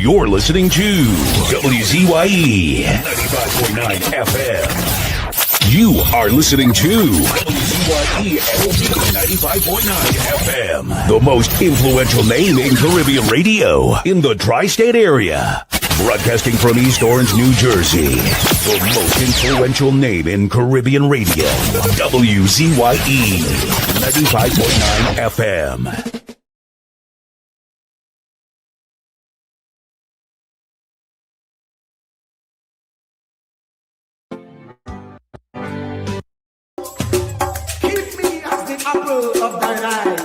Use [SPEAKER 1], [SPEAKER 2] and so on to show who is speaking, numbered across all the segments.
[SPEAKER 1] You're listening to WZYE 95.9 FM. You are listening to WZYE 95.9 FM, the most influential name in Caribbean radio in the tri-state area. Broadcasting from East Orange, New Jersey, the most influential name in Caribbean radio, WZYE 95.9 FM.
[SPEAKER 2] Apple of thine eye,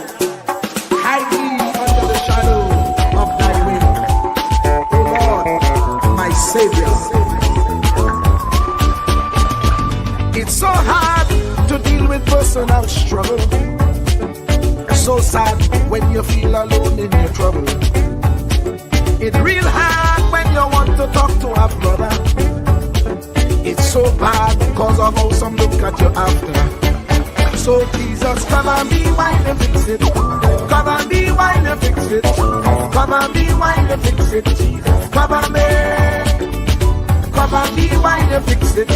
[SPEAKER 2] hide me under the shadow of thy wing, O Lord, my Savior. It's so hard to deal with personal struggle, so sad when you feel alone in your trouble. It's real hard when you want to talk to a brother. It's so bad because of how some look at you after. So Jesus, cover me while you fix it. Cover me while you fix it. Cover me while you fix it. Jesus, cover me. Cover me while you fix it.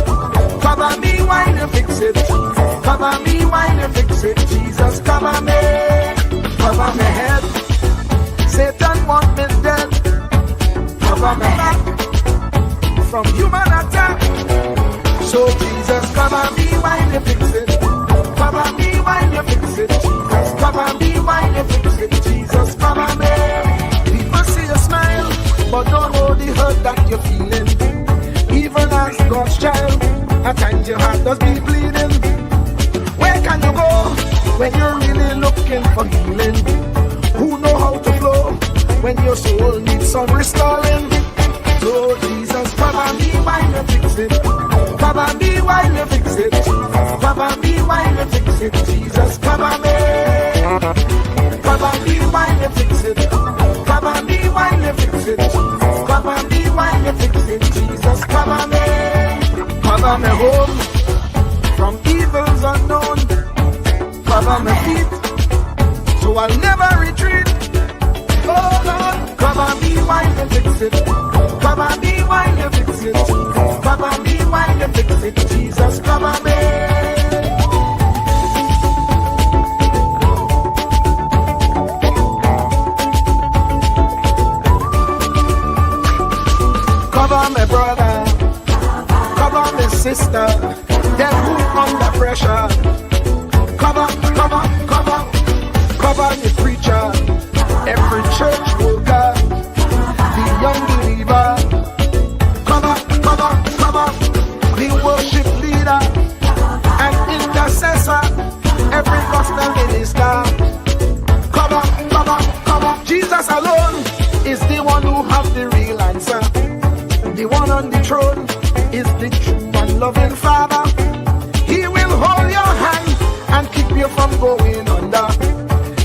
[SPEAKER 2] Cover me while you fix it. Cover me while you fix it. Jesus, cover me. Cover my head. Satan want me dead. Cover my back from human attack. So Jesus, cover me while you fix it. Cover me while you fix it, Jesus. Cover me while you fix it, Jesus. Cover me. People see you smile, but don't know the hurt that you're feeling. Even as God's child, at times your heart does be bleeding. Where can you go when you're really looking for healing? Who know how to flow when your soul needs some restoring? So Jesus, cover me while you fix it. Cover me while you fix it. Cover me while you fix it. Jesus, cover me. Cover me while you fix it. Cover me while you fix it. Cover me while you fix it. Jesus, cover me. Cover me home from evils unknown. Cover my feet so I'll never retreat. Oh Lord, cover me while you fix it. Cover me while you fix it. Cover me while you fix it. Jesus, cover me. Cover my brother. Cover my sister. Them who under pressure. Cover the preacher. Every church worker. The young believer. Cover the worship leader and intercessor, every gospel minister. Cover. Jesus alone is the one who has the real answer. The one on the throne is the true and loving Father. He will hold your hand and keep you from going under.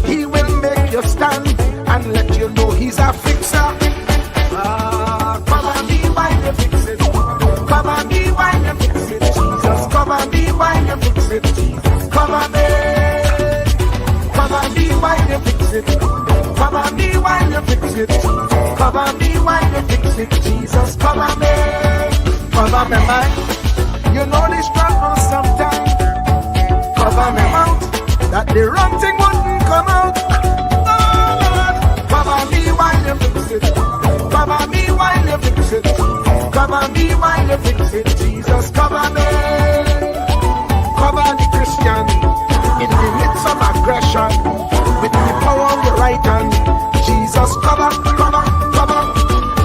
[SPEAKER 2] He will make you stand and let you know he's a fixer. Cover me while you fix it. Cover me while you fix it. Jesus, cover me while you fix it. Jesus, cover me. Cover me while you fix it. Cover me while you fix it. Cover me while you fix it. Jesus, cover me. Cover me mind. You know the struggle sometimes. Cover me mouth that the wrong thing wouldn't come out. Oh Lord, cover me while you fix it. Cover me while you fix it. Cover me while you fix it. Jesus, cover me. Cover the Christian in the midst of aggression with the power of your right hand. Jesus, cover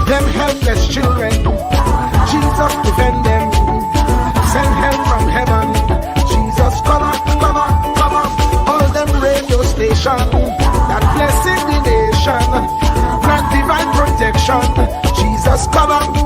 [SPEAKER 2] them helpless children. Jesus, defend them. Send help from heaven. Jesus, cover all them radio stations that blessing the nation. Grant divine protection. Jesus, cover me.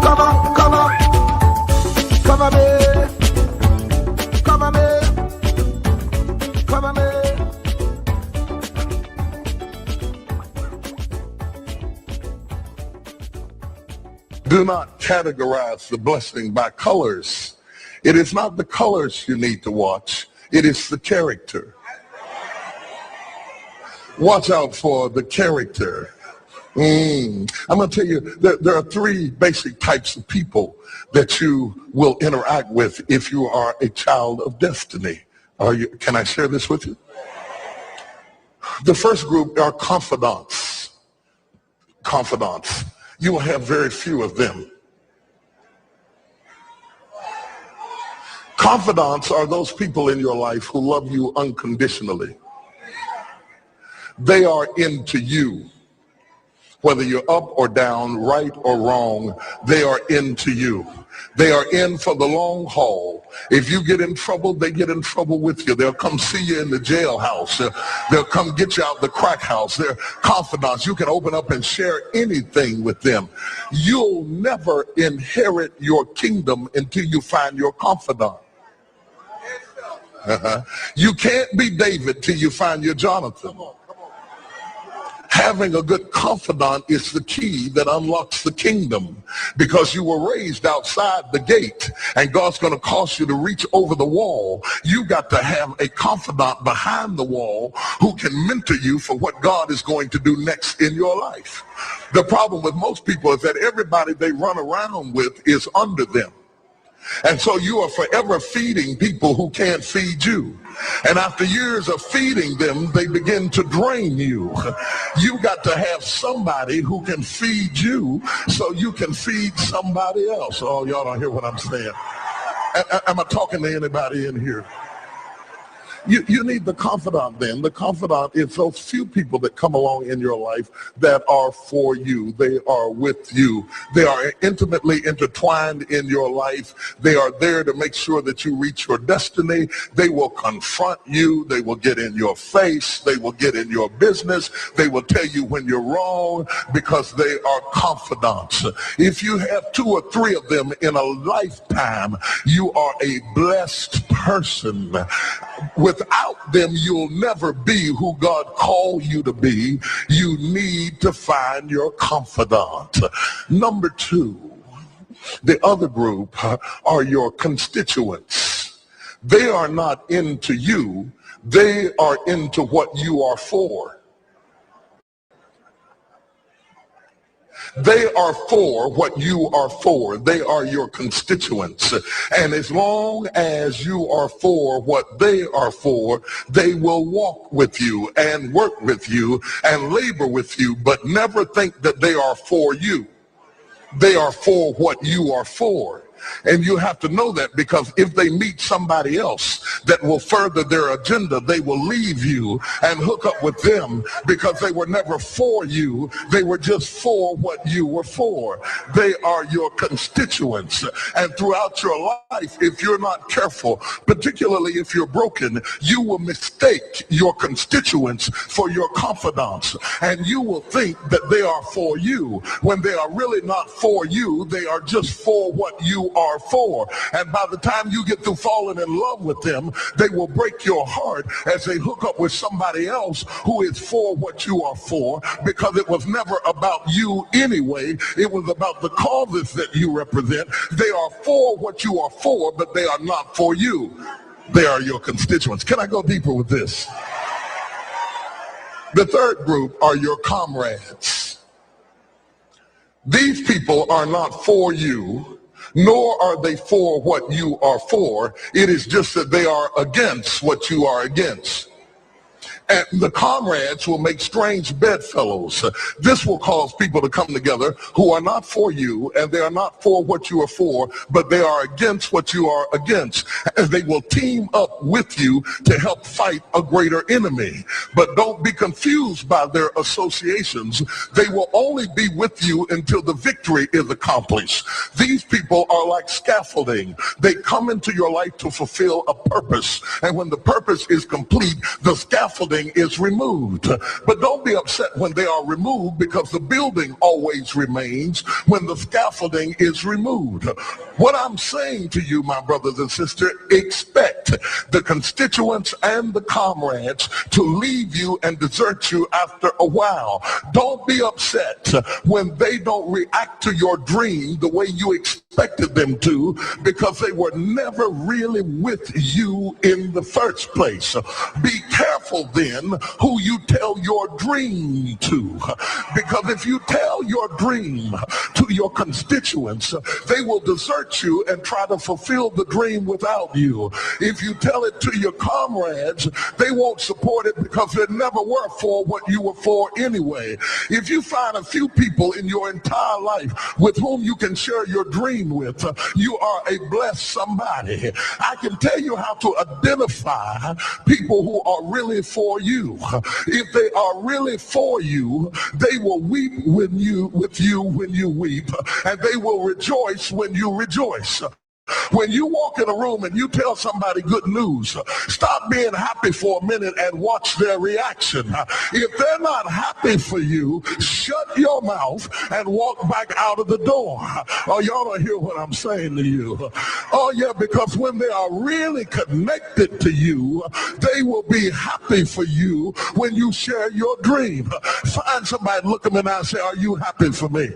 [SPEAKER 3] Do not categorize the blessing by colors. It is not the colors you need to watch. It is the character. Watch out for the character I'm going to tell you that there are three basic types of people that you will interact with if you are a child of destiny. Can I share this with you? The first group are confidants. Confidants. You will have very few of them. Confidants are those people in your life who love you unconditionally. They are into you. Whether you're up or down, right or wrong, they are into you. They are in for the long haul. If you get in trouble, they get in trouble with you. They'll come see you in the jailhouse. They'll come get you out the crack house. They're confidants. You can open up and share anything with them. You'll never inherit your kingdom until you find your confidant. You can't be David till you find your Jonathan. Having a good confidant is the key that unlocks the kingdom, because you were raised outside the gate and God's going to cause you to reach over the wall. You got to have a confidant behind the wall who can mentor you for what God is going to do next in your life. The problem with most people is that everybody they run around with is under them. And so you are forever feeding people who can't feed you. And after years of feeding them, they begin to drain you. You got to have somebody who can feed you so you can feed somebody else. Oh, y'all don't hear what I'm saying. Am I talking to anybody in here? You need the confidant then. The confidant is those few people that come along in your life that are for you. They are with you. They are intimately intertwined in your life. They are there to make sure that you reach your destiny. They will confront you. They will get in your face. They will get in your business. They will tell you when you're wrong, because they are confidants. If you have 2 or 3 of them in a lifetime, you are a blessed person. Without them, you'll never be who God called you to be. You need to find your confidant. Number 2, the other group are your constituents. They are not into you. They are into what you are for. They are for what you are for. They are your constituents. And as long as you are for what they are for, they will walk with you and work with you and labor with you, but never think that they are for you. They are for what you are for. And you have to know that, because if they meet somebody else that will further their agenda, they will leave you and hook up with them, because they were never for you. They were just for what you were for. They are your constituents. And throughout your life, if you're not careful, particularly if you're broken, you will mistake your constituents for your confidants. And you will think that they are for you when they are really not for you. They are just for what you are for. And by the time you get through falling in love with them, they will break your heart as they hook up with somebody else who is for what you are for, because it was never about you anyway. It was about the causes that you represent. They are for what you are for, but they are not for you. They are your constituents. Can I go deeper with this? The third group are your comrades. These people are not for you, nor are they for what you are for. It is just that they are against what you are against. And the comrades will make strange bedfellows. This will cause people to come together who are not for you, and they are not for what you are for, but they are against what you are against. And they will team up with you to help fight a greater enemy. But don't be confused by their associations. They will only be with you until the victory is accomplished. These people are like scaffolding. They come into your life to fulfill a purpose. And when the purpose is complete, the scaffolding is removed. But don't be upset when they are removed, because the building always remains when the scaffolding is removed. What I'm saying to you, my brothers and sisters, expect the constituents and the comrades to leave you and desert you after a while. Don't be upset when they don't react to your dream the way you expect expected them to, because they were never really with you in the first place. Be careful then who you tell your dream to, because if you tell your dream to your constituents, they will desert you and try to fulfill the dream without you. If you tell it to your comrades, they won't support it because they never were for what you were for anyway. If you find a few people in your entire life with whom you can share your dream with, you are a blessed somebody. I can tell you how to identify people who are really for you. If they are really for you, they will weep with you when you weep, and they will rejoice when you rejoice. When you walk in a room and you tell somebody good news, stop being happy for a minute and watch their reaction. If they're not happy for you, shut your mouth and walk back out of the door. Oh, y'all don't hear what I'm saying to you. Oh, yeah, because when they are really connected to you, they will be happy for you when you share your dream. Find somebody, look them in the eye and say, are you happy for me?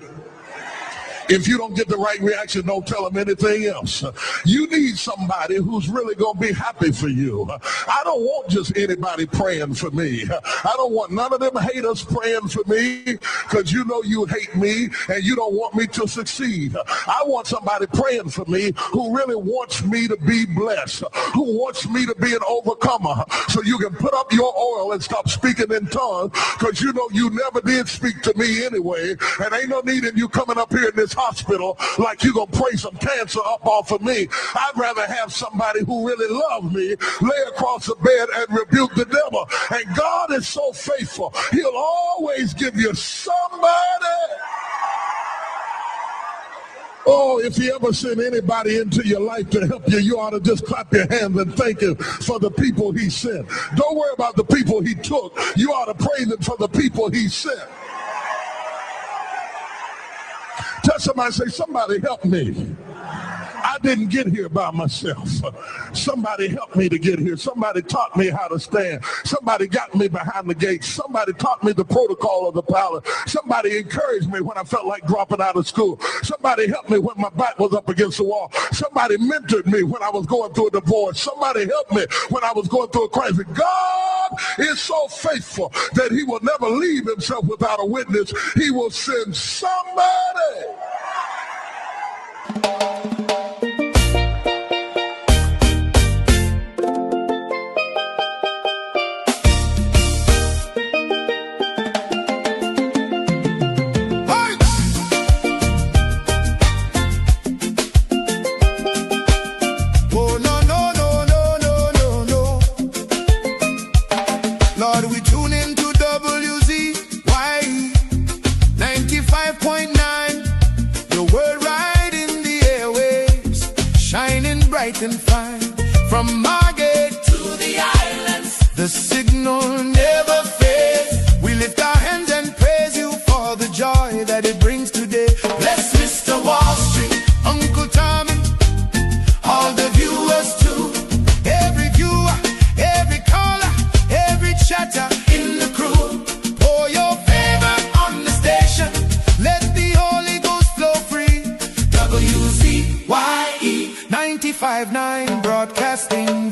[SPEAKER 3] If you don't get the right reaction, don't tell them anything else. You need somebody who's really going to be happy for you. I don't want just anybody praying for me. I don't want none of them haters praying for me, because you know you hate me and you don't want me to succeed. I want somebody praying for me who really wants me to be blessed, who wants me to be an overcomer, so you can put up your oil and stop speaking in tongues, because you know you never did speak to me anyway, and ain't no need in you coming up here in this hospital like you gonna pray some cancer up off of me. I'd rather have somebody who really loves me lay across the bed and rebuke the devil. And God is so faithful, he'll always give you somebody. Oh, if he ever sent anybody into your life to help you, you ought to just clap your hands and thank him for the people he sent. Don't worry about the people he took. You ought to praise him for the people he sent. Tell somebody, say, somebody help me. I didn't get here by myself. Somebody helped me to get here. Somebody taught me how to stand. Somebody got me behind the gate. Somebody taught me the protocol of the palace. Somebody encouraged me when I felt like dropping out of school. Somebody helped me when my back was up against the wall. Somebody mentored me when I was going through a divorce. Somebody helped me when I was going through a crisis. God is so faithful that he will never leave himself without a witness. He will send somebody.
[SPEAKER 4] Lord, we tune into WZYE 95.9, the world right in the airwaves, shining bright and fine. From Margate to the islands, the signal never fades. We lift our hands and praise you for the joy that it brings today. Bless Mr. Wall Street, Uncle Tommy, all the viewers too. Every viewer, every caller, every chatter in the crew. Pour your favor on the station, let the Holy Ghost flow free. WZYE 95.9 broadcasting.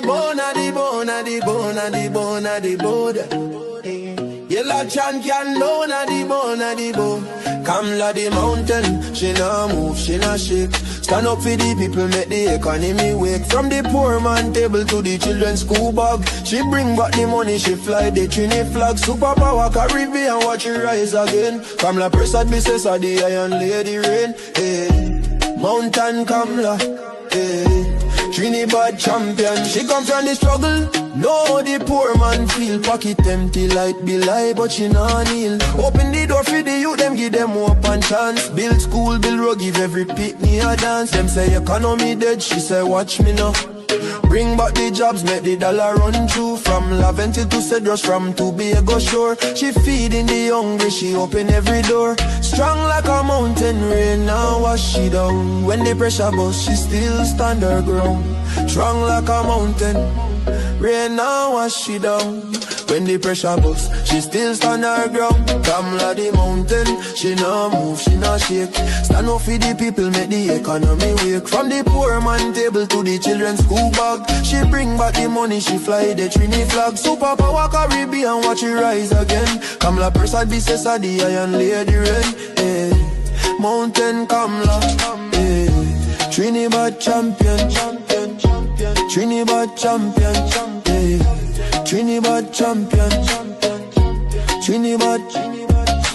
[SPEAKER 4] bone, a the bone, a the bone, a the bone, a the bone. Yellow champion loan, a the bone, a the bone. Kamla the mountain, she nah move, she nah shake. Stand up for the people, make the economy wake. From the poor man table to the children's school bag, she bring back the money, she fly the Trini flag. Superpower Caribbean, watch it rise again. Kamla Prasad Business of the Iron Lady Rain. Hey, Mountain Kamla, hey. Trinidad champion, she come from the struggle. No, the poor man feel pocket empty like be lie, but she nah kneel. Open the door for the youth, them give them hope and chance. Build school, build road, give every picnic a dance. Them say economy dead, she say watch me now. Bring back the jobs, make the dollar run through. From Laventil to Cedros, from Tobago shore. She feeding the hungry, she open every door. Strong like a mountain, rain now wash she down. When the pressure bust, she still stand her ground. Strong like a mountain, rain now wash she down. When the pressure bust, she still stand her ground. Kamla the mountain, she nah move, she nah shake. Stand up for the people, make the economy wake. From the poor man table to the children's school bag, she bring back the money, she fly the Trini flag. Superpower Caribbean, watch it rise again. Kamla Prasad Business of the Iron Lady Rain. Hey, Mountain Kamla, hey. Trinidad champion, champion, champion. Trinidad champion, champion. Trinidad champion, Trinidad.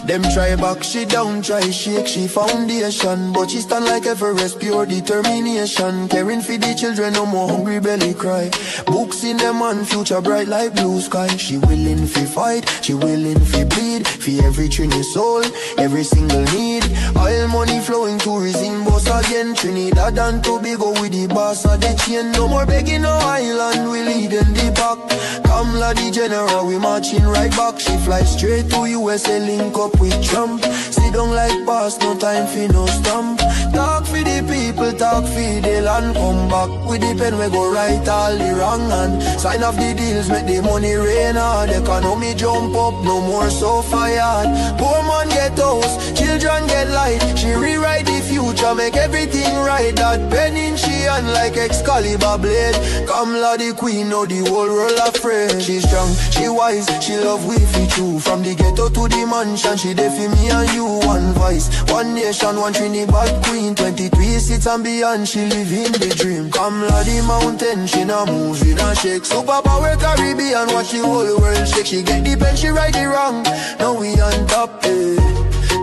[SPEAKER 4] Them try back, she down, try shake, she foundation. But she stand like Everest, pure determination. Caring for the children, no more hungry belly cry. Books in them and future bright like blue sky. She willing fi fight, she willing fi bleed. For every Trini soul, every single need. Oil money flowing, tourism boss again. Trinidad and Tobago with the boss of the chain. No more begging no island, we lead in the back. Kamla the general, we marching right back. She fly straight to USA, link up with Trump. Sit down like boss, no time for no stamp. Talk for the people, talk for the land. Come back with the pen, we go right all the wrong hand. Sign off the deals, make the money rain hard. Economy jump up, no more so fired. Poor man get house, children get light. She rewrite the future, make everything right. That pen in she hand like Excalibur blade. Kamla the queen, know the whole world afraid. She strong, she wise, she love we fi true. From the ghetto to the mansion, she dey for me and you. One voice, one nation, one Trinidad queen. 23 seats and beyond, she live in the dream. Kamla the mountain, she nah move, she nah shake. Superpower Caribbean, watch the whole world shake. She get the pen, she right the wrong. Now we on top, eh.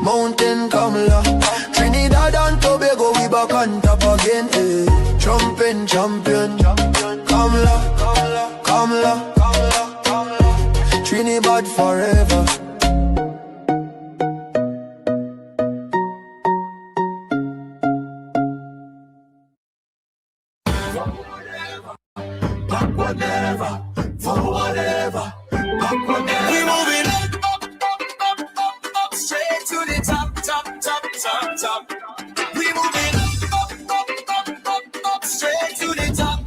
[SPEAKER 4] Mountain Kamla, Trinidad and Tobago, we back on top again, eh. Trumpin' champion, Kamla, Kamla, Kamla, Kamla, Kamla. Trinidad forever.
[SPEAKER 2] Whatever, for whatever, we moving up, straight to the top, top. We moving up, straight to the top.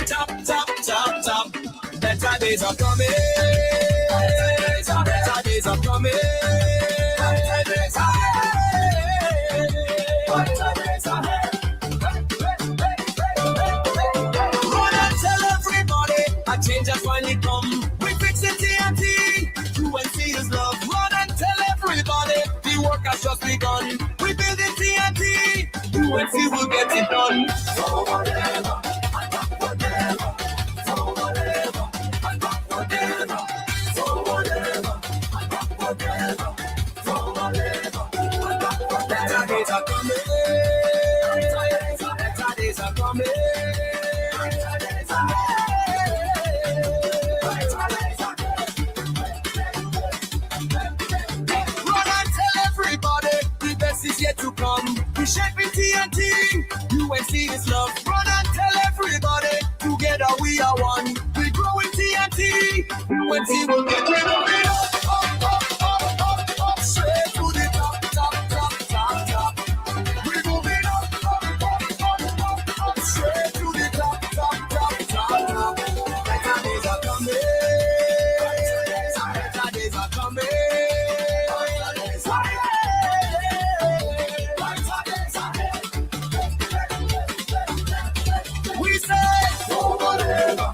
[SPEAKER 2] Better days are coming. Better days are coming. Change us when it come. We fix it TNT. You and see his love. Run and tell everybody. The work has just begun. We build it TNT. You and see we'll get it done. For whatever, whatever. For whatever, whatever. For whatever, whatever. For whatever. Better days are coming. Better days are coming. Is yet to come. We shape it TNT. You and see his love. Run and tell everybody. Together we are one. We grow in TNT. You and see will get rid of it. Up, straight to the top. We moving up, straight to the top. Better days are coming. Better days are coming. We say, for whatever.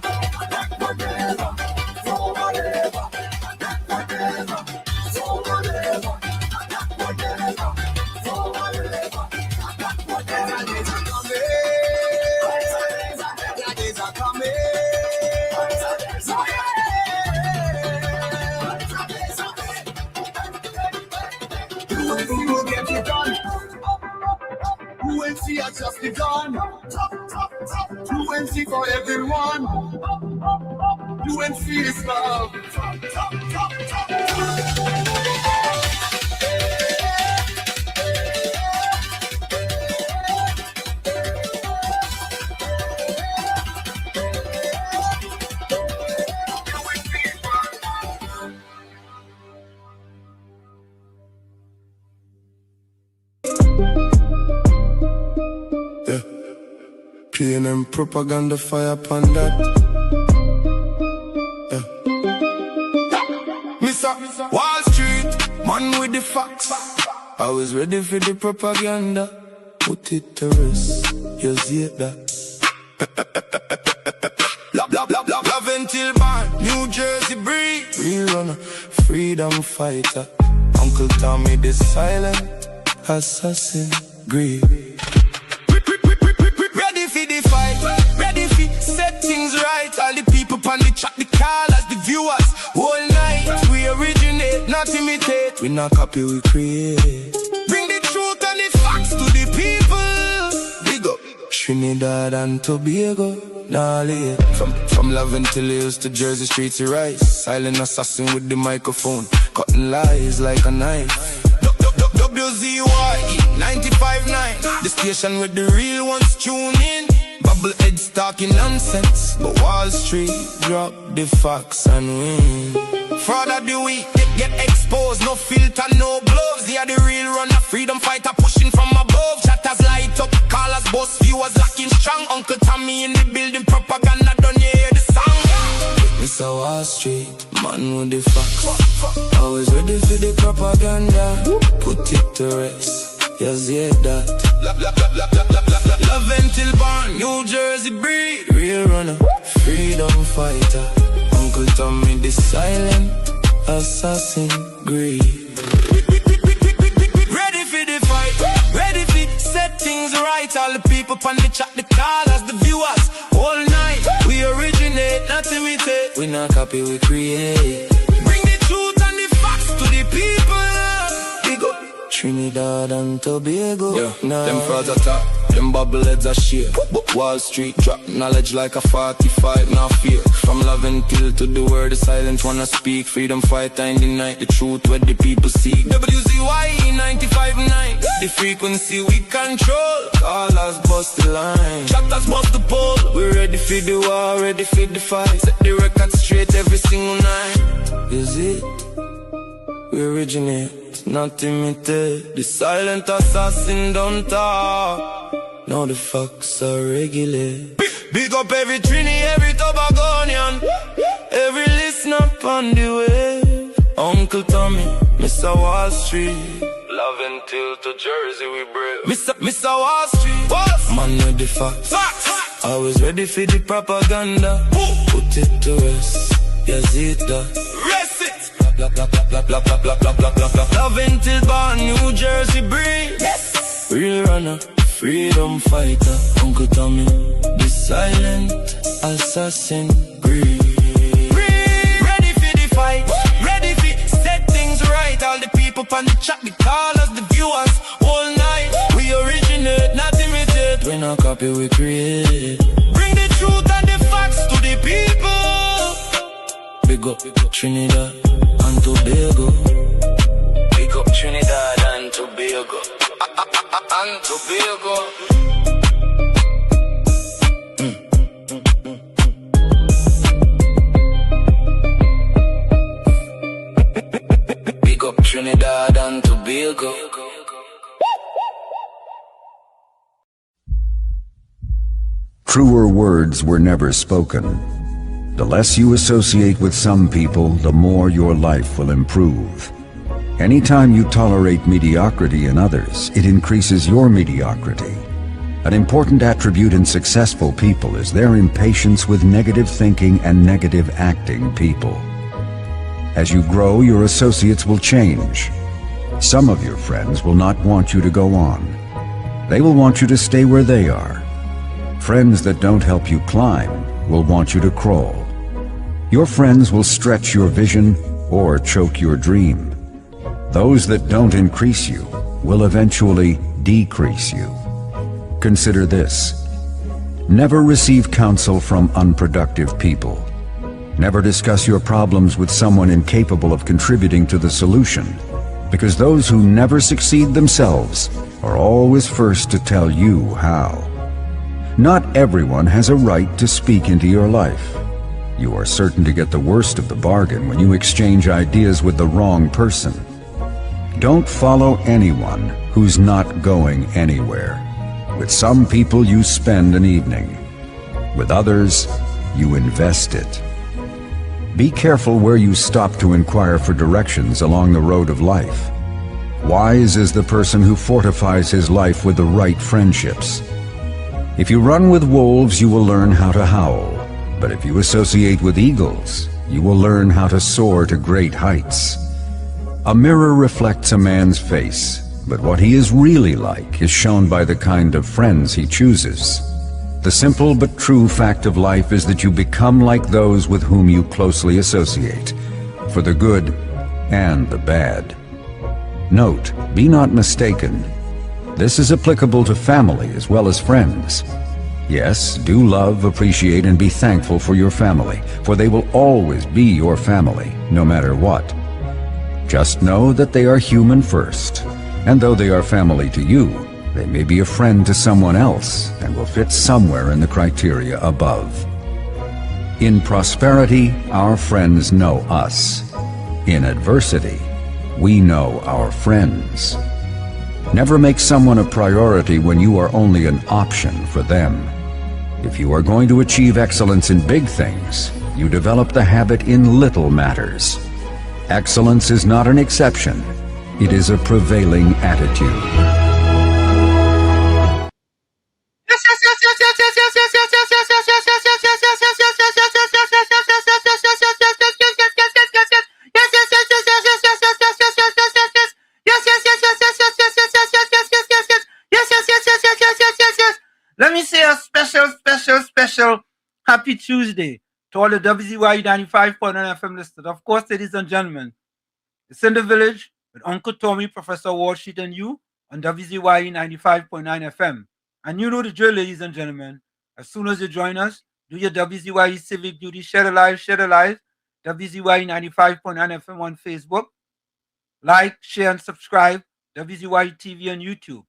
[SPEAKER 4] for everyone. You and feel this love.
[SPEAKER 5] P&M propaganda fire upon that. Mr. Wall Street, man with the facts. I was ready for the propaganda. Put it to rest, you see that. Love until born, New Jersey breed. Real runner, freedom fighter. Uncle Tommy the silent assassin, greed. Ready fi set things right. All the people on the chat, the callers, the viewers. Whole night we originate, not imitate. We not copy, we create. Bring the truth and the facts to the people. Big up Trinidad and Tobago. Gnarly, from Love till Hills to Jersey streets, you rise. Silent assassin with the microphone, cutting lies like a knife. WZYE 95.9, the station where the real ones tune in. Bubble heads talking nonsense, but Wall Street drop the facts and win. Fraud of the week, they get exposed, no filter, no gloves. They are the real runner, freedom fighter pushing from above. Chatters light up, callers, boss, viewers lacking strong. Uncle Tommy in the building, propaganda, don't you hear the song? Mr. Wall Street, man with the facts. Always ready for the propaganda. Put it to rest, yes, yeah, that. Love until born, New Jersey breed. Real runner, freedom fighter. Uncle Tommy the silent assassin, greed. Ready for the fight, ready for set things right. All the people on the chat, the callers, the viewers. All night, we originate, not imitate. We not copy, we create. Bring the truth and the facts to the people. Big up Trinidad and Tobago. Yeah, them frauds are top, them bubble heads are share. But Wall Street drop knowledge like a 45, now fear. From Love until to the word, the silent wanna speak. Freedom fighter in the night, the truth where the people seek. WZYE 95.9, the frequency we control. Callers bust the line, chapters bust the pole. We're ready for the war, ready for the fight. Set the record straight every single night. Is it? We originate, not imitate. The silent assassin don't talk. Now the facts are regulate. Big up every Trini, every Tobagonian, every listener on the wave. Uncle Tommy, Mr. Wall Street. Love until to Jersey we brave. Mr. Wall Street, what? Man with the facts. Always ready for the propaganda. Put it to rest, yes it does. Rest it. Love until born, New Jersey breed. Yes. Real runner, freedom fighter. Uncle Tommy, the silent assassin, greed. Ready for the fight, ready for set things right. All the people on the chat, the callers, the viewers. All night, we originate, not imitate. We not copy, we create. Bring the truth and the facts to the people. Big up Trinidad and Tobago. Big up Trinidad and Tobago. And Tobago. Big up Trinidad and Tobago.
[SPEAKER 6] Truer words were never spoken. The less you associate with some people, the more your life will improve. Anytime you tolerate mediocrity in others, it increases your mediocrity. An important attribute in successful people is their impatience with negative thinking and negative acting people. As you grow, your associates will change. Some of your friends will not want you to go on. They will want you to stay where they are. Friends that don't help you climb will want you to crawl. Your friends will stretch your vision or choke your dream. Those that don't increase you will eventually decrease you. Consider this. Never receive counsel from unproductive people. Never discuss your problems with someone incapable of contributing to the solution, because those who never succeed themselves are always first to tell you how. Not everyone has a right to speak into your life. You are certain to get the worst of the bargain when you exchange ideas with the wrong person. Don't follow anyone who's not going anywhere. With some people you spend an evening. With others, you invest it. Be careful where you stop to inquire for directions along the road of life. Wise is the person who fortifies his life with the right friendships. If you run with wolves, you will learn how to howl. But if you associate with eagles, you will learn how to soar to great heights. A mirror reflects a man's face, but what he is really like is shown by the kind of friends he chooses. The simple but true fact of life is that you become like those with whom you closely associate, for the good and the bad. Note, be not mistaken. This is applicable to family as well as friends. Yes, do love, appreciate, and be thankful for your family, for they will always be your family, no matter what. Just know that they are human first, and though they are family to you, they may be a friend to someone else and will fit somewhere in the criteria above. In prosperity, our friends know us. In adversity, we know our friends. Never make someone a priority when you are only an option for them. If you are going to achieve excellence in big things, you develop the habit in little matters. Excellence is not an exception. It is a prevailing attitude.
[SPEAKER 7] Let me say a special happy Tuesday to all the WZYE 95.9 FM listeners. Of course, ladies and gentlemen, it's in the village with Uncle Tommy, Professor Wall Street, and you on WZYE 95.9 FM. And you know the drill, ladies and gentlemen. As soon as you join us, do your WZYE civic duty, share the live, WZYE 95.9 FM on Facebook. Like, share, and subscribe, WZYE TV on YouTube.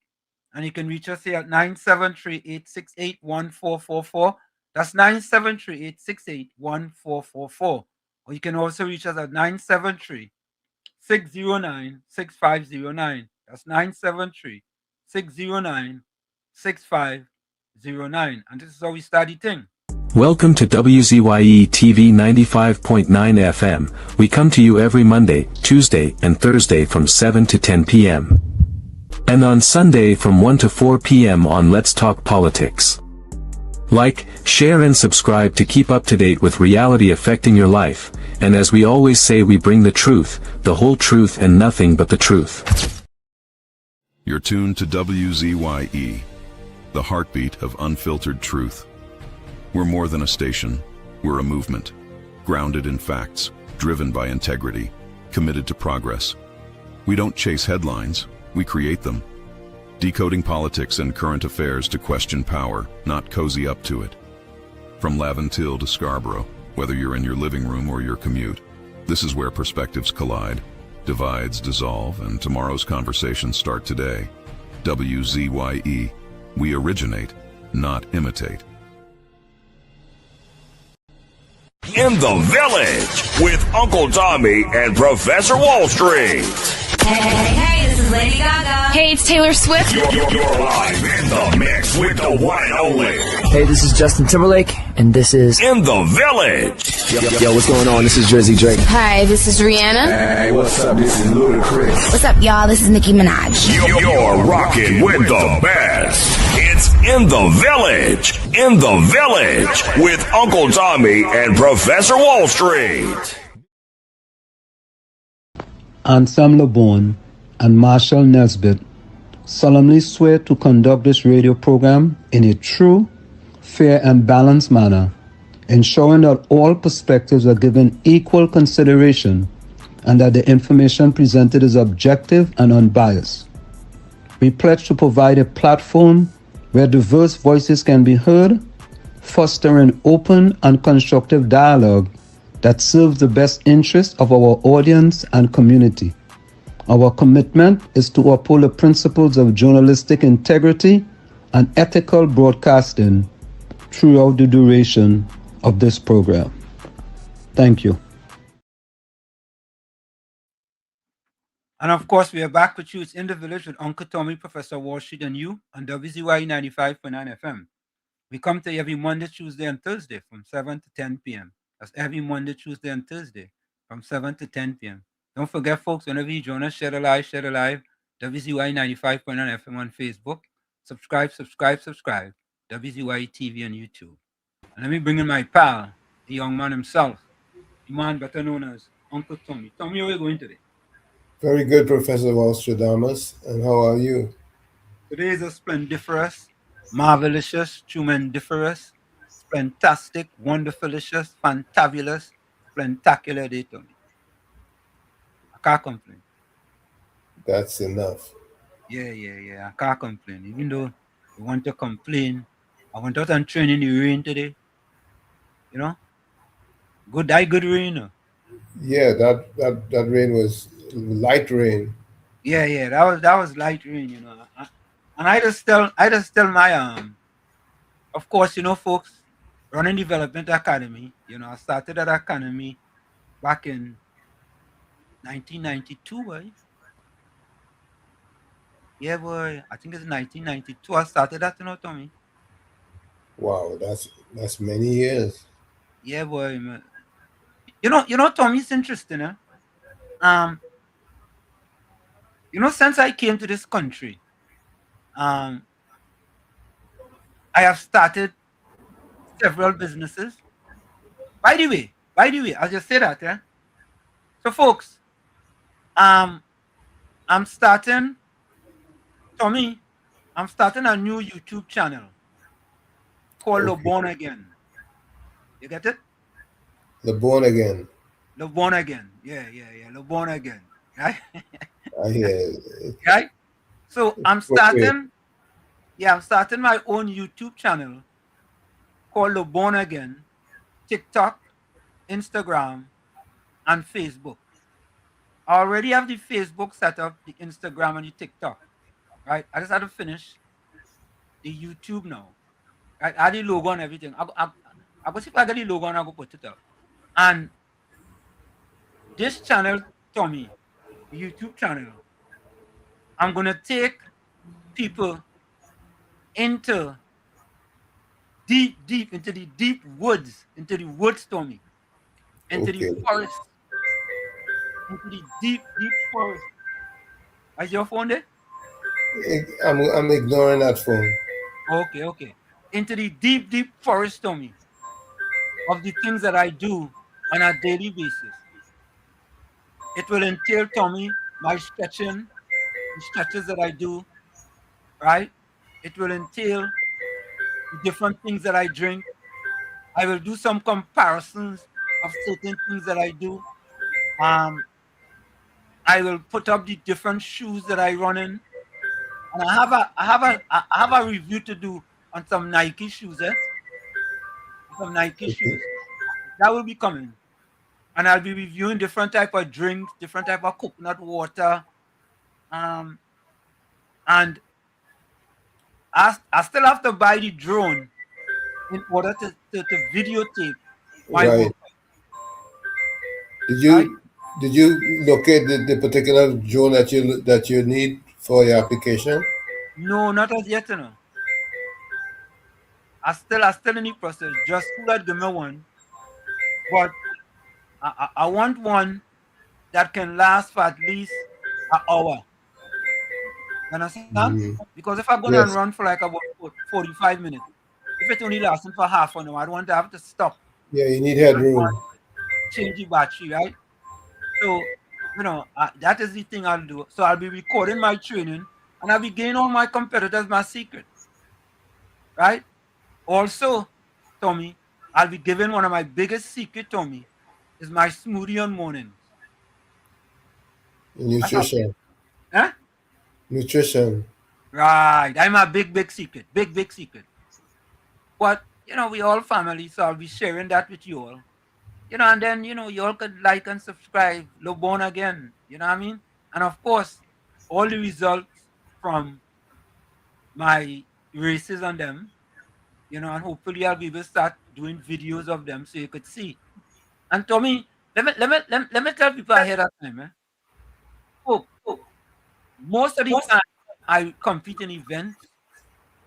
[SPEAKER 7] And you can reach us here at 973-868-1444. That's 973-868-1444. Or you can also reach us at 973-609-6509. That's 973-609-6509. And this is how we start the thing.
[SPEAKER 8] Welcome to WZYE TV 95.9 FM. We come to you every Monday, Tuesday, and Thursday from 7 to 10 p.m. and on Sunday from 1 to 4 p.m. on Let's Talk Politics. Like, share and subscribe to keep up to date with reality affecting your life, and as we always say, we bring the truth, the whole truth, and nothing but the truth.
[SPEAKER 9] You're tuned to WZYE, the heartbeat of unfiltered truth. We're more than a station, we're a movement, grounded in facts, driven by integrity, committed to progress. We don't chase headlines, we create them. Decoding politics and current affairs to question power, not cozy up to it. From Laventille to Scarborough, whether you're in your living room or your commute, this is where perspectives collide, divides dissolve, and tomorrow's conversations start today. WZYE, we originate, not imitate.
[SPEAKER 1] In the Village with Uncle Tommy and Professor Wall Street.
[SPEAKER 10] Hey, this is Lady Gaga. Hey, it's Taylor Swift.
[SPEAKER 1] You're live in the mix with the one and only.
[SPEAKER 11] Hey, this is Justin Timberlake, and this is
[SPEAKER 1] In the Village.
[SPEAKER 11] Yo, what's going on? This is Jersey Drake.
[SPEAKER 10] Hi, this is Rihanna.
[SPEAKER 3] Hey, what's up? This is Ludacris.
[SPEAKER 10] What's up, y'all? This is Nicki Minaj.
[SPEAKER 1] You're rocking with the best. It's In the Village. In the Village with Uncle Tommy and Professor Wall Street.
[SPEAKER 12] Anselm LeBon and Marshall Nesbitt solemnly swear to conduct this radio program in a true, fair, and balanced manner, ensuring that all perspectives are given equal consideration and that the information presented is objective and unbiased. We pledge to provide a platform where diverse voices can be heard fostering open and constructive dialogue that serves the best interests of our audience and community. Our commitment is to uphold the principles of journalistic integrity and ethical broadcasting throughout the duration of this program. Thank you.
[SPEAKER 7] And of course, we are back with you. It's In the Village with Uncle Tommy, Professor Wall Street, and you on WZYE 95.9 FM. We come to you every Monday, Tuesday, and Thursday from 7 to 10 p.m. That's every Monday, Tuesday, and Thursday from 7 to 10 p.m. Don't forget, folks, whenever you join us, share the live, WZYE 95.9 FM on Facebook. Subscribe, WZYE TV on YouTube. And let me bring in my pal, the young man himself, the man better known as Uncle Tommy. Tommy, where are we going today?
[SPEAKER 13] Very good, Professor Walstradamus. And how are you?
[SPEAKER 7] Today is a splendiferous, marvelous, tremendiferous, splentastic, wonderfulicious, fantabulous, splentacular day to me. I can't complain.
[SPEAKER 13] That's enough.
[SPEAKER 7] Yeah. I can't complain. Even though you want to complain, I went out and trained in the rain today. You know? Good rain.
[SPEAKER 13] Yeah, that rain was light rain.
[SPEAKER 7] Yeah, that was light rain, you know. And I just tell my of course, you know, folks, running development academy, you know, I started that academy back in 1992, boy. Yeah, boy. I think it's 1992. I started that, you know, Tommy.
[SPEAKER 13] Wow, that's many years.
[SPEAKER 7] Yeah, boy. Man. You know, Tommy, it's interesting, you know, since I came to this country, I have started several businesses. By the way, I'll just say that, yeah. So, folks, I'm starting, Tommy, I'm starting a new YouTube channel called The Born Again. You get it?
[SPEAKER 13] The Born Again.
[SPEAKER 7] The Born Again. Yeah. The Born Again. Right?
[SPEAKER 13] I hear it.
[SPEAKER 7] Right? So I'm starting my own YouTube channel called The Born Again, TikTok, Instagram, and Facebook. I already have the Facebook set up, the Instagram, and the TikTok. Right? I just had to finish the YouTube now. Right? I had the logo and everything. I go see if I get the logo and I go put it up. And this channel, Tommy, the YouTube channel, I'm gonna take people into into the deep woods, Tommy, into the forest, into the deep forest. Is your phone there?
[SPEAKER 13] I'm ignoring that phone.
[SPEAKER 7] Okay. Into the deep forest, Tommy, of the things that I do on a daily basis. It will entail, Tommy, my stretching, the stretches that I do, right? It will entail the different things that I drink. I will do some comparisons of certain things that I do. I will put up the different shoes that I run in, and I have a review to do on some Nike shoes, Some Nike shoes that will be coming, and I'll be reviewing different type of drinks, different type of coconut water, and I still have to buy the drone in order to videotape my work.
[SPEAKER 13] Did you locate the particular drone that you need for your application?
[SPEAKER 7] No, not as yet, you know. I still in the process. Just to give me one, but I want one that can last for at least an hour. You understand? Mm-hmm. Because if I'm going to run for like about 45 minutes, if it's only lasting for half an hour, I don't want to have to stop.
[SPEAKER 13] Yeah, you need headroom.
[SPEAKER 7] Change the battery, right? So, you know, that is the thing I'll do. So I'll be recording my training, and I'll be giving all my competitors my secret, right? Also, Tommy, I'll be giving one of my biggest secret, Tommy, is my smoothie on mornings.
[SPEAKER 13] Nutrition.
[SPEAKER 7] Huh?
[SPEAKER 13] Nutrition.
[SPEAKER 7] Right. I'm a big secret. Big secret. But, we all family, so I'll be sharing that with you all. And then, you all could like and subscribe, Lobon again, you know what I mean? And of course, all the results from my races on them, and hopefully I'll be able to start doing videos of them so you could see. And Tommy, let me tell people ahead of time, Oh, most of the time I compete in events,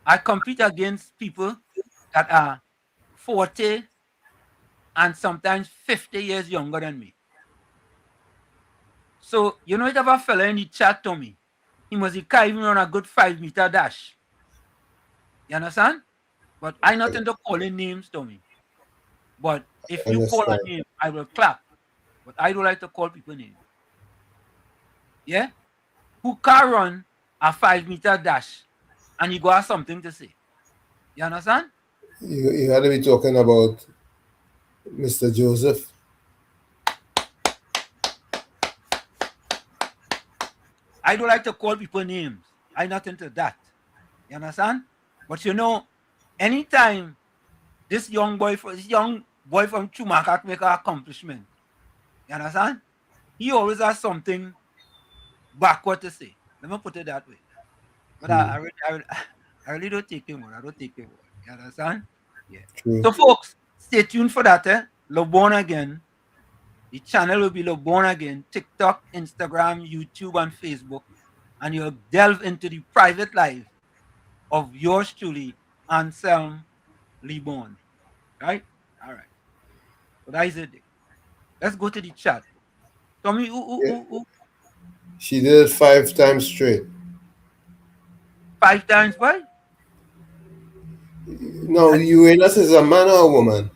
[SPEAKER 7] I compete against people that are 40 and sometimes 50 years younger than me. So, it have a fella in the chat to me. He must be even run a good 5-meter dash. You understand? But I not into calling names to me. But if you call a name, I will clap. But I don't like to call people names. Yeah? Who can run a 5-meter dash and you go have something to say. You understand?
[SPEAKER 13] You had to be talking about Mr. Joseph.
[SPEAKER 7] I don't like to call people names. I'm not into that. You understand? But anytime this young boy from Chumaca make an accomplishment, you understand? He always has something backward to say. Let me put it that way. But I really don't take him on. I don't take him on. You understand? Yeah.
[SPEAKER 13] True.
[SPEAKER 7] So folks, stay tuned for that. Lobon again. The channel will be Lobon again. TikTok, Instagram, YouTube, and Facebook. And you'll delve into the private life of yours truly, Anselm Lebon. Right? All right. So that is it. Let's go to the chat. Tommy, who?
[SPEAKER 13] She did it 5 times straight.
[SPEAKER 7] 5 times what?
[SPEAKER 13] No, Uranus is a man or a woman?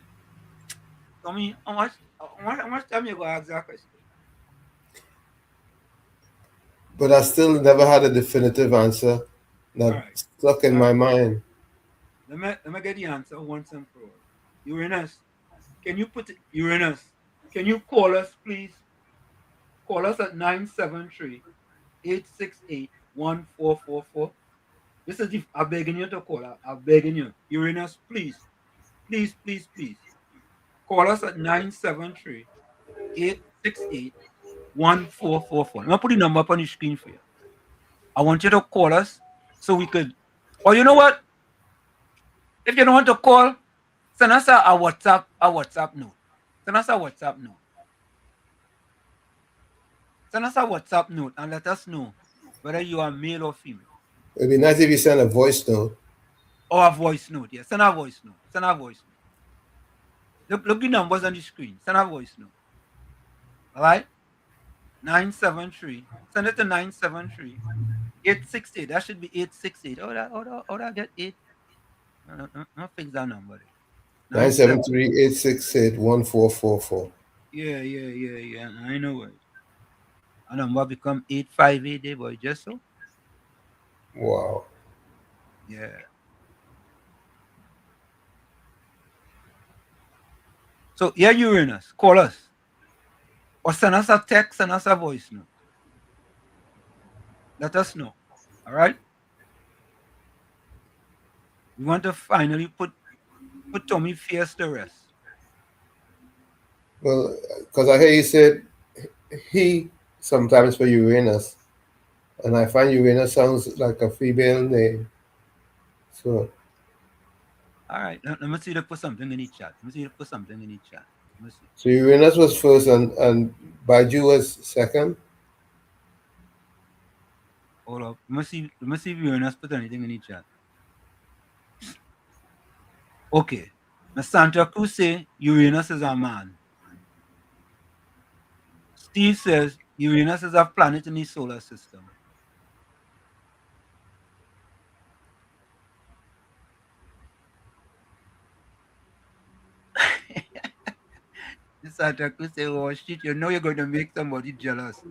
[SPEAKER 7] Tommy, how much time you go ask that question?
[SPEAKER 13] But I still never had a definitive answer. That stuck in my mind.
[SPEAKER 7] Let me get the answer once and for all. Uranus, can you Uranus, can you call us, please? Call us at 973-868-1444. This is I'm begging you to call. I'm begging you. Uranus, please. Please, please, please. Call us at 973-868-1444. I'm going to put the number up on the screen for you. I want you to call us so we could, or you know what? If you don't want to call, send us a WhatsApp note. Send us a WhatsApp note. Send us a WhatsApp note and let us know whether you are male or female.
[SPEAKER 13] It'd be nice if you send a voice note.
[SPEAKER 7] Or a voice note, yes. Send a voice note. Send a voice note. Look the numbers on the screen. Send a voice note. All right? 973. Send it to 973-868. That should be 868. Oh, that get 8. No, fix that number.
[SPEAKER 13] 973-868-1444.
[SPEAKER 7] Yeah. I know it. A number become 858 there, boy, just so.
[SPEAKER 13] Wow.
[SPEAKER 7] Yeah. So, yeah, Uranus, call us. Or send us a text, send us a voice note. Let us know. All right? We want to finally put Tommy Fierce to rest.
[SPEAKER 13] Well, because I hear you said he sometimes for Uranus. And I find Uranus sounds like a female name. So.
[SPEAKER 7] All right. Let me see if put something in the chat.
[SPEAKER 13] So Uranus was first and Baju was second?
[SPEAKER 7] Hold up. Let me see if Uranus put anything in the chat. Okay. Miss Santa Cruz say Uranus is a man. Steve says Uranus is a planet in the solar system. Miss Santa Cruz say, oh shit, you're going to make somebody jealous.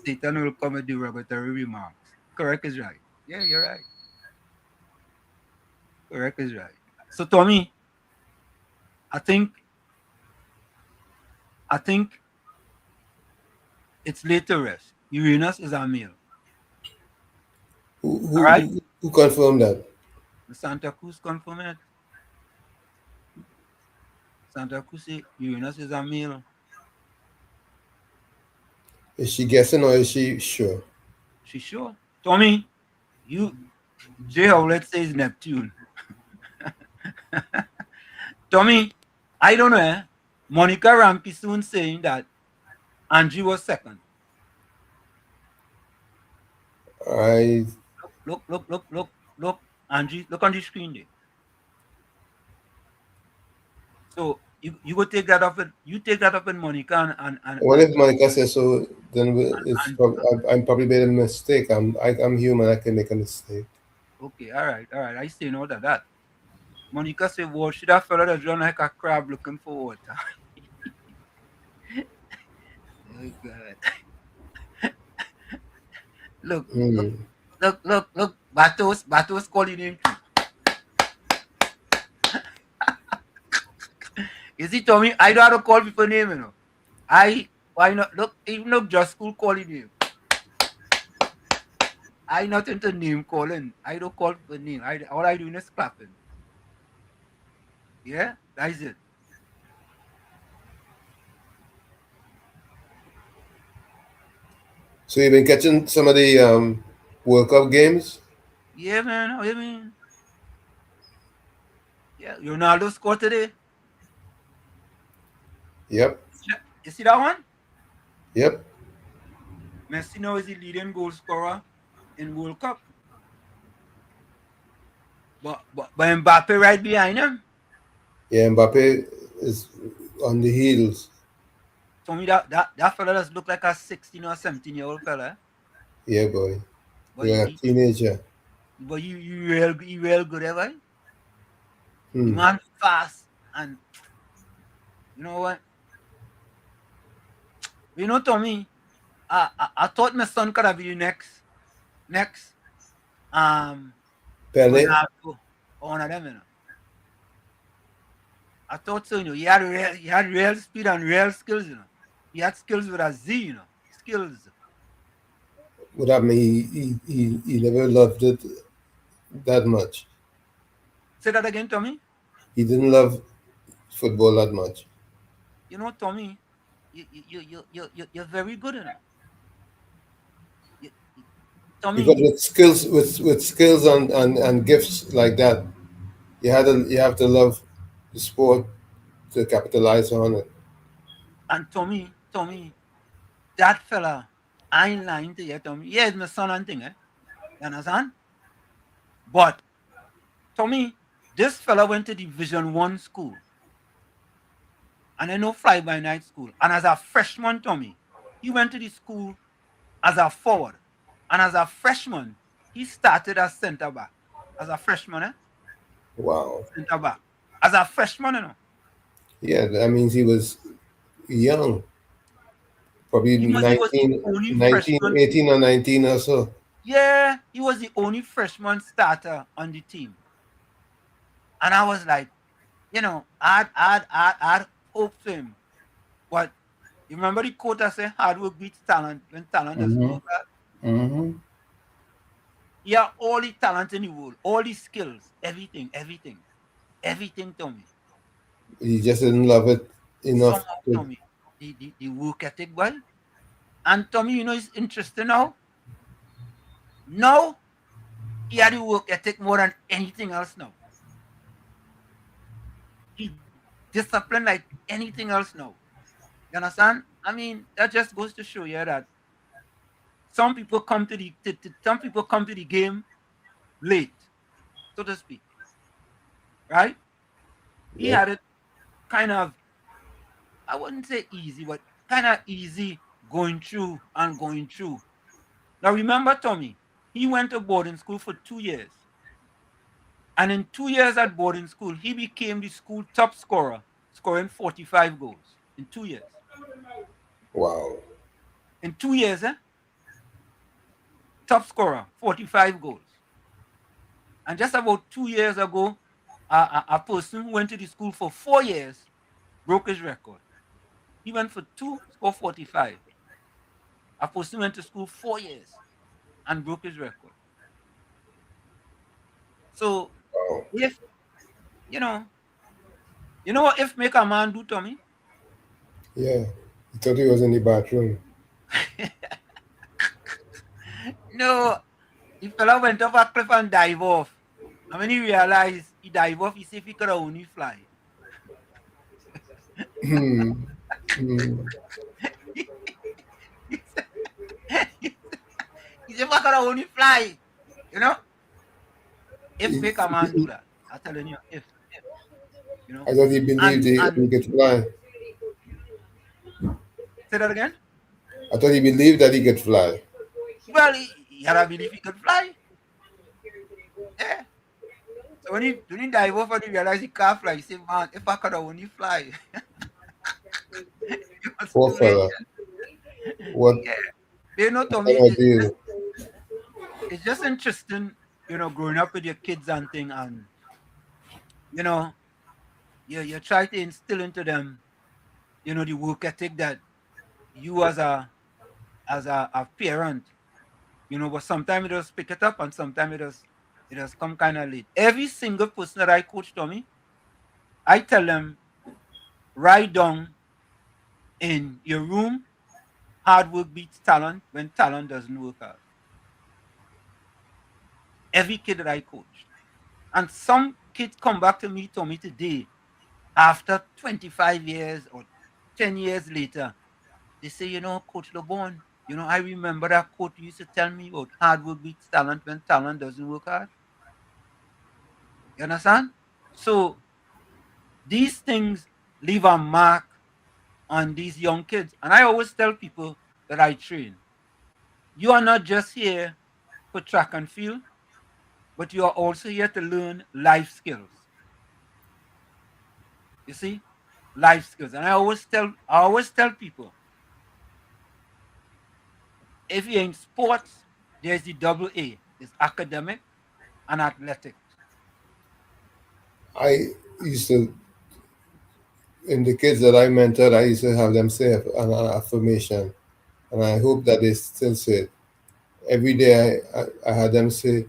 [SPEAKER 7] Satan will come with derogatory remarks. Correct is right. Yeah, you're right. Correct is right. So Tommy, I think it's late to rest. Uranus is a male.
[SPEAKER 13] Who confirmed that?
[SPEAKER 7] The Santa Cruz confirmed it. Santa Cruz say Uranus is a male.
[SPEAKER 13] Is she guessing or is she sure?
[SPEAKER 7] She sure. Tommy, you J-Ho, let's say is Neptune. Tommy, I don't know. Monica Rampi soon saying that Angie was second.
[SPEAKER 13] I
[SPEAKER 7] Look, Angie, look on the screen there. So you go take that up you take that up in Monica and
[SPEAKER 13] what if Monica says so? Then I'm probably made a mistake. I'm human. I can make a mistake.
[SPEAKER 7] okay, all right. I say no to that. Monica said, well, should that fella that run like a crab looking for water? Oh God. Look, Batos calling him. You see, Tommy, I don't have to call people name, you know. Why not? Look, even though just school calling him. I not into name calling. I don't call people name. All I do is clapping. Yeah, that's it.
[SPEAKER 13] So you've been catching some of the World Cup games?
[SPEAKER 7] Yeah, man. What do you mean? Yeah, Ronaldo scored today.
[SPEAKER 13] Yep.
[SPEAKER 7] You see that one?
[SPEAKER 13] Yep.
[SPEAKER 7] Messi now is the leading goal scorer in World Cup. But Mbappe right behind him.
[SPEAKER 13] Yeah, Mbappe is on the heels.
[SPEAKER 7] To me, that fella does look like a 16 or 17-year-old fella.
[SPEAKER 13] Yeah, boy.
[SPEAKER 7] But
[SPEAKER 13] You're a teenager.
[SPEAKER 7] But you real good, right? The
[SPEAKER 13] Hmm.
[SPEAKER 7] man fast, and you know what? You know, Tommy, I thought my son could have been next
[SPEAKER 13] Pele?
[SPEAKER 7] Ronaldo, one of them, you know. I thought so, you know. He had real speed and real skills, you know. He had skills with a Z, you know. Skills.
[SPEAKER 13] What happened? He never loved it that much.
[SPEAKER 7] Say that again, Tommy.
[SPEAKER 13] He didn't love football that much.
[SPEAKER 7] You know, Tommy, you're very good, you know. Tommy,
[SPEAKER 13] Because with skills and gifts like that, you have to love the sport to capitalize on it.
[SPEAKER 7] and Tommy, that fella, I ain't lying to you, Tommy. Yeah, it's my son and thing, eh? You understand? But Tommy, this fella went to Division 1 school. And I know fly by night school. And as a freshman, Tommy, he went to the school as a forward. And as a freshman, he started as center back. As a freshman, eh?
[SPEAKER 13] Wow.
[SPEAKER 7] Center back. As a freshman, you know.
[SPEAKER 13] Yeah, that means he was young. Probably
[SPEAKER 7] He was the only
[SPEAKER 13] 19,
[SPEAKER 7] freshman.
[SPEAKER 13] 18 or 19 or so.
[SPEAKER 7] Yeah, he was the only freshman starter on the team. And I was like, you know, I'd hope for him. But you remember the quote I said, hard work beats talent when talent doesn't work out?
[SPEAKER 13] Mm-hmm.
[SPEAKER 7] He had all the talent in the world, all the skills, everything, Tommy.
[SPEAKER 13] He just didn't love it enough.
[SPEAKER 7] Somehow, Tommy, the work ethic, well. And Tommy, you know, it's interesting now. Now, he had the work ethic more than anything else now. He disciplined like anything else now. You understand? I mean, that just goes to show you that some people come to the game late, so to speak. Right? He had it kind of, I wouldn't say easy, but kind of easy going through. Now remember, Tommy, he went to boarding school for 2 years. And in 2 years at boarding school, he became the school top scorer, scoring 45 goals in 2 years.
[SPEAKER 13] Wow.
[SPEAKER 7] In 2 years, top scorer, 45 goals. And just about 2 years ago, a person who went to the school for 4 years broke his record. He went for 2, scored 45. A person went to school 4 years and broke his record. So, if You know what if make a man do, Tommy?
[SPEAKER 13] Yeah. He thought he was in the bathroom.
[SPEAKER 7] No, the fella went off a cliff and dive off. And when he realized he dive off, he said if he could only fly.
[SPEAKER 13] Hmm. Hmm.
[SPEAKER 7] He said if I could only fly. You know? If make a man do that. I'm telling you, if you know.
[SPEAKER 13] I thought he believed he could fly.
[SPEAKER 7] Say that again?
[SPEAKER 13] I thought he believed that he could fly.
[SPEAKER 7] Well, he had a belief he could fly. Yeah. So when he dive off and he realized he can't fly, he said, man, if I could only fly. It was
[SPEAKER 13] Poor
[SPEAKER 7] too late.
[SPEAKER 13] fella. What
[SPEAKER 7] Yeah. You know, to me,
[SPEAKER 13] kind of deal?
[SPEAKER 7] it's just interesting, growing up with your kids and thing, and you try to instill into them, the work ethic that you as a parent, but sometimes it does pick it up and sometimes it does come kind of late. Every single person that I coach, Tommy, I tell them, write down in your room, hard work beats talent when talent doesn't work out. Every kid that I coach. And some kids come back to me, Tommy, today, after 25 years or 10 years later, they say, Coach LeBon, I remember that quote you used to tell me about hard work beats talent when talent doesn't work hard. You understand? So these things leave a mark on these young kids. And I always tell people that I train, you are not just here for track and field, but you are also here to learn life skills. You see? Life skills. And I always tell people, if you're in sports, there's the double A. There's academic and athletics.
[SPEAKER 13] I used to, in the kids that I mentored, I used to have them say an affirmation. And I hope that they still say it. Every day I had them say,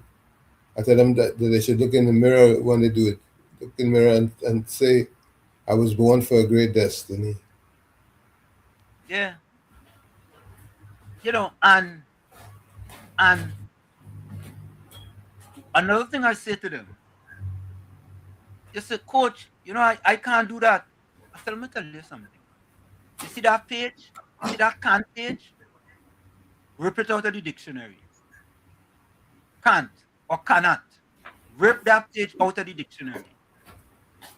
[SPEAKER 13] I tell them that they should look in the mirror when they do it. Look in the mirror and say, I was born for a great destiny.
[SPEAKER 7] Yeah. And another thing I say to them, you say, Coach, I can't do that. I tell them, let me tell you something. You see that page? You see that can't page? Rip it out of the dictionary. Can't or cannot. Rip that page out of the dictionary.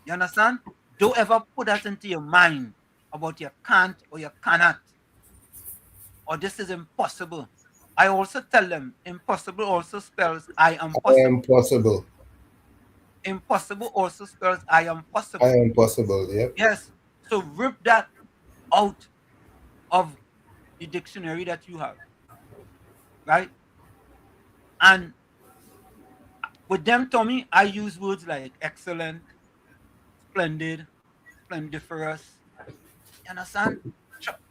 [SPEAKER 7] You understand? Don't ever put that into your mind about you can't or you cannot. Or this is impossible. I also tell them impossible also spells I am possible.
[SPEAKER 13] I am possible.
[SPEAKER 7] Impossible also spells I am possible.
[SPEAKER 13] I am possible, yep.
[SPEAKER 7] Yes. So rip that out of the dictionary that you have. Right? And with them, Tommy, I use words like excellent, splendid, splendiferous. You understand?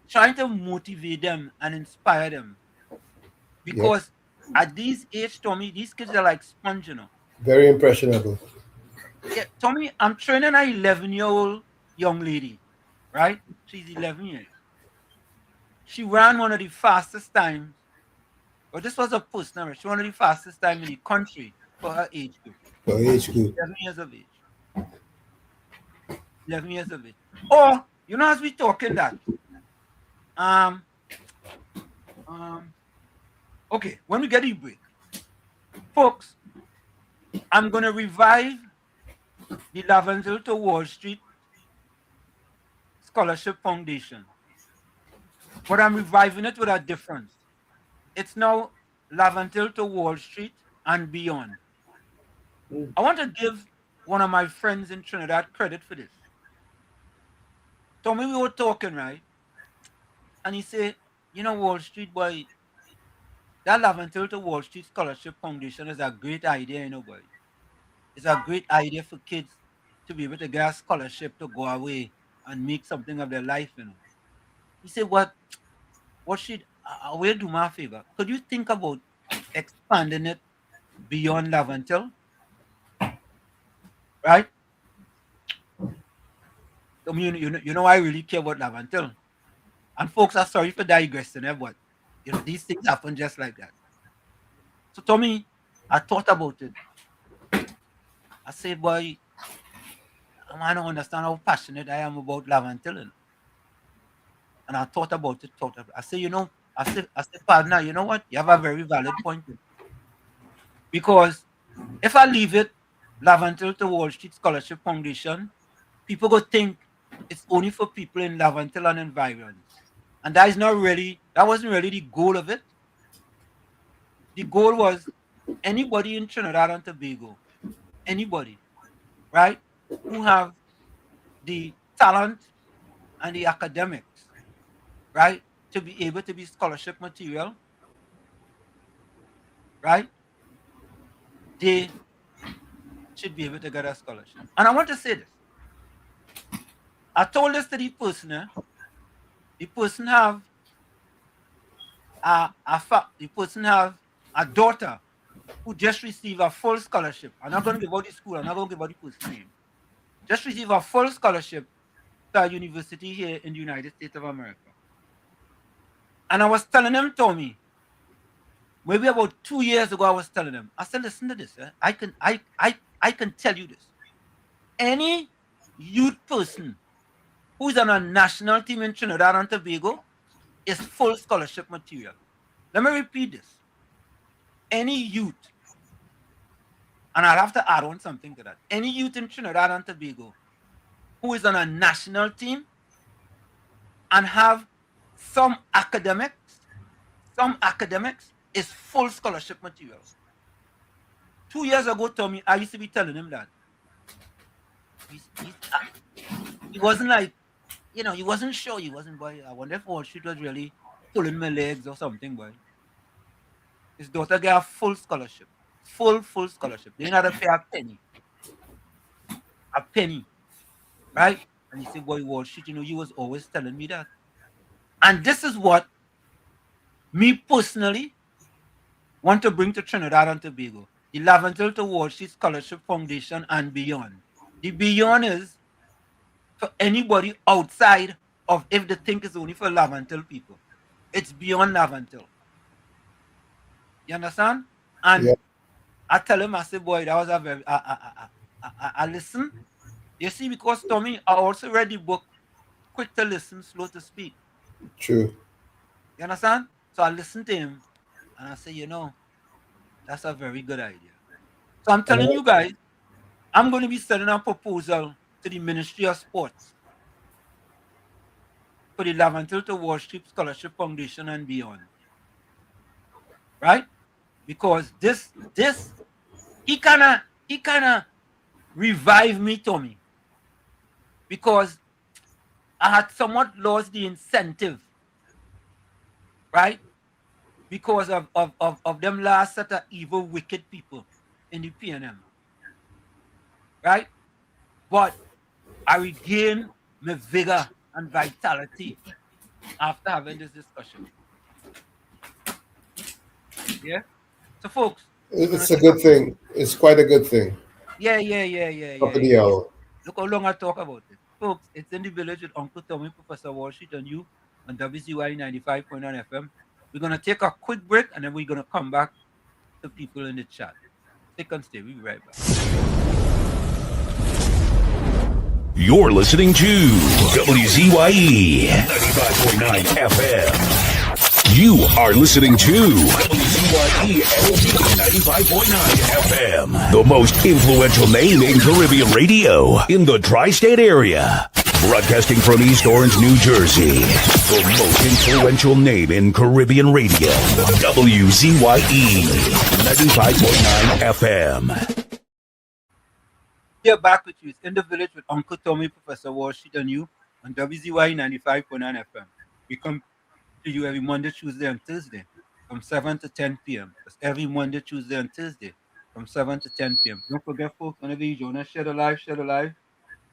[SPEAKER 7] Trying to motivate them and inspire them. Because at these age, Tommy, these kids are like sponge,
[SPEAKER 13] Very impressionable.
[SPEAKER 7] Yeah, Tommy, I'm training an 11-year-old young lady, right? She's 11 years. She ran one of the fastest times. Well, this was a personal record. She ran one of the fastest time in the country for her age group.
[SPEAKER 13] For age group.
[SPEAKER 7] 11 years of age. 11 years of age. Or, as we talking that, okay, when we get a break, folks, I'm going to revive the Laventille to Wall Street Scholarship Foundation. But I'm reviving it with a difference. It's now Laventille to Wall Street and beyond. I want to give one of my friends in Trinidad credit for this. Tommy, we were talking, right? And he said, Wall Street, boy, that Laventille to Wall Street Scholarship Foundation is a great idea, boy. It's a great idea for kids to be able to get a scholarship to go away and make something of their life, He said, what should, I will do my favor. Could you think about expanding it beyond Laventille? Right? Tommy, you know I really care about Lavantil. And folks are sorry for digressing, but these things happen just like that. So Tommy, I thought about it. I said, boy, I don't understand how passionate I am about Lavantil. And I thought about it, I said, I said, partner, you know what? You have a very valid point. Because if I leave it, Lavantil to Wall Street Scholarship Foundation, people go think it's only for people in Lavantil and environs. And that wasn't really the goal of it. The goal was anybody in Trinidad and Tobago, anybody, right, who have the talent and the academics, right, to be able to be scholarship material, right, they should be able to get a scholarship. And I want to say this. I told this to the person, the person have a daughter who just received a full scholarship. I'm not going to give out the school, I'm not going to give out the person's name. Just received a full scholarship to a university here in the United States of America. And I was telling them, Tommy, maybe about 2 years ago, I was telling them, I said, listen to this. I can tell you this. Any youth person who's on a national team in Trinidad and Tobago is full scholarship material. Let me repeat this. Any youth, and I'll have to add on something to that. Any youth in Trinidad and Tobago who is on a national team and have some academics is full scholarship material. 2 years ago, Tommy, I used to be telling him that. He wasn't like, he wasn't sure. He wasn't, boy. I wonder if Wall Street was really pulling my legs or something, boy. His daughter got a full scholarship. Full scholarship. They didn't have to pay a penny. A penny. Right? And he said, boy, Wall Street, you was always telling me that. And this is what me personally want to bring to Trinidad and Tobago. The Lavantil to Wall Street Scholarship Foundation and beyond. The beyond is for anybody outside of if they think it's only for Lavantil people. It's beyond Lavantil. You understand? And yeah. I tell him, I say, boy, that was a very, I listen. You see, because Tommy, I also read the book, Quick to Listen, Slow to Speak.
[SPEAKER 13] True.
[SPEAKER 7] You understand? So I listened to him and I say, that's a very good idea. So I'm telling you guys, I'm going to be sending a proposal to the Ministry of Sports for the Lavantil to Wall Street Scholarship Foundation and beyond. Right? Because this he kinda revived me, Tommy. Because I had somewhat lost the incentive, right? Because of them last set of evil, wicked people in the PNM. Right? But I regained my vigor and vitality after having this discussion. Yeah? So folks,
[SPEAKER 13] it's a good thing. It's quite a good thing.
[SPEAKER 7] Yeah.
[SPEAKER 13] Top of the hour.
[SPEAKER 7] Look how long I talk about it. Folks, it's In the Village with Uncle Tommy, Professor Wall Street, and you on WZYE 95.9 FM. We're going to take a quick break, and then we're going to come back to people in the chat. Stick and stay. We'll be right back.
[SPEAKER 1] You're listening to WZYE 95.9 FM. You are listening to WZYE 95.9 FM, the most influential name in Caribbean radio in the tri-state area. Broadcasting from East Orange, New Jersey, the most influential name in Caribbean radio, WZYE 95.9 FM.
[SPEAKER 7] We are back with you. It's In the Village with Uncle Tommy, Professor Wall Street, and you on WZYE 95.9 FM. We come to you every Monday, Tuesday, and Thursday from 7 to 10 p.m. That's every Monday, Tuesday, and Thursday from 7 to 10 p.m. Don't forget, folks, whenever you join us, share the live.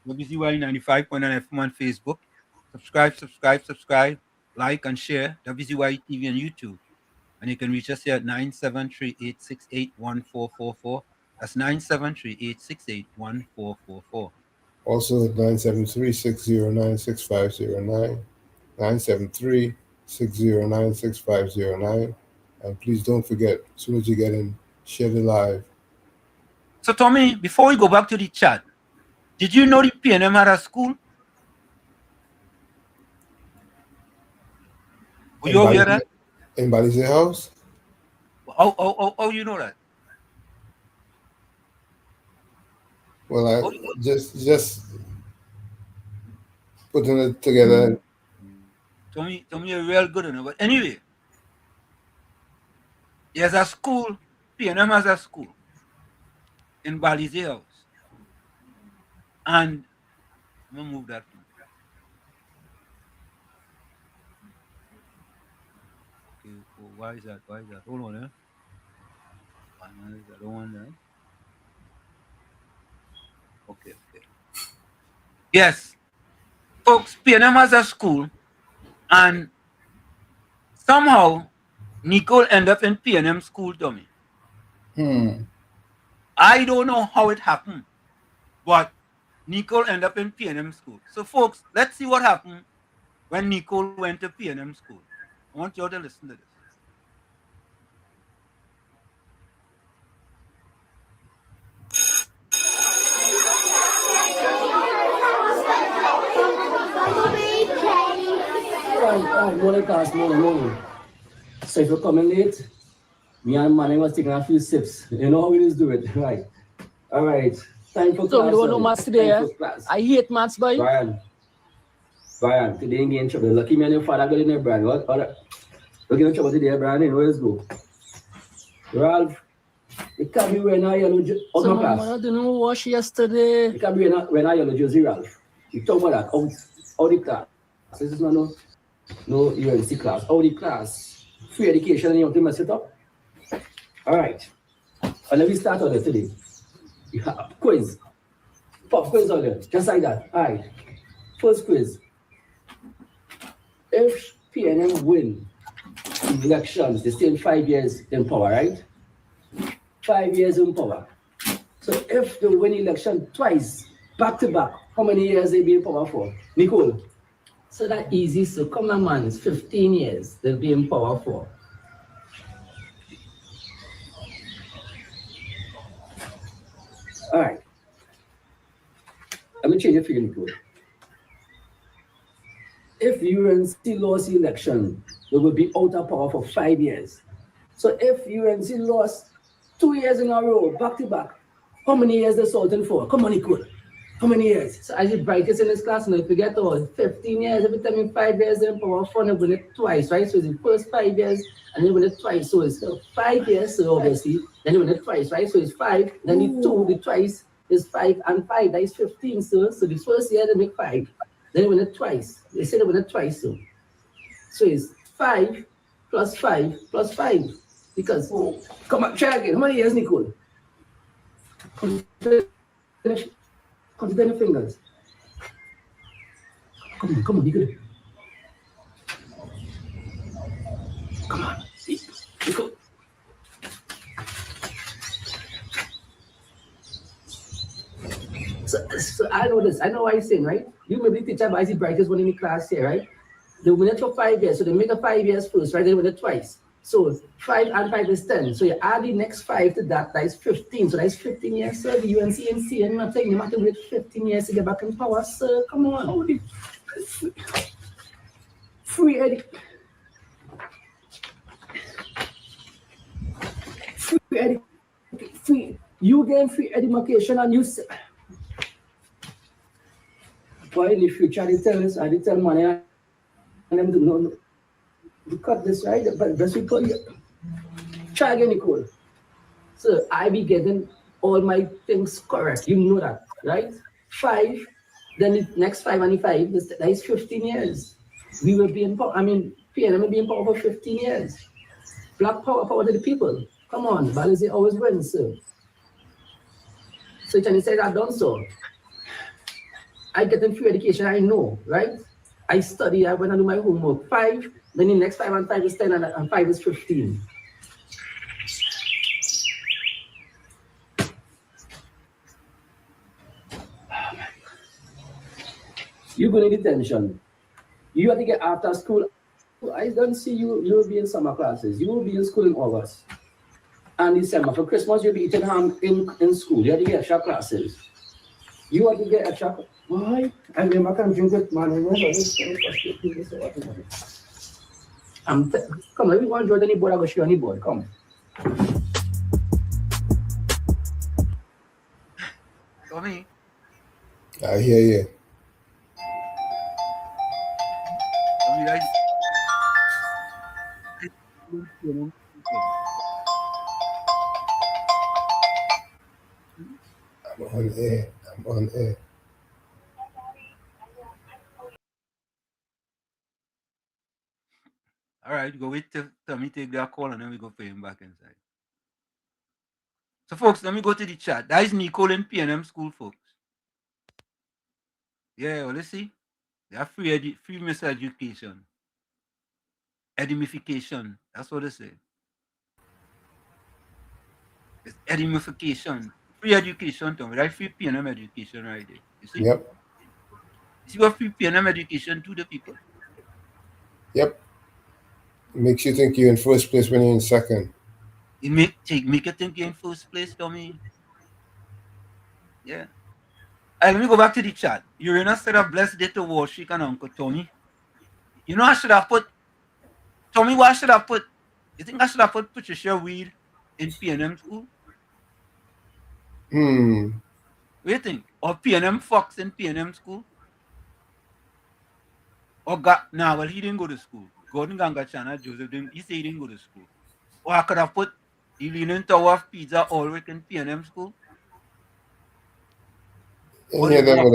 [SPEAKER 7] WZYE 95.9 FM on Facebook. Subscribe, like, and share WZYE TV on YouTube. And you can reach us here at 973-868-1444. That's 973-868-1444.
[SPEAKER 13] Also 973-609-6509, 973-609-6509. And please don't forget, as soon as you get in, share the live.
[SPEAKER 7] So Tommy, before we go back to the chat, did you know the PNM had a school? Were you aware of that?
[SPEAKER 13] In Balize House?
[SPEAKER 7] Oh, you know that?
[SPEAKER 13] Well, I just putting it together.
[SPEAKER 7] Tommy, you're real good enough. But anyway, there's a school, PNM has a school in Balize House. And I'm going to move that one. Okay, oh, why is that? Hold on, eh? I don't want that. Okay. Yes. Folks, PNM has a school, and somehow Nicole ended up in PNM school, Tommy. I don't know how it happened, but Nicole ended up in PNM school. So, folks, let's see what happened when Nicole went to PNM school. I want you all to listen to this.
[SPEAKER 14] Morning. So if you're coming late, me and Manning was taking a few sips. You know how we just do it, right? All right. Time for class.
[SPEAKER 11] So we don't know maths today, eh? I hate maths, boy.
[SPEAKER 14] Brian, today you get in trouble. Lucky me and your father got in there, Brian. What? Look in trouble today, Brian. You know where let's go. Ralph, you can't be wearing a yellow jersey.
[SPEAKER 11] So I didn't wash yesterday.
[SPEAKER 14] You can't be wearing a yellow jersey, Ralph. You talk about that. Out the class. This is not no UNC class. Out the class. Free education and you want to mess it up. All right. And let me start on it today. You have quiz. Pop quiz on it. Just like that. All right. First quiz. If PNM win elections, they stay in 5 years in power, right? 5 years in power. So if they win election twice, back to back, how many years they be in power for? Nicole?
[SPEAKER 11] So that easy. So come on, man. It's 15 years they'll be in power for.
[SPEAKER 14] All right. Let me change it for you, Nicole. If UNC lost the election, they will be out of power for 5 years. So if UNC lost 2 years in a row, back to back, how many years they salting for? Come on, Nicole. How many years?
[SPEAKER 11] So as the brightest in this class, and if you get all 15 years, every time in 5 years, they're in power for, they win it twice, right? So it's the first 5 years, and they win it twice. So it's 5 years, so obviously, then they win it twice, right? So it's 5, then the twice is 5 and 5, that is 15, so the first year they make 5, then they win it twice. They say they win it twice, so it's 5 plus 5 plus 5, because, come on, try again. How many years, Nicole?
[SPEAKER 14] Consider your fingers. Come on, you good. Come on, Nicole. So I know this. I know what you're saying, right? You may be teacher, but I see brightest one in the class here, right? They win it for 5 years, so they make a 5 years first, right? They win it twice. So 5 and 5 is 10. So you add the next 5 to that, that is 15. So that is 15 years, sir. The UNC and C, and I'm telling you, you have to wait 15 years to get back in power, sir. Come on. Free you get free education and you say, boy, in the future, I tell money and them to know. We cut this right, but best we call you. Try again, Nicole. So I be getting all my things correct. You know that, right? 5, then the next 5 and the 5, that is 15 years. We will be in power. I mean, PNM will be in power for 15 years. Black power to the people. Come on, Balize always wins, sir. So Johnny said I've done so. I get in free education, I know, right? I study, I went and do my homework. 5, then the next 5 and 5 is 10 and 5 is 15. You go in detention. You have to get after school. I don't see you. You'll be in summer classes. You will be in school in August and December. For Christmas, you'll be eating ham in school. You have to get extra classes. You have to get extra. Why? I remember I can drink it, man. Come, let me go and join any board. I go show any board. Come.
[SPEAKER 7] Tommy.
[SPEAKER 13] I hear you.
[SPEAKER 7] Tommy, guys.
[SPEAKER 13] I'm on air. I'm on air.
[SPEAKER 7] All right, go wait till Tommy take their call and then we go pay him back inside. So, folks, let me go to the chat. That is Nicole in PNM school, folks. Yeah, well, let's see. They have free miseducation. Edimification. That's what they say. It's edimification. Free education, Tommy. That's free PNM education right there. You see?
[SPEAKER 13] Yep.
[SPEAKER 7] You see what free PNM education to the people?
[SPEAKER 13] Yep. It makes you think you're in first place when you're in second.
[SPEAKER 7] It make you think you're in first place, Tommy. Yeah. Let me go back to the chat. Uranus said a blessed day to Warshik and Uncle Tommy. You know, I should have put Tommy, what should I put? You think I should have put Patricia Weed in PNM school? What do you think? Or PNM Fox in PNM school? Or well, he didn't go to school. Gordon Gangachana, Joseph didn't. He said he didn't go to school. Or I could have put the Leaning Tower of Pizza Ulrich in PNM school.
[SPEAKER 13] Any of them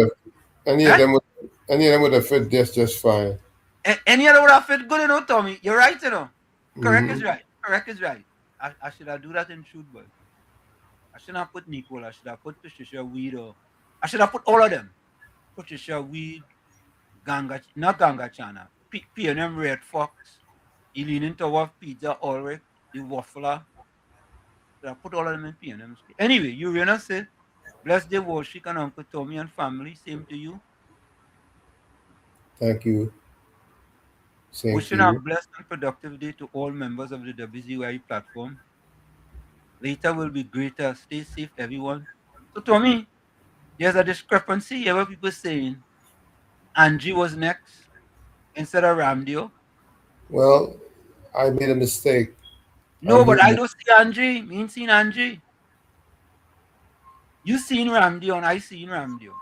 [SPEAKER 13] would have fit this just fine.
[SPEAKER 7] Any other would have fit good, you know, Tommy. You're right, you know. Correct is right. Correct is right. I should have do that in shoot, but I should not put Nicole. I should have put Patricia Weed, or I should have put all of them. Patricia Weed, not Gangachana, PNM Red Fox, Leaning Tower of Pizza Ulrich, the Waffler. I put all of them in PNM school. Anyway, Uranus said, bless the Warshik and Uncle Tommy and family. Same to you.
[SPEAKER 13] Thank you. Same
[SPEAKER 7] Wishing
[SPEAKER 13] to you.
[SPEAKER 7] a blessed and productive day to all members of the WZYE platform. Later will be greater. Stay safe, everyone. So, Tommy, there's a discrepancy here where people saying Angie was next instead of Ramdio.
[SPEAKER 13] Well, I made a mistake.
[SPEAKER 7] No, but I don't see Angie. Me ain't seen Angie. You seen Ramdio and I seen Ramdio.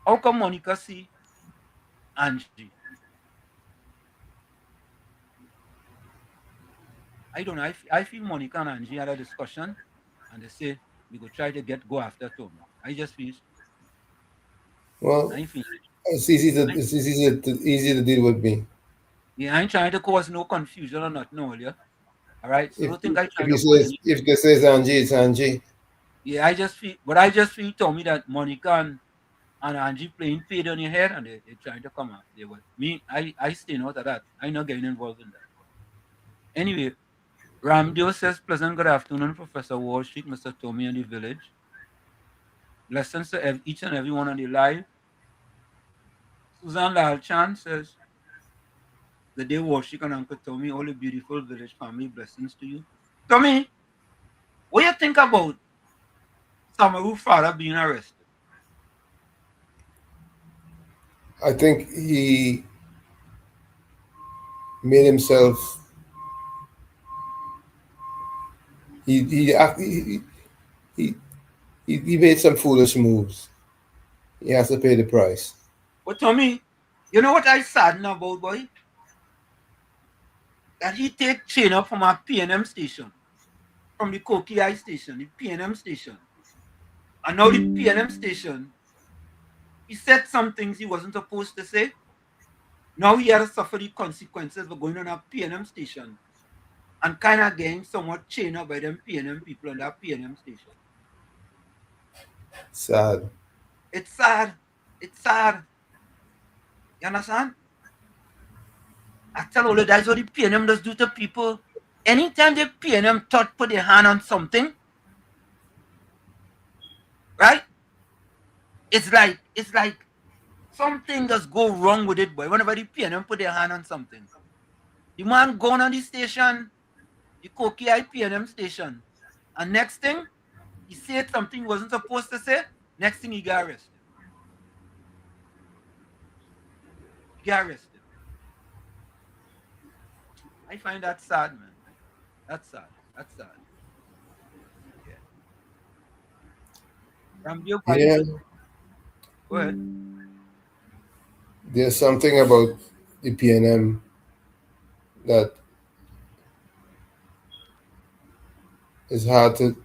[SPEAKER 7] How come Monica see Angie? I don't know. I feel Monica and Angie had a discussion and they say we go try to go after Tommy. I just feel.
[SPEAKER 13] Well, it's easy to deal with me.
[SPEAKER 7] Yeah, I ain't trying to cause no confusion or not, no, yeah. All right. So don't think I try
[SPEAKER 13] if they say Angie, it's Angie.
[SPEAKER 7] Yeah, I just feel Tommy that Monica and Angie playing paid on your head and they're trying to come out. I stay out of that. I'm not getting involved in that. Anyway, Ramdio says, pleasant good afternoon, Professor Wall Street, Mr. Tommy and the village. Blessings to each and everyone on the live. Susan Lalchan says, the day Warshik and Uncle Tommy, all the beautiful village family, blessings to you. Tommy, what do you think about Samaru's father being arrested?
[SPEAKER 13] I think he made himself. He made some foolish moves. He has to pay the price.
[SPEAKER 7] But Tommy, you know what I saddened about, boy? That he take chain up from our PNM station, from the Koki station, the PNM station. And now the PNM station, he said some things he wasn't supposed to say. Now he had to suffer the consequences of going on a PNM station and kind of getting somewhat chained up by them PNM people on that PNM station.
[SPEAKER 13] Sad.
[SPEAKER 7] It's sad. It's sad. You understand? I tell all the guys what the PNM does do to people. Anytime the PNM put their hand on something, right? It's like something just go wrong with it, boy. Whenever the PNM put their hand on something. The man gone on the station, the Koki PNM station. And next thing, he said something he wasn't supposed to say. Next thing, he got arrested. I find that sad, man. That's sad. Yeah.
[SPEAKER 13] Yeah.
[SPEAKER 7] Go ahead.
[SPEAKER 13] There's something about the PNM that is hard to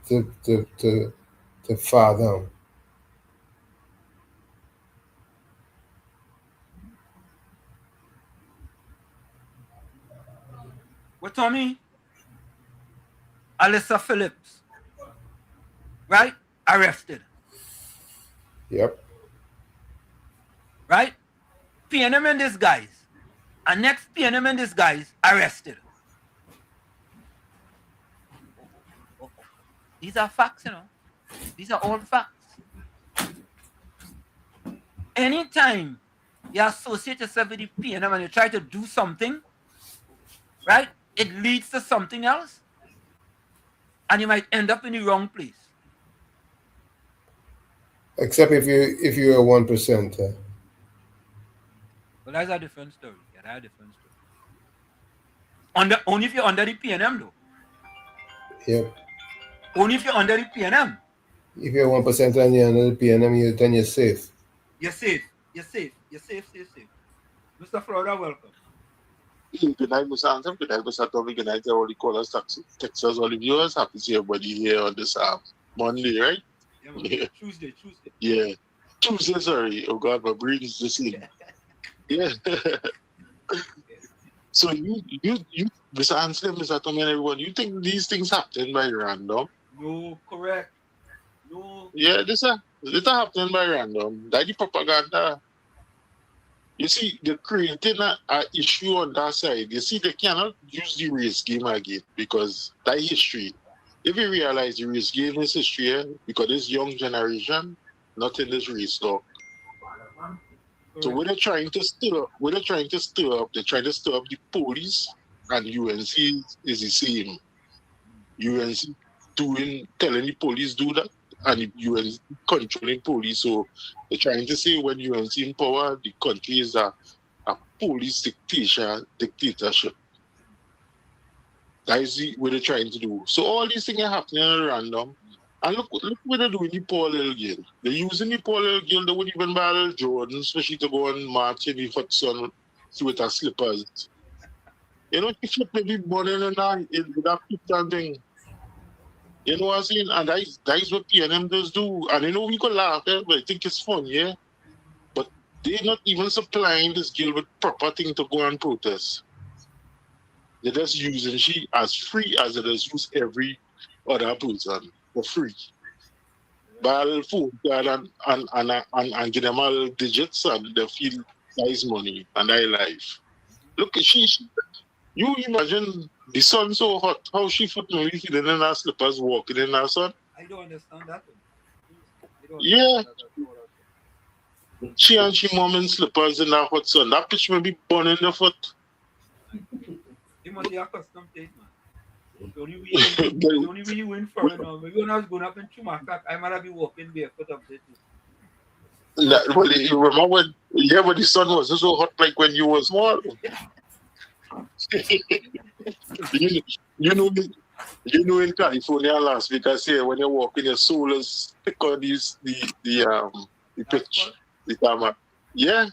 [SPEAKER 13] fathom.
[SPEAKER 7] What, Tommy? Alyssa Phillips, right? Arrested.
[SPEAKER 13] Yep.
[SPEAKER 7] Right? PNM and this guys. And next PNM and this guys arrested. These are facts, you know. These are all facts. Anytime you associate yourself with the PNM and you try to do something, right? It leads to something else. And you might end up in the wrong place.
[SPEAKER 13] Except if you're a 1%.
[SPEAKER 7] Well, that's a different story. Yeah, that's a different story. Only if you're under the PNM, though.
[SPEAKER 13] Yep.
[SPEAKER 7] Only if you're under the PNM.
[SPEAKER 13] If you're 1% and you're under the PNM, then you're safe.
[SPEAKER 7] You're safe. Safe. Mr. Florida, welcome.
[SPEAKER 15] Good night, Mr. Anthem. Good night, Mr. Tommy. Good night to all the callers, Texas, all the viewers. Happy to see everybody here on this Monday, right?
[SPEAKER 7] Yeah. Tuesday.
[SPEAKER 15] Yeah. Tuesday, sorry. Oh, God, my brain is just in. Yeah. So you, Mr. Anselm, Mr. Tommy, and everyone, you think these things happen by random?
[SPEAKER 7] No, correct. No.
[SPEAKER 15] Yeah, this happening by random. That's the propaganda. You see, they're creating an issue on that side. You see, they cannot use the race game again because that history. If you realize the race game is history, because this young generation, not in this race law. So what they're trying to stir up, they're trying to stir up the police, and UNC is the same. UNC telling the police do that, and UNC controlling police. So they're trying to say when UNC in power, the country is a police dictatorship. That is what they're trying to do. So all these things are happening at random. And look what they're doing, the poor little girl. They're using the poor little girl. They wouldn't even buy little Jordans, especially to go and march in the hot sun with her slippers. You know, she flip maybe morning and night with that picture thing. You know what I'm saying? And that is what PNM does do. And you know, we could laugh, but I think it's fun, yeah? But they're not even supplying this girl with proper thing to go and protest. They're just using she as free as it is use every other person for free. Buy a little phone card and give them all digits and they feel nice money and their life. Look, you imagine the sun so hot, how she feeling in her slippers walking in her sun?
[SPEAKER 7] I don't understand that.
[SPEAKER 15] Yeah. She and she mom in slippers in her hot sun. That bitch may be burning the foot.
[SPEAKER 7] They must be accustomed to it, man. The only way you win for it now. Maybe when I was going up in Chumakak, I might have been walking barefoot up there too.
[SPEAKER 15] Well, you remember when the sun was so hot like when you were small? you know in California last week I say when you walk in your soul is pick on the pitch, the tarmac. Yeah.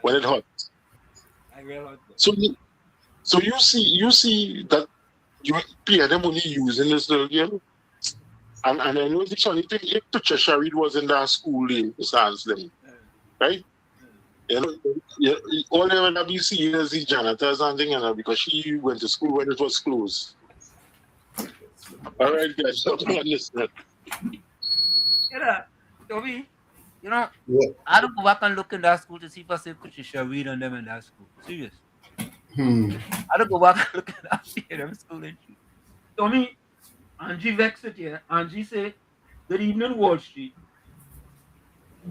[SPEAKER 15] When it's hot. So you see that you PNM only using this little girl. And I know the funny thing, if Patricia Sharid was in that school in Anselm, right? You know, all they will be seeing is the janitors and things, because she went to school when it was closed. All right, guys, so understand.
[SPEAKER 7] Toby, you know, I don't go back and look in that school to see if I see Patricia Sharid and them in that school. Serious. I don't go back and look at that PNM school. Tommy, Angie vexed it here. Angie say, good evening, Wall Street.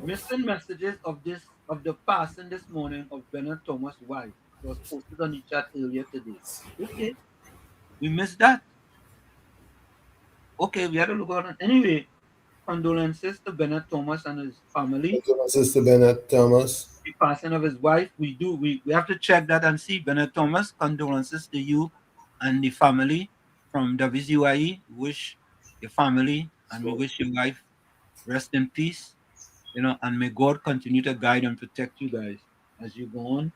[SPEAKER 7] missing messages of the passing this morning of Bernard Thomas' wife. It was posted on the chat earlier today. Okay, we missed that. Okay, we had to look on it. Anyway, condolences to Bernard Thomas and his family.
[SPEAKER 13] Condolences to Bernard Thomas.
[SPEAKER 7] The passing of his wife. We have to check that and see. Bernard Thomas, condolences to you and the family from WZYE. Wish your family and we wish your wife rest in peace. And may God continue to guide and protect you guys as you go on.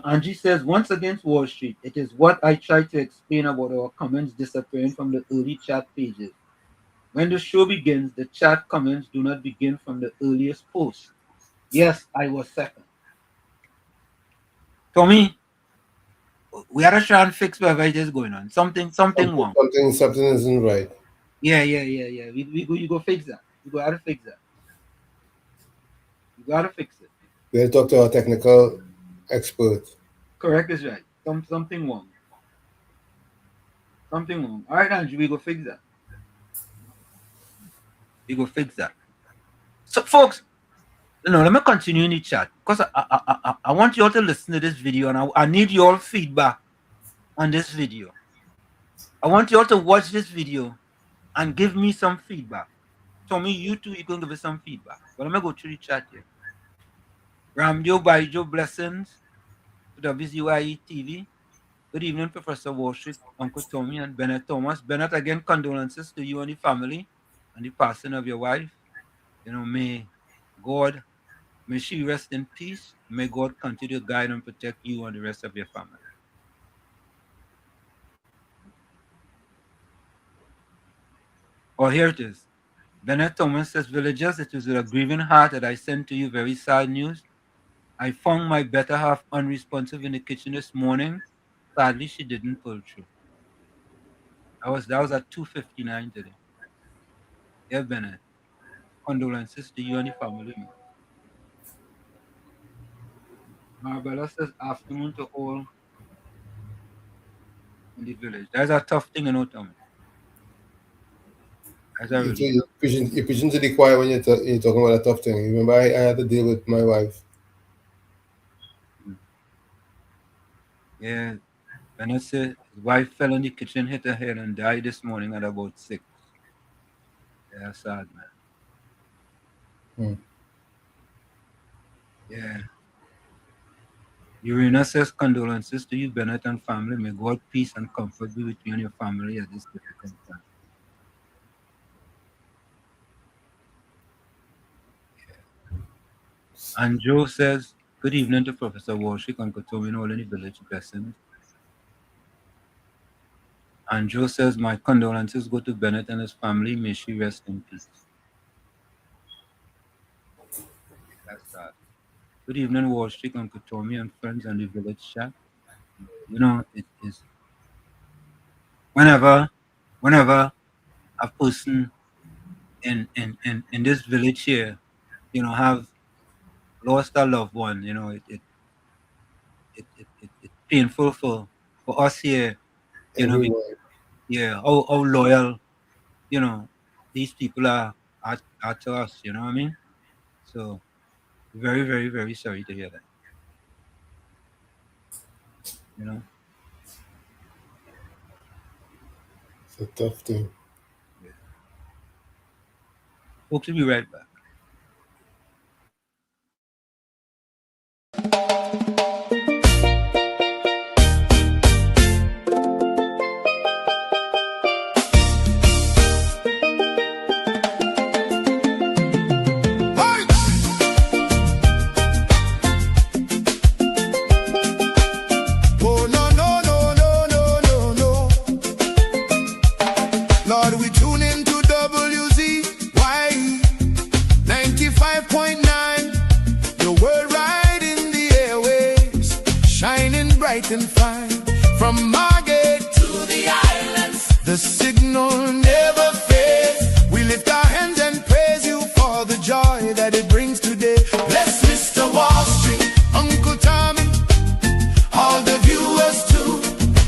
[SPEAKER 7] Angie says, once against Wall Street, it is what I try to explain about our comments disappearing from the early chat pages. When the show begins, the chat comments do not begin from the earliest post. Yes, I was second. Tommy, we had to try and fix whatever it is going on. Something wrong.
[SPEAKER 13] Something isn't right.
[SPEAKER 7] Yeah. We go fix that. We got to fix that. You got to fix it.
[SPEAKER 13] We have to talk to our technical expert.
[SPEAKER 7] Correct is right. Something wrong. Something wrong. All right, Andrew, we go fix that. We go fix that. So, folks, let me continue in the chat because I want you all to listen to this video and I need your feedback on this video. I want you all to watch this video and give me some feedback. Tommy, you too, you can give us some feedback. But let me go through the chat here. Ramjo Baijo, blessings to WZYE TV. Good evening, Professor Walsh, Uncle Tommy, and Bernard Thomas. Bernard, again, condolences to you and the family and the passing of your wife. May she rest in peace. May God continue to guide and protect you and the rest of your family. Oh, here it is. Bernard Thomas says, villagers, it is with a grieving heart that I send to you very sad news. I found my better half unresponsive in the kitchen this morning. Sadly, she didn't pull through. That was at 2:59 today. Yeah, Bernard. Condolences to you and the family. Marbella says, afternoon to all in the village. That's a tough thing, Tommy.
[SPEAKER 13] You're preaching to the choir when you're talking about a tough thing. Remember, I had to deal with my wife.
[SPEAKER 7] Yeah. Bernard said his wife fell in the kitchen, hit her head, and died this morning at about 6. Yeah, sad, man. Yeah. Urena says, condolences to you, Bernard and family. May God peace and comfort be with you and your family at this difficult time. Yeah. And Joe says, good evening to Professor Walshik, Uncle Tommy, and all in the village. Blessings. And Joe says, my condolences go to Bennett and his family. May she rest in peace. That's sad. Good evening, Wall Street, Uncle Tommy, and friends on the village chat. It is whenever a person in this village here, have lost a loved one, it's painful for us here, how loyal, these people are to us, you know what I mean? So very, very, very sorry to hear that.
[SPEAKER 13] It's a tough thing.
[SPEAKER 7] Yeah. Folks, we'll be right back.
[SPEAKER 4] And fine from Margate to the islands, the signal never fades. We lift our hands and praise you for the joy that it brings today. Bless Mr. Wall Street, Uncle Tommy, all the viewers too.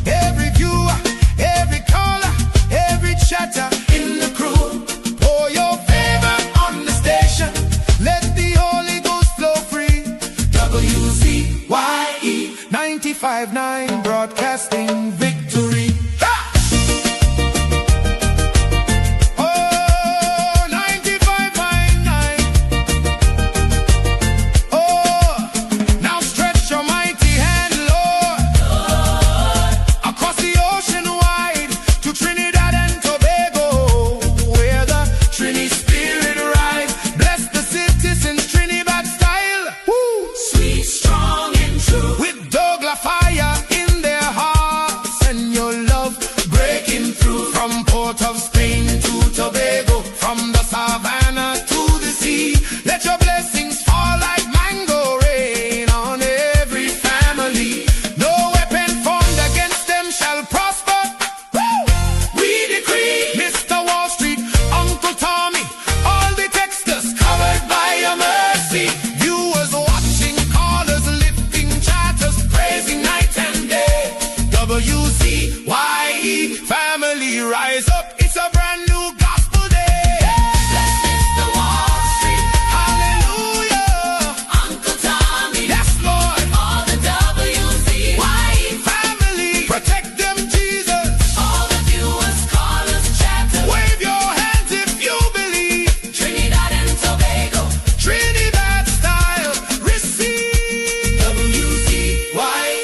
[SPEAKER 4] Every viewer, every caller, every chatter in the crew. Pour your favor on the station. 95.9 broadcasting victory. Oh, 95.9. Oh, now stretch your mighty hand, Lord, across the ocean wide to Trinidad and Tobago, where the Trini Spirit rides. Bless the citizens, Trinidad style. Woo! Sweet, strong, and true. With Douglas fire in their hearts and your love breaking through from Port of Spain to Tobago, from the savannah to the sea. Let your blessings fall like mango rain on every family. No weapon formed against them shall prosper. Woo! We decree, Mr. Wall Street, Uncle Tommy, all the texters covered by your mercy. Viewers watching, callers lifting, chatters praising night and day. WZYE family rise up. It's a brand new gospel day. Bless Mr. Wall Street. Hallelujah. Uncle Tommy. Yes, Lord. All the WZYE family. Protect them, Jesus. All the viewers, callers, chatters. Wave your hands if you believe. Trinidad and Tobago. Trinidad style. Receive. WZYE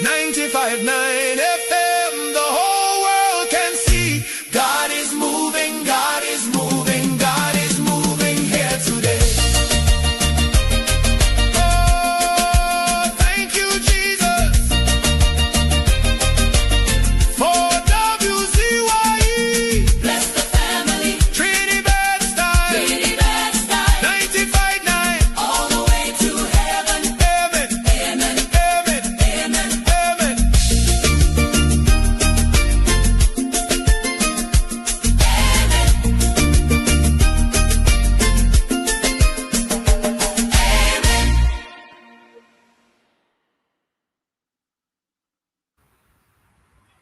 [SPEAKER 4] 95.9 FM. The whole world can see. God is moving, God is moving, God is moving here today. Oh, thank you, Jesus, for WZYE. Bless the family. Trinidad style. Trinidad style. 95.9. All the way to heaven. Amen. Amen. Amen. Amen. Amen.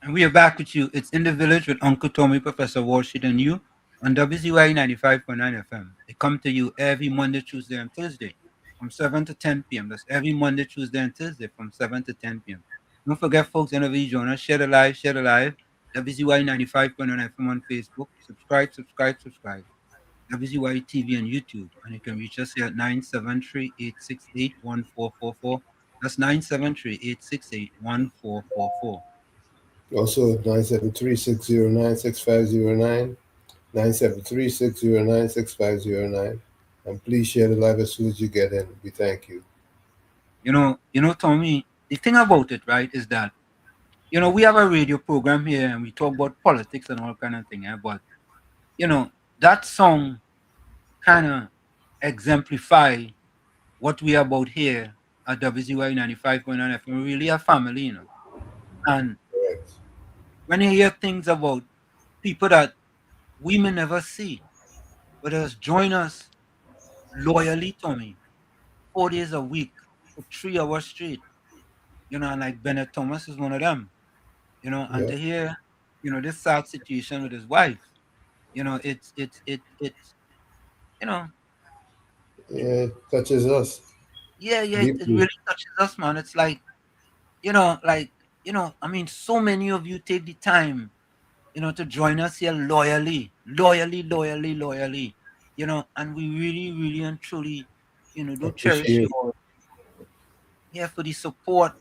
[SPEAKER 7] And we are back with you. It's In the Village with Uncle Tommy, Professor Walshit, and you on WZYE 95.9 FM. They come to you every Monday, Tuesday, and Thursday from 7 to 10 p.m. That's every Monday, Tuesday, and Thursday from 7 to 10 p.m. Don't forget, folks, whenever you join us, share the live, share the live. WZYE 95.9 FM on Facebook. Subscribe, subscribe, subscribe. WZYE TV on YouTube. And you can reach us here at 973-868-1444. That's 973-868-1444.
[SPEAKER 13] Also 973-609-6509, 973-609-6509. And please share the live as soon as you get in. We thank you.
[SPEAKER 7] You know, Tommy, the thing about it, right, is that, we have a radio program here and we talk about politics and all kind of thing, but, that song kind of exemplify what we are about here at WZYE 95.9 FM. We're really a family, And when you hear things about people that we may never see, but just join us loyally, Tommy, 4 days a week for 3 hours straight, and like Bennett Thomas is one of them, and to hear, this sad situation with his wife, it's
[SPEAKER 13] It touches us.
[SPEAKER 7] Yeah, it
[SPEAKER 13] deeply.
[SPEAKER 7] really touches us, man. It's like, I mean, so many of you take the time, to join us here loyally, and we really, really and truly, do cherish you
[SPEAKER 13] Appreciate.
[SPEAKER 7] all. Yeah, for the support,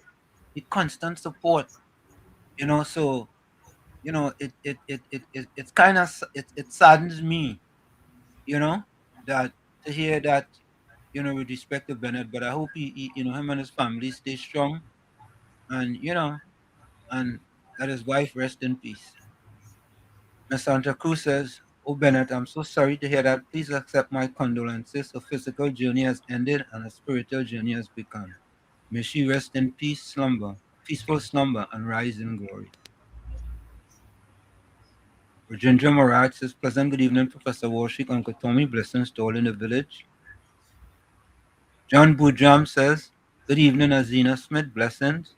[SPEAKER 7] the constant support, so, it's kind of, it saddens me, that to hear that, with respect to Bennett, but I hope him and his family stay strong, and, and that his wife rest in peace. Miss Santa Cruz says, "Oh, Bennett, I'm so sorry to hear that. Please accept my condolences. A physical journey has ended and a spiritual journey has begun. May she rest in peaceful slumber, and rise in glory." Virginia Marat says, "Pleasant good evening, Professor Warshik, Uncle Tommy. Blessings to all in the village." John Boudram says, "Good evening, Azina Smith. Blessings."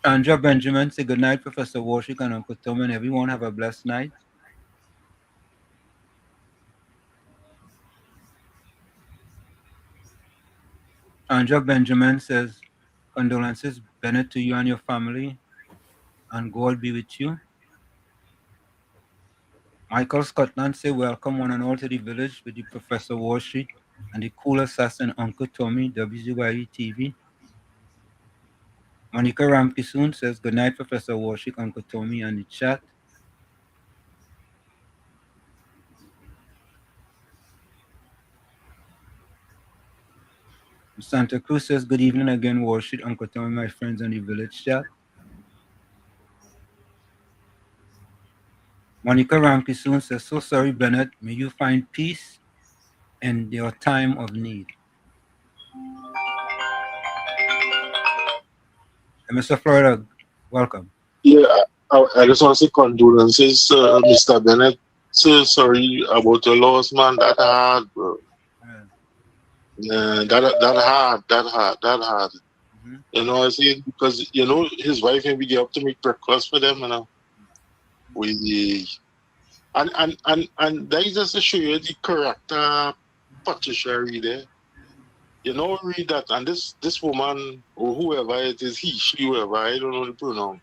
[SPEAKER 7] Andrea Benjamin say, "Good night, Professor Warshik and Uncle Tom, and everyone have a blessed night." Sandra Benjamin says, condolences, Bennett, to you and your family, and God be with you. Michael Scotland say, welcome one and all to the village with the Professor Wall Street and the cool assassin Uncle Tommy, WZYE TV. Monica Ramkisoon says, good night, Professor Wall Street, Uncle Tommy, and the chat. Santa Cruz says, good evening again, Wall Street, Uncle Tommy, my friends on the village chat. Monica Ramkisoon says, so sorry, Bennett, may you find peace in your time of need. And Mr. Florida, welcome.
[SPEAKER 15] Yeah, I just want to say condolences, Mr. Bennett. So sorry about your loss, man. That hard, bro. Yeah, that hard.
[SPEAKER 7] Mm-hmm.
[SPEAKER 15] You know, I say because you know his wife maybe get up to make breakfast for them, you know. We and that is just to show you the character Patricia read there. You know, read that, and this woman or whoever it is, he, she, whoever, I don't know the pronoun.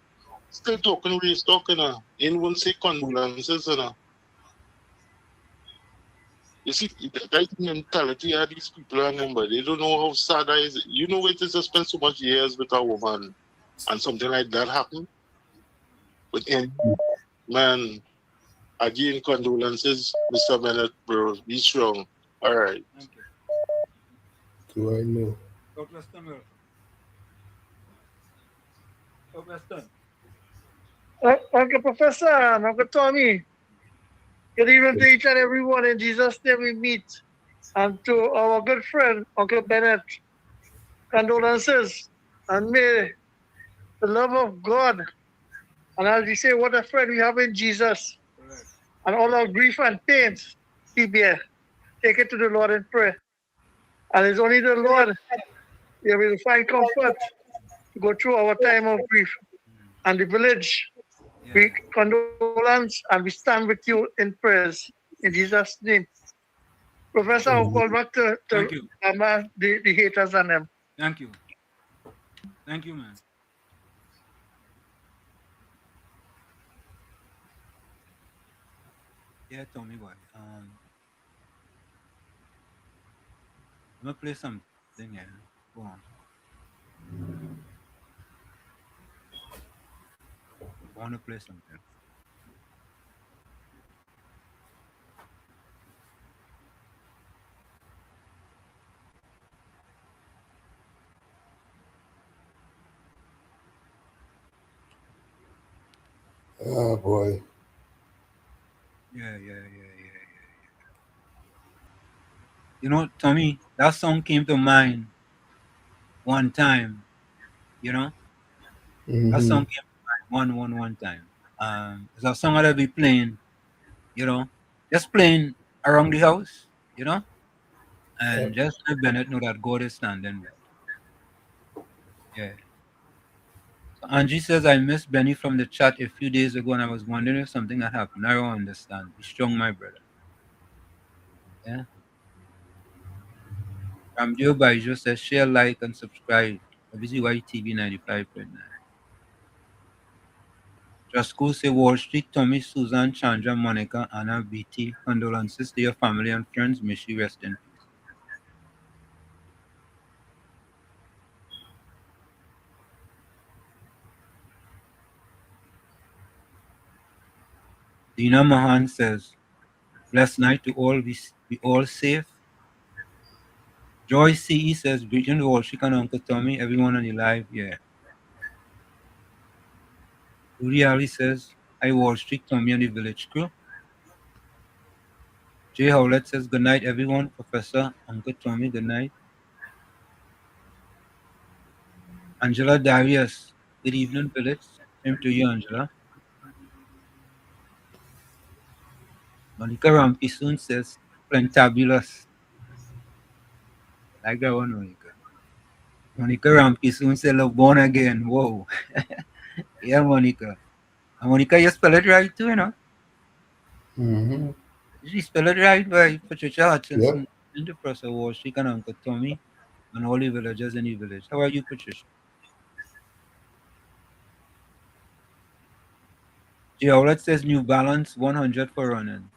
[SPEAKER 15] Still talking race talking, ain't one say condolences, you know. You see, that mentality of these people and them, but they don't know how sad that is. You know, it is to spend so much years with a woman and something like that happen. But man, again, condolences, Mr. Bennett, bro. Be strong. All right.
[SPEAKER 7] Thank you.
[SPEAKER 13] Do I know?
[SPEAKER 7] Southwestern, welcome. Southwestern.
[SPEAKER 16] Uncle Professor and Uncle Tommy, good evening to each and everyone. In Jesus' name we meet. And to our good friend, Uncle Bennett, condolences. And may the love of God, and as we say, what a friend we have in Jesus, and all our grief and pains be bear. Take it to the Lord in prayer. And it's only the Lord we will find comfort to go through our time of grief. And the village, we condolence and we stand with you in prayers. In Jesus' name. Professor, I'll call back to the haters and them.
[SPEAKER 7] Thank you. Thank you, man. Yeah, Tommy boy. I'm gonna play something here. Go on. I wanna play something.
[SPEAKER 13] Oh boy.
[SPEAKER 7] Yeah. You know, Tommy, that song came to mind one time. You know, that song came to mind one time. It's a song I'll be playing. You know, just playing around the house. You know, and just let Bennett know that God is standing with. Yeah. So Angie says, I missed Benny from the chat a few days ago and I was wondering if something had happened. I don't understand. Be strong, my brother. Yeah. Ramdio Baijo says, share, like, and subscribe. WZYE TV 95.9. Jasco say, Wall Street, Tommy, Susan, Chandra, Monica, Anna, BT. Condolences to your family and friends. May she rest in peace. Dina Mahan says, blessed night to all. Be all safe. Joy CE says, greeting to Wall Street and Uncle Tommy, everyone on the live. Yeah. Rudy Ali says, hi Wall Street, Tommy and the village crew. Jay Howlett says, good night everyone. Professor, Uncle Tommy, good night. Angela Darius, good evening village. Same to you, Angela. Monica Rampisoon says, plantabulous. Like that one, Monica. Monica Rampisoon says, love born again. Whoa. Yeah, Monica. And Monica, you spell it right too, you know?
[SPEAKER 13] Mm-hmm.
[SPEAKER 7] She spell it right by Patricia Hutchinson
[SPEAKER 13] Yep.
[SPEAKER 7] and the Professor Wall Street and Uncle Tommy. and all the villagers in the village. How are you, Patricia? J. Howlett says New Balance 100 for running.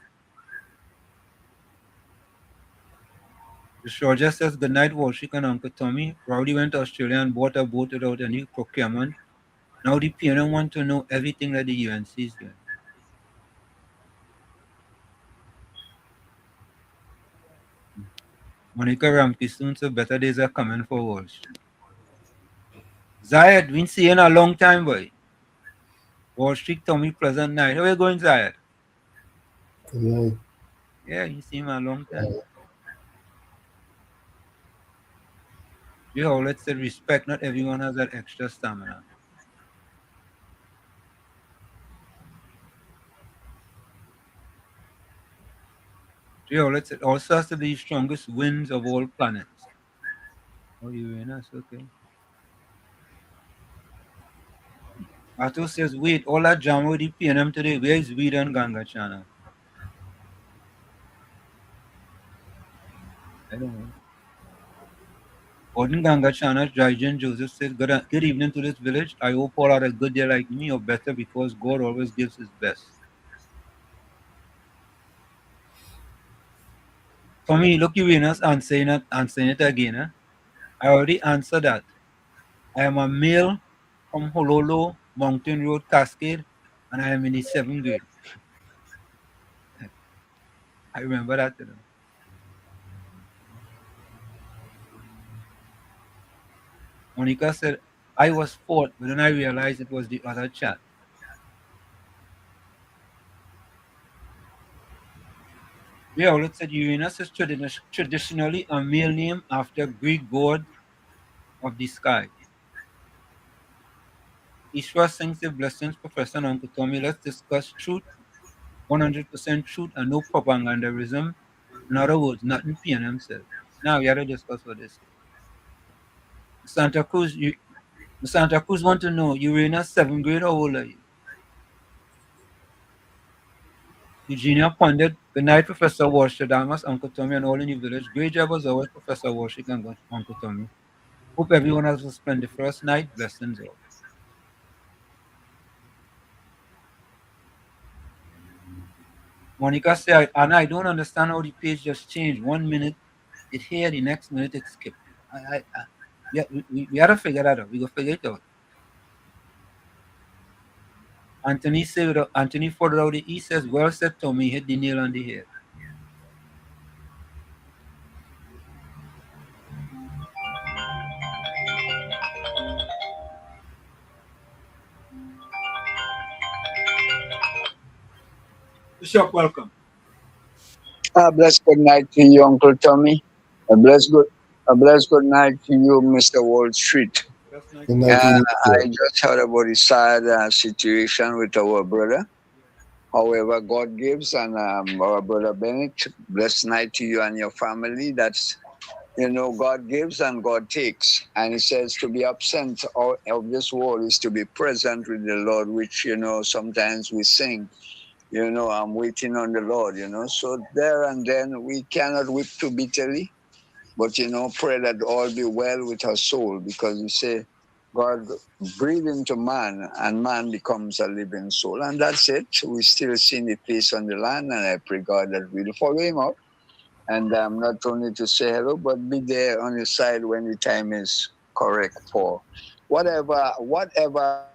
[SPEAKER 7] The Georgia says good night, Walshik and Uncle Tommy. Rowdy went to Australia and bought a boat without any procurement. Now the PNM want to know everything that the UNC is doing. Monica Ramke soon, so better days are coming for Wall Street. Zayed, been seeing a long time, boy. Wall Street, Tommy, pleasant night. How are you going, Zayed?
[SPEAKER 13] Good night.
[SPEAKER 7] Yeah, you see him a long time. You know, let's say respect. Not everyone has that extra stamina. You know, let's say also has to be the strongest winds of all planets. Oh, Uranus, okay. Arthur says, wait, all that drama with the PNM today, where is Weed and Ganga Chana? I don't know. Gordon Ganga Chana, Jajan Joseph says, good evening to this village. I hope all are a good day like me or better because God always gives his best. For me, look, Uranus, answering it again. I already answered that. I am a male from Hololo Mountain Road, Cascade, and I am in the 7th grade. I remember that. You know. Monica said, I was 4th, but then I realized it was the other chat. Yeah, let's say Uranus is traditionally a male name after Greek god of the sky. Ishwa sings the blessings, Professor and Uncle Tommy. Let's discuss truth, 100% truth, and no propagandaism. In other words, nothing PNM says. Now we have to discuss what this is. Santa Cruz want to know, Uranus 7th grade, how old are you? Eugenia pondered, good night, Professor Walsh, Damas, Uncle Tommy, and all in the village. Great job as always, Professor Walsh and Uncle Tommy. Hope everyone has a splendid first night. Blessings all. Monica said, Anna, I don't understand how the page just changed. 1 minute it here, the next minute it skipped. Yeah, we had to figure that out. We go figure it out. Anthony said, Anthony followed out the E says, well said, Tommy, hit the nail on the head. Bishop, welcome.
[SPEAKER 17] A blessed good night to you, Uncle Tommy. A blessed good night to you, Mr. Wall Street.
[SPEAKER 13] Good night to you,
[SPEAKER 17] I just heard about the sad situation with our brother. However, God gives, and our brother Bennett, blessed night to you and your family. That's, God gives and God takes. And he says to be absent of this world is to be present with the Lord, which, sometimes we sing. I'm waiting on the Lord, So there and then we cannot weep too bitterly, but, pray that all be well with our soul, because you say God breathed into man and man becomes a living soul. And that's it. We still see the peace on the land, and I pray God that we'll follow him up. And not only to say hello, but be there on his side when the time is correct for whatever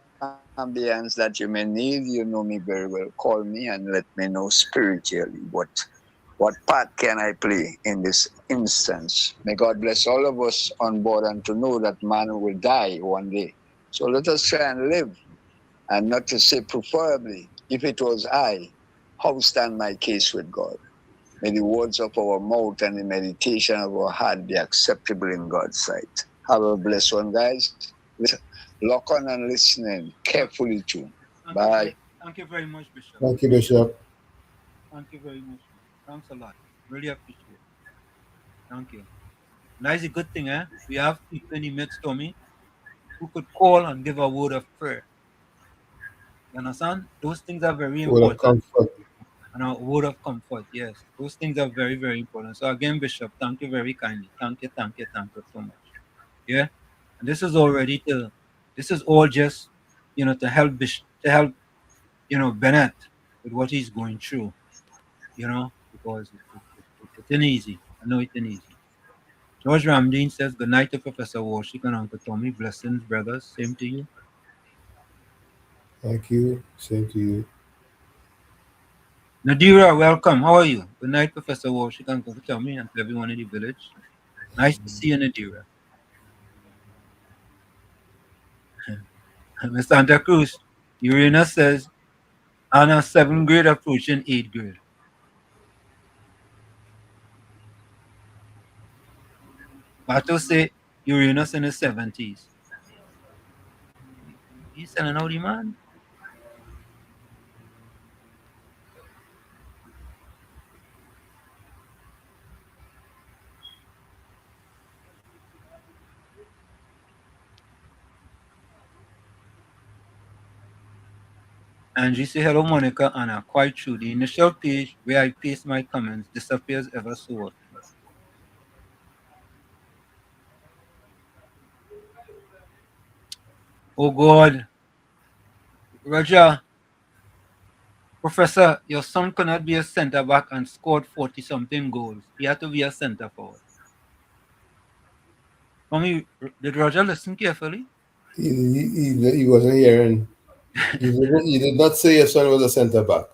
[SPEAKER 17] ambience that you may need. You know me very well. Call me and let me know spiritually what part can I play in this instance. May God bless all of us on board, and to know that man will die one day. So let us try and live, and not to say preferably, if it was I, how stand my case with God? May the words of our mouth and the meditation of our heart be acceptable in God's sight. Have a blessed one, guys. Lock on and listening carefully too. Bye.
[SPEAKER 7] Thank you very much, Bishop.
[SPEAKER 13] Thank you, Bishop.
[SPEAKER 7] Thank you very much. Thanks a lot. Really appreciate it. Thank you. And that's a good thing, eh? We have people in the midst, Tommy, who could call and give a word of prayer. You understand? Those things are very important.
[SPEAKER 13] Word of comfort.
[SPEAKER 7] And a word of comfort, yes. Those things are very, very important. So again, Bishop, thank you very kindly. Thank you so much. Yeah, and this is already to, this is all just, to help Bennett with what he's going through. Because it ain't easy. I know it ain't easy. George Ramdeen says, good night to Professor Warshik and Uncle Tommy. Blessings, brothers. Same to you.
[SPEAKER 13] Thank you. Same to you.
[SPEAKER 7] Nadira, welcome. How are you? Good night, Professor Warshik and Uncle Tommy, and to everyone in the village. Nice to see you, Nadira. Miss Santa Cruz, Uranus says, Anna, 7th grade approaching 8th grade. Bato say Uranus in his 70s. He's selling out the man. Angie say, hello, Monica, Anna. Quite true. The initial page where I paste my comments disappears ever so often. Oh, God. Roger, Professor, your son cannot be a center back and scored 40-something goals. He had to be a center forward. Mommy, did Roger listen carefully?
[SPEAKER 13] He wasn't hearing. He did not say your son was a center back.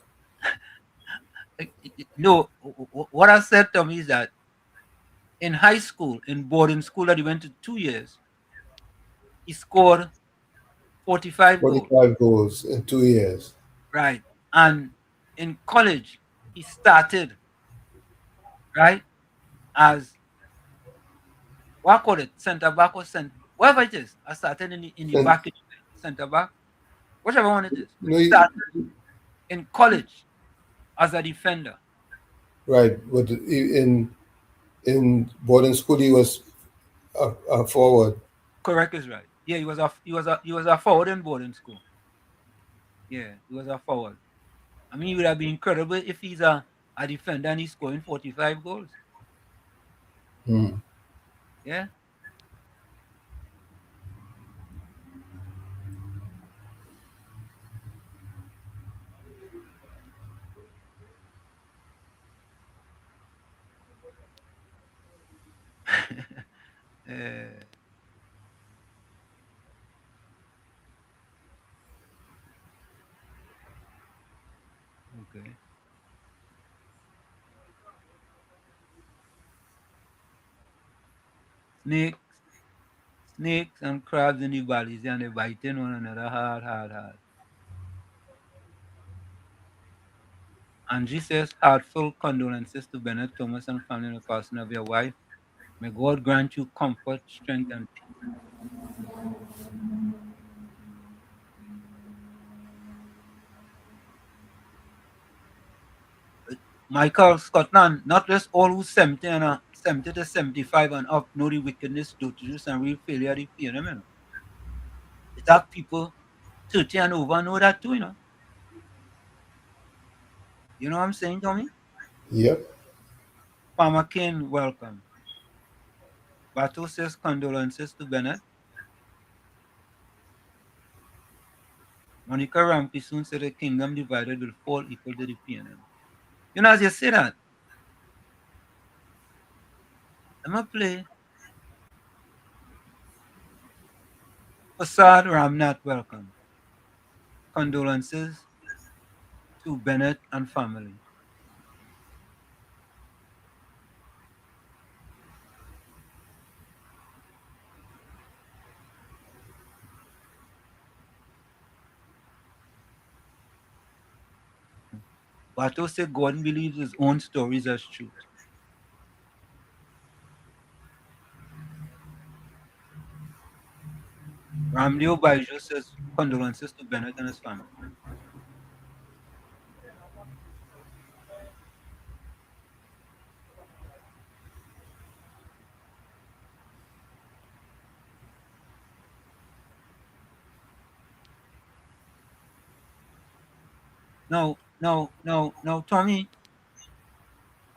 [SPEAKER 7] No, what I said to me is that in high school, in boarding school that he went to 2 years, he scored 45 goals.
[SPEAKER 13] 45 goals in 2 years.
[SPEAKER 7] Right. And in college, he started, right, as, what I call it, center back or center, whatever it is. I started in the back, center back, whichever one it is. But he started in college as a defender.
[SPEAKER 13] Right, but in boarding school he was a forward.
[SPEAKER 7] Correct is right. Yeah, he was a forward in boarding school. Yeah, he was a forward. I mean, it would have been incredible if he's a defender and he's scoring 45 goals. Yeah. Okay. Snakes and crabs in the valleys, and they're biting one another hard. Angie says, heartfelt condolences to Bennett Thomas and family in the passing of your wife. May God grant you comfort, strength, and peace. Michael Scotland, not just all who 70 and 70 to 75 and up know the wickedness, dotages, and real failure of the phenomenon. It's that people 30 and over know that too, You know what I'm saying, Tommy?
[SPEAKER 13] Yep.
[SPEAKER 7] Farmer King, welcome. Bato says condolences to Bennett. Monica Rampi soon said the kingdom divided will fall equal to the PNM. As you say that, I'm going to play Fasad Ramnath, welcome. Condolences to Bennett and family. Bato said Gordon believes his own stories as truth. Ramdeo Baijo says condolences to Bennett and his family. No, Tommy.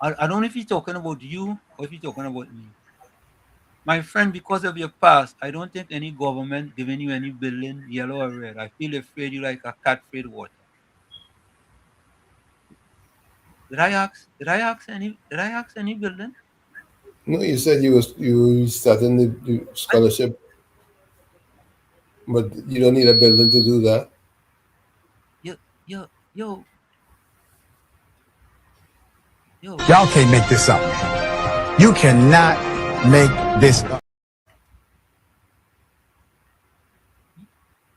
[SPEAKER 7] I don't know if he's talking about you or if he's talking about me. My friend, because of your past, I don't think any government giving you any building, yellow or red. I feel afraid you like a cat afraid water. Did I ask any building?
[SPEAKER 13] No, you said you starting the scholarship, but you don't need a building to do that.
[SPEAKER 7] Yo.
[SPEAKER 18] Y'all can't make this up. You cannot make this up.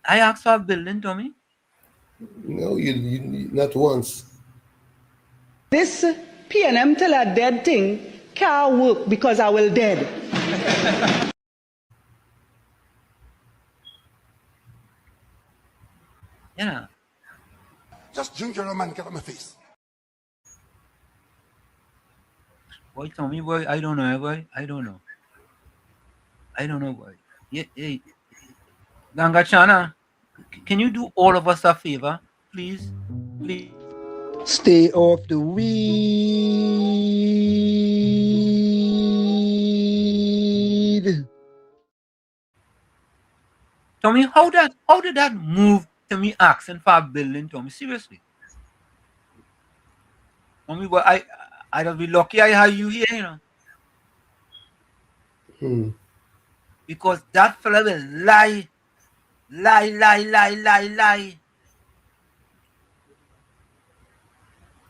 [SPEAKER 7] I asked for a building, Tommy.
[SPEAKER 13] No, you not once.
[SPEAKER 19] This P&M tell a dead thing can't work because I will dead.
[SPEAKER 7] Yeah.
[SPEAKER 2] Just drink your rum and get on my face.
[SPEAKER 7] Boy, Tommy, boy, I don't know, boy. I don't know, boy. Yeah. Gangachana, can you do all of us a favor, please? Please.
[SPEAKER 12] Stay off the weed.
[SPEAKER 7] Tommy, how did that move to me asking for a building, Tommy? Seriously. Tommy, boy, I'll be lucky I have you here, you know. Because that fella will lie.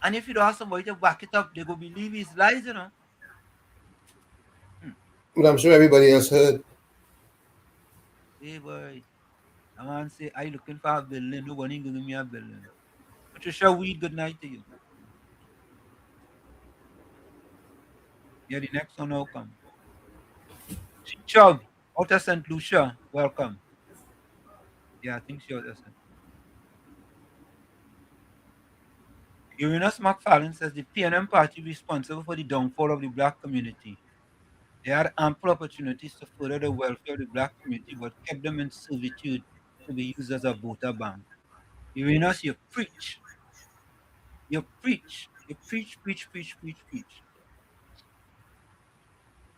[SPEAKER 7] And if you don't have somebody to back it up, they go believe his lies, you know.
[SPEAKER 13] But I'm sure everybody else heard.
[SPEAKER 7] Hey boy, I want to say I looking for a building. Nobody gonna give me a building. Patricia Weed, good night to you. Yeah, the next one will come. Chub, out of St. Lucia, welcome. Yeah, I think she out of St. Uranus McFarlane says the P&M party responsible for the downfall of the black community. They had ample opportunities to further the welfare of the black community, but kept them in servitude to be used as a voter bank. Uranus, you preach. You preach.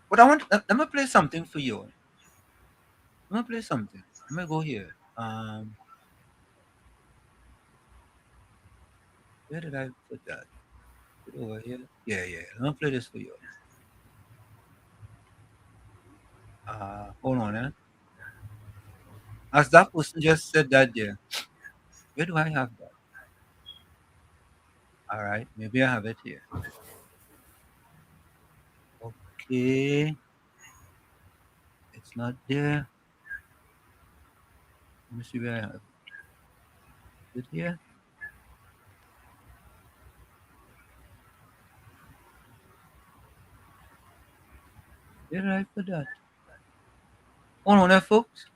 [SPEAKER 7] But let me play something for you. Let me play something. Let me go here. Where did I put that? Put it over here. Yeah. Let me play this for you. Hold on, As that person just said that there. Where do I have that? All right, maybe I have it here. Okay. It's not there. Let me see where I have it. Is it here? Where did I put that? Hold on there, folks.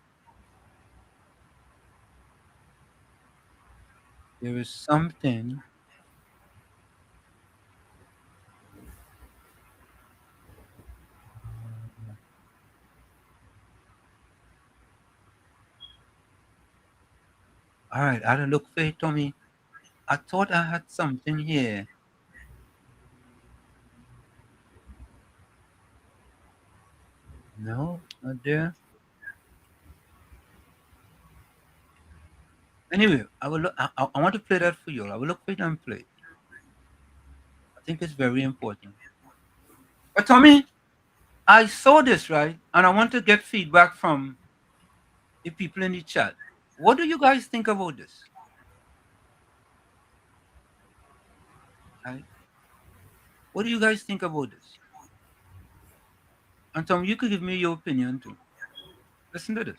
[SPEAKER 7] There is something. All right, I had to look for it, Tommy. I thought I had something here. No, not there. Anyway, I will look. I want to play that for you. I will look for it and play it. I think it's very important. But Tommy, I saw this, right? And I want to get feedback from the people in the chat. What do you guys think about this? Right? What do you guys think about this? And Tom, you could give me your opinion too. Listen to this.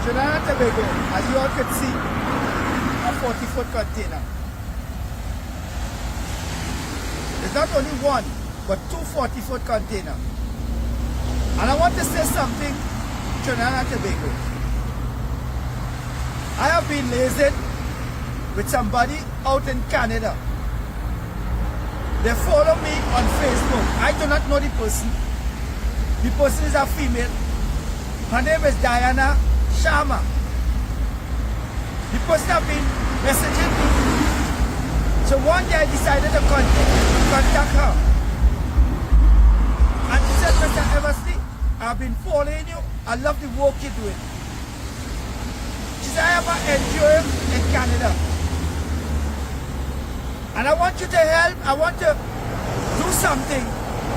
[SPEAKER 20] Trinidad and Tobago, as you all could see, a 40-foot container. There's not only one, but two 40-foot containers. And I want to say something, Trinidad and Tobago. I have been liaising with somebody out in Canada. They follow me on Facebook. I do not know the person. The person is a female. Her name is Diana Sharma. The person have been messaging me. So one day I decided to contact her. I've been following you. I love the work you're doing. She said, I have an NGO in Canada. And I want you to help. I want to do something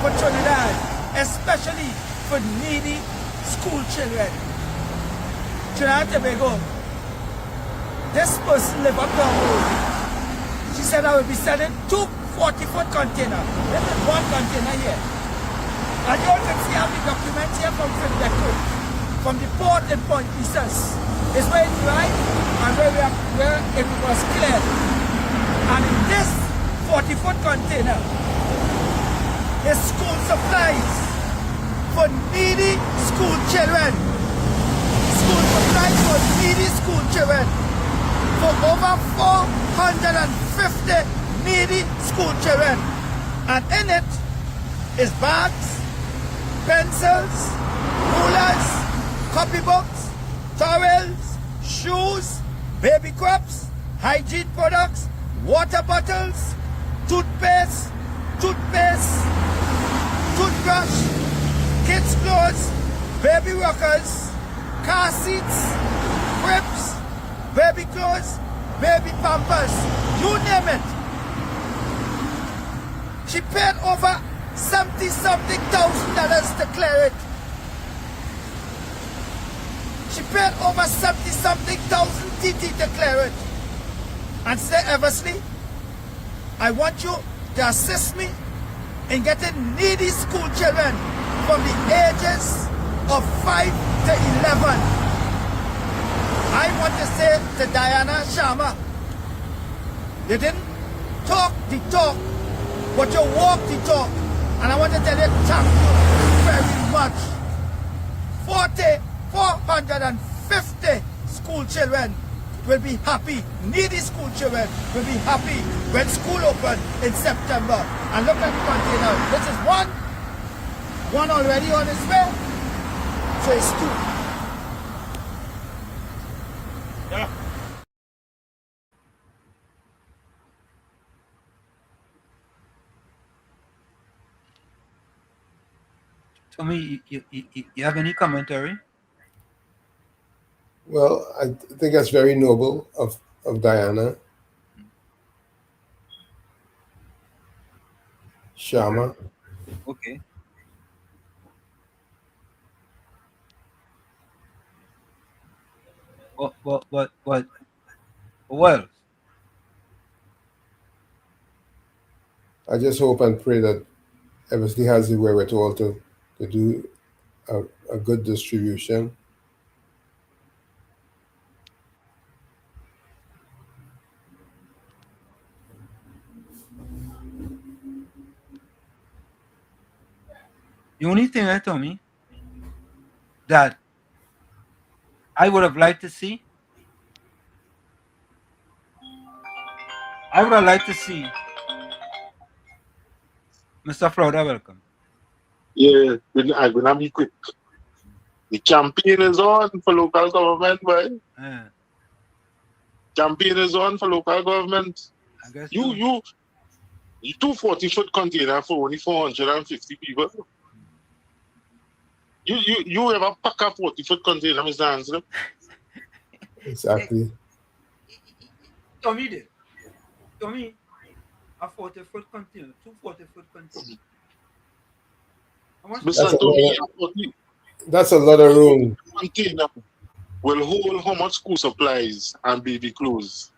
[SPEAKER 20] for Trinidad, especially for needy school children. Trinidad and Tobago. This person live up the road. She said I will be sending 2 40-foot containers. This is one container here. And you all can see how the documents here from Findeco, from the port in Point Jesus, is where it's right and where it was cleared. And in this 40-foot container is school supplies for needy school children. School supplies for needy school children. For over 450 needy school children. And in it is bags, pencils, rulers, copybooks, towels, shoes, baby crops, hygiene products, water bottles, toothpaste, toothbrush, kids' clothes, baby rockers, car seats, cribs, baby clothes, baby pampers, you name it. She paid over $70-something thousand to clear it. She paid over $70-something thousand TT to clear it. And say, Eversley, I want you to assist me in getting needy school children from the ages of 5 to 11. I want to say to Diana Sharma, you didn't talk the talk, but you walk the talk. And I want to tell you thank you very much. 450 school children will be happy. Needy school children will be happy when school open in September. And look at the container. This is one already on its way. So it's 2. Yeah.
[SPEAKER 7] Tommy, you have any commentary?
[SPEAKER 13] Well, I think that's very noble of Diana Sharma.
[SPEAKER 7] Okay. Well,
[SPEAKER 13] I just hope and pray that Eversley has the wherewithal to do a good distribution.
[SPEAKER 7] the only thing that told me that I would have liked to see, Mr. Florida, welcome.
[SPEAKER 15] Yeah, I'm gonna be quick. The campaign is on for local government, boy. Campaign is on for local government.
[SPEAKER 7] I guess
[SPEAKER 15] you 2 40-foot container for only 450 people. You ever pack a 40-foot container, Mr. Hansel?
[SPEAKER 13] Exactly.
[SPEAKER 7] Tommy did. Tommy, a 40-foot container, 2 40-foot containers.
[SPEAKER 13] That's a lot of room.
[SPEAKER 15] Container will hold how much school supplies and baby clothes?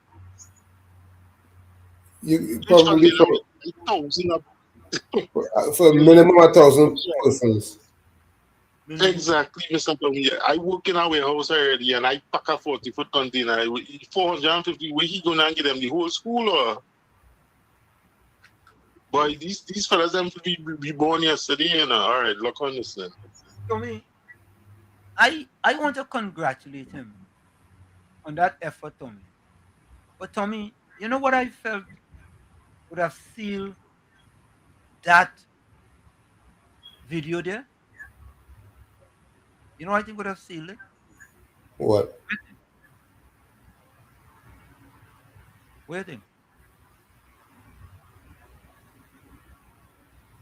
[SPEAKER 13] You probably for a minimum of 1,000 persons.
[SPEAKER 15] Exactly, Mr. Tommy. I work in a warehouse already and I pack a 40-foot container. 450, where he gonna get them the whole school or? Boy, these fellas them be born yesterday, you know. All right, look on this then.
[SPEAKER 7] Tommy, I want to congratulate him on that effort, Tommy. But Tommy, you know what I felt would have sealed that video there? You know what I think would have sealed it?
[SPEAKER 13] What?
[SPEAKER 7] Waiting.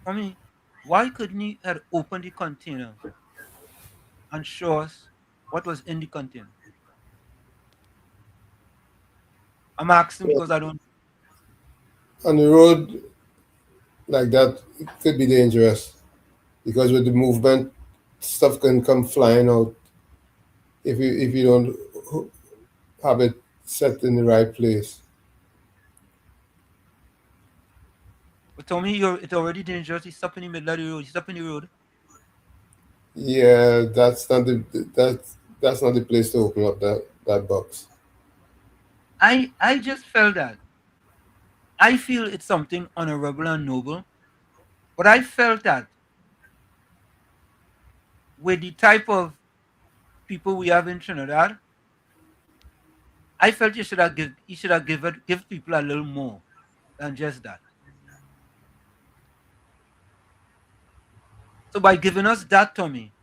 [SPEAKER 7] I mean, why couldn't he have opened the container and show us what was in the container? I'm asking because I don't.
[SPEAKER 13] On the road like that, it could be dangerous because with the movement, stuff can come flying out if you don't have it set in the right place.
[SPEAKER 7] But tell me, it's already dangerous. You stop in the middle of the road. You stop in the road.
[SPEAKER 13] Yeah, that's not the place to open up that box.
[SPEAKER 7] I just felt that. I feel it's something honorable and noble, but I felt that with the type of people we have in Trinidad, I felt you should have give people a little more than just that. So by giving us that, Tommy,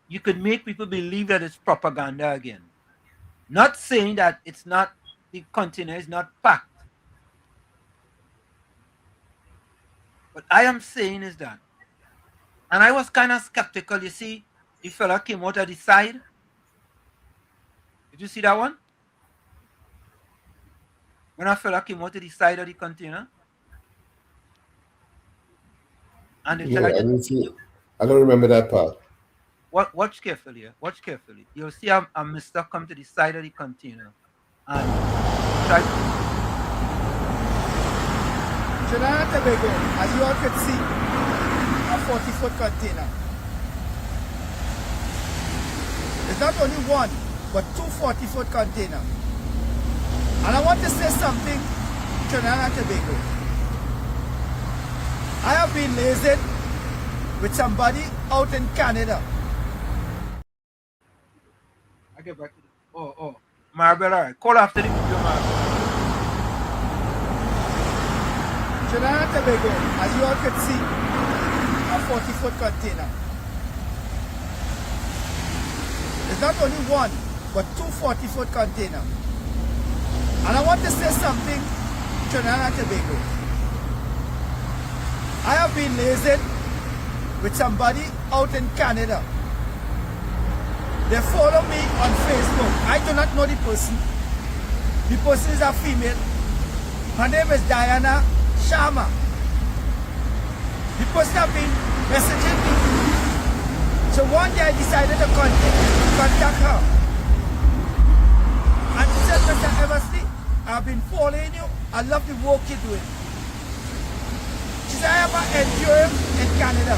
[SPEAKER 7] you could make people believe that it's propaganda again. Not saying that it's not, the container is not packed. What I am saying is that, and I was kind of skeptical, you see, the fella came out of the side. Did you see that one? When a fella came out of the side of the container. And the
[SPEAKER 13] No, I don't remember that part.
[SPEAKER 7] Watch carefully. Watch carefully. You'll see a mister come to the side of the container and try to.
[SPEAKER 20] Trinidad and Tobago, as you all can see, a 40-foot container. It's not only one, but two 40-foot containers. And I want to say something, Trinidad and Tobago. I have been liaising with somebody out in Canada.
[SPEAKER 7] I get back to the. Oh. Marble, all right. Call after the video, Marble.
[SPEAKER 20] Trinidad and Tobago, as you all can see, a 40-foot container. It's not only one, but two 40-foot containers. And I want to say something, Trinidad and Tobago. I have been liaising with somebody out in Canada. They follow me on Facebook. I do not know the person. The person is a female. Her name is Diana Sharma. The person have been messaging me. So one day I decided to contact her. And she said, Mr. Eversley, I've been following you. I love the work you're doing. She said, I am an NGO in Canada.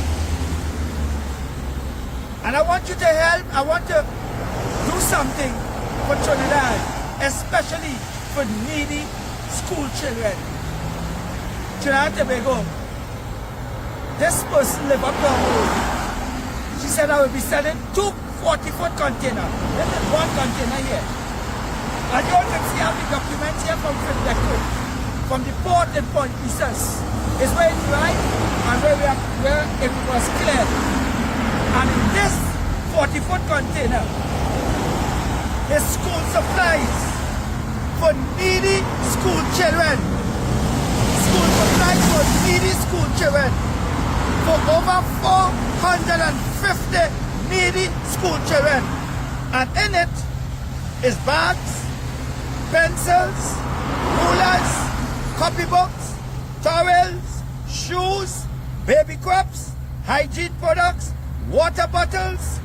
[SPEAKER 20] And I want you to help. I want to do something for Trinidad, especially for needy school children. Trinidad and Tobago, this person lives up the road. She said I will be sending two 40-foot containers. This is one container here. And you all can see how the documents here from Findeco, from the port in Point Pieces, is where it's right and where it was cleared. And in this 40-foot container is school supplies for needy school children. School supplies for needy school children. For over 450 needy school children. And in it is bags, pencils, rulers, copybooks, towels, shoes, baby crops, hygiene products, water bottles,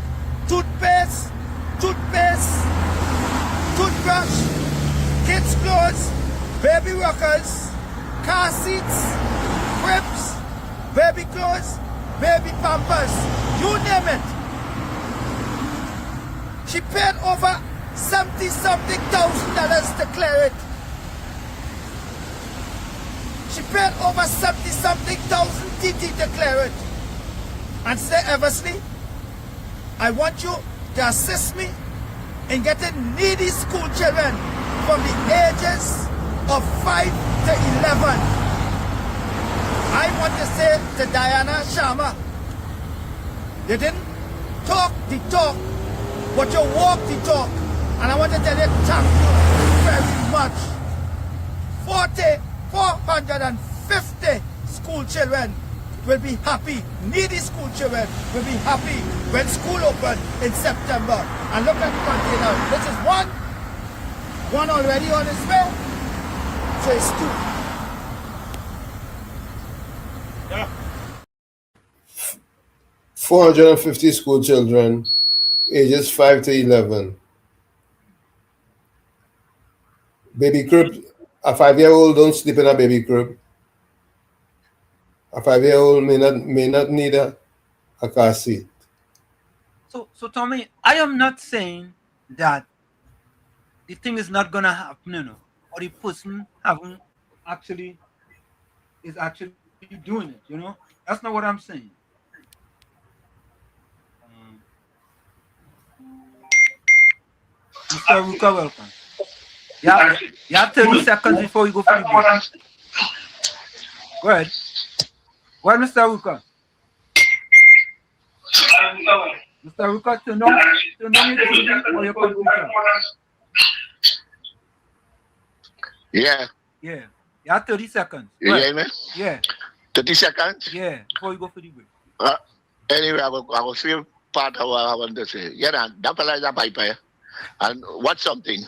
[SPEAKER 20] toothpaste, toothbrush, kids' clothes, baby rockers, car seats, cribs, baby clothes, baby pampers, you name it. She paid over $70-something thousand to clear it. She paid over $70-something thousand TT to clear it. And say, Eversley, I want you to assist me in getting needy school children from the ages of 5 to 11. I want to say to Diana Sharma, you didn't talk the talk, but you walk the talk. And I want to tell you thank you very much. 450 school children will be happy. Needy school children will be happy when school open in September. And look at the container. This is one already on its way. So it's two.
[SPEAKER 13] Yeah. 450 school children, ages 5 to 11. Baby crib. A 5-year-old don't sleep in a baby crib. A 5-year-old may not need a car seat.
[SPEAKER 7] So Tommy, I am not saying that the thing is not gonna happen, you know, or the person is actually doing it, you know. That's not what I'm saying. Mr. Ruka, welcome. Yeah, 30 seconds before you go for the break. Go ahead. Go ahead, Mr. Ruka. Mr. Ruka, turn on your TV or your computer.
[SPEAKER 15] Yeah.
[SPEAKER 7] Yeah. You have 30 seconds.
[SPEAKER 15] You hear me?
[SPEAKER 7] Yeah.
[SPEAKER 15] 30 seconds?
[SPEAKER 7] Yeah, before you go for the break.
[SPEAKER 15] Anyway, I will say part of what I want to say. Yeah, that fella is a piper. And what's something?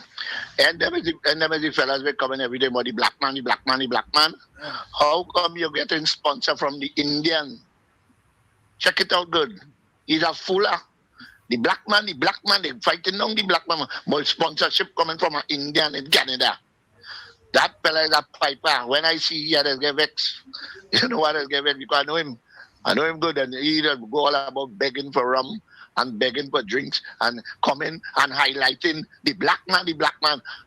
[SPEAKER 15] And them is the fellas were coming every day about the black man. How come you're getting sponsor from the Indian? Check it out good. He's a fooler. The black man, they fighting on the black man. More sponsorship coming from an Indian in Canada. That fella is a piper. When I see he has get vexed. You know what has get vexed? Because I know him. I know him good. And he go all about begging for rum and begging for drinks and coming and highlighting the black man.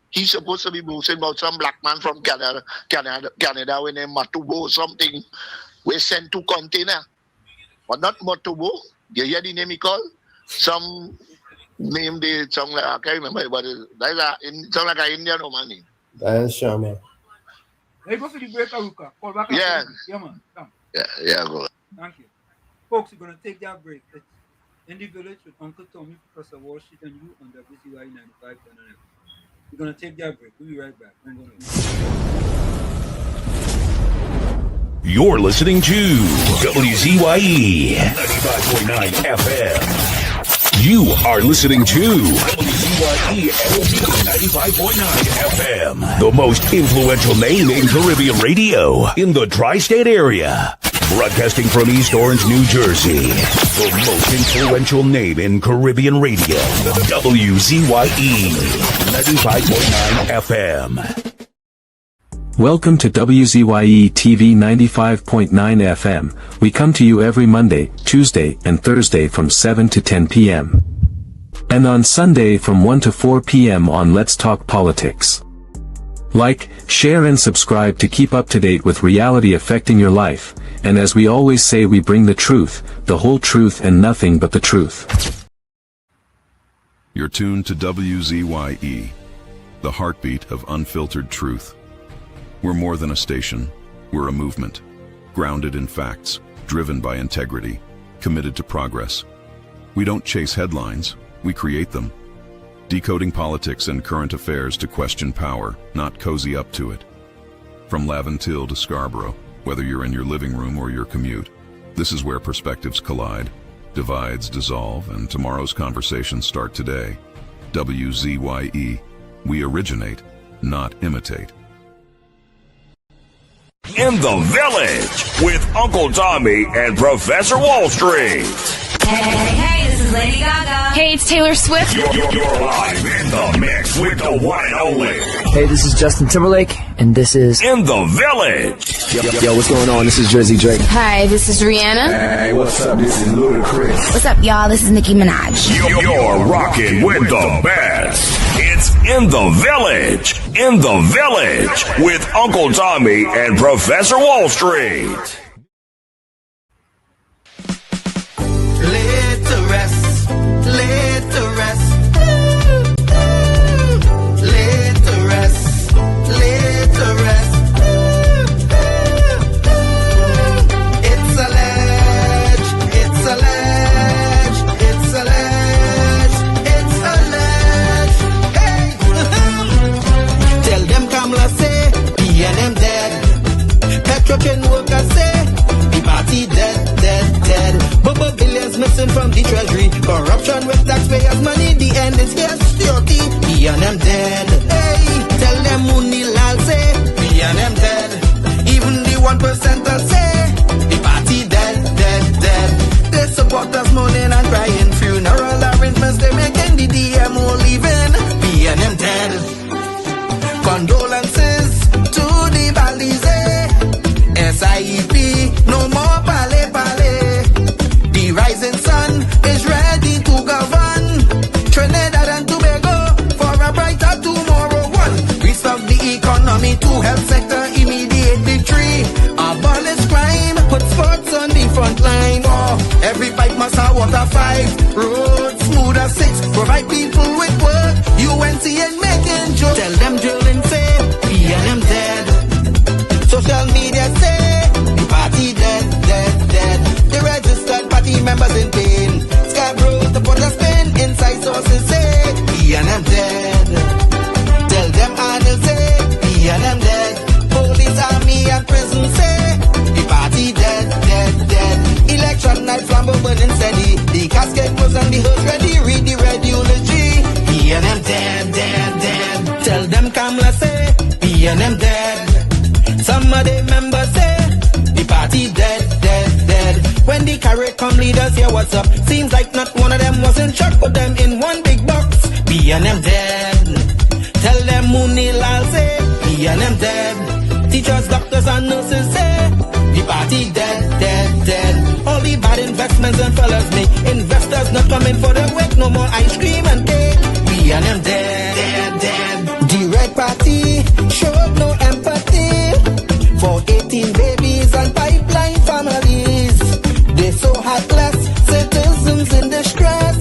[SPEAKER 15] He's supposed to be boasting about some black man from Canada when they Matubo or something. We sent 2 container. But not Matubo. You hear the name he called? Some name they song like I can't remember, but it's sound like an Indian woman name.
[SPEAKER 13] Diane Sharma.
[SPEAKER 7] Let's go for the break, Aruka. Call back.
[SPEAKER 15] Yeah.
[SPEAKER 7] Yeah, man. Come.
[SPEAKER 15] Yeah, go.
[SPEAKER 7] Thank you. Folks, we're going to take that break. It's In the Village with Uncle Tommy, Professor Walsh, and you on WZYE 95.9 FM. We're going to take that break. We'll be right back.
[SPEAKER 1] You're listening to WZYE 95.9 FM. You are listening to WZYE 95.9 FM, the most influential name in Caribbean radio in the tri-state area. Broadcasting from East Orange, New Jersey, the most influential name in Caribbean radio, WZYE 95.9 FM.
[SPEAKER 8] Welcome to WZYE TV 95.9 FM. We come to you every Monday, Tuesday, and Thursday from 7 to 10 p.m. And on Sunday from 1 to 4 p.m. on Let's Talk Politics. Like, share and subscribe to keep up to date with reality affecting your life. And as we always say, we bring the truth, the whole truth and nothing but the truth.
[SPEAKER 9] You're tuned to WZYE, the heartbeat of unfiltered truth. We're more than a station, we're a movement, grounded in facts, driven by integrity, committed to progress. We don't chase headlines, we create them. Decoding politics and current affairs to question power, not cozy up to it. From Laventille to Scarborough, whether you're in your living room or your commute, this is where perspectives collide, divides dissolve, and tomorrow's conversations start today. WZYE, we originate, not imitate.
[SPEAKER 1] In the Village with Uncle Tommy and Professor Wall Street.
[SPEAKER 10] Hey, this is Lady Gaga. Hey, it's Taylor Swift.
[SPEAKER 1] You're live in the mix with the one and only.
[SPEAKER 21] Hey, this is Justin Timberlake, and this is
[SPEAKER 1] In the Village.
[SPEAKER 21] Yo, what's going on? This is Jersey Drake.
[SPEAKER 10] Hi, this is Rihanna.
[SPEAKER 21] Hey, what's up? This is Ludacris.
[SPEAKER 10] What's up, y'all? This is Nicki Minaj.
[SPEAKER 1] You're rocking with the best. It's In the Village. In the Village with Uncle Tommy and Professor Wall Street.
[SPEAKER 5] Laid to rest, laid to rest, laid to rest, laid to rest. It's a ledge, it's a ledge, it's a ledge, it's a ledge. Hey, tell them Kamala say, PNM dead. Petro can work and say. B&M dead. Hey, tell them Mooney Lal say, B&M dead. Even the 1% say, the party dead, dead, dead. They support us mourning and crying. Funeral arrangements they making, the DMO leaving. B&M dead. Condolences to the Balize. SIEP, no more pale pale. The rising sun is ready to govern Trinidad and Tobago for a brighter tomorrow. One, restart the economy, two, health sector, immediate victory. Abolish crime, put sports on the front line. Oh, every pipe must have water. 5, roads smooth as 6, provide people with work. UNC and making jokes. Tell them drilling say, B&M dead. Social media say, the party dead, dead, dead. The registered party members in pain. Scarborough, the put a spin. Inside sources say, B&M dead. Tell them Arnold say, B&M dead. Police, army and prison say, the party dead, dead, dead. Election night, flambeau burning steady. The casket was on the hearse ready. Read the red eulogy. B&M dead, dead, dead. Tell them Kamla say, B&M dead. Some of the members say, the party dead, dead, dead. When the carrot come leaders hear what's up. Seems like not one of them was in shock. Put them in one big box. B&M dead. Tell them Mooney Lal say, B&M dead. Teachers, doctors and nurses say, the party dead, dead, dead. All the bad investments and fellas make. Investors not coming for the wake. No more ice cream and cake. B&M dead, dead, dead. The red party showed no empathy for 18 babies and pipeline families. They so heartless, citizens in distress.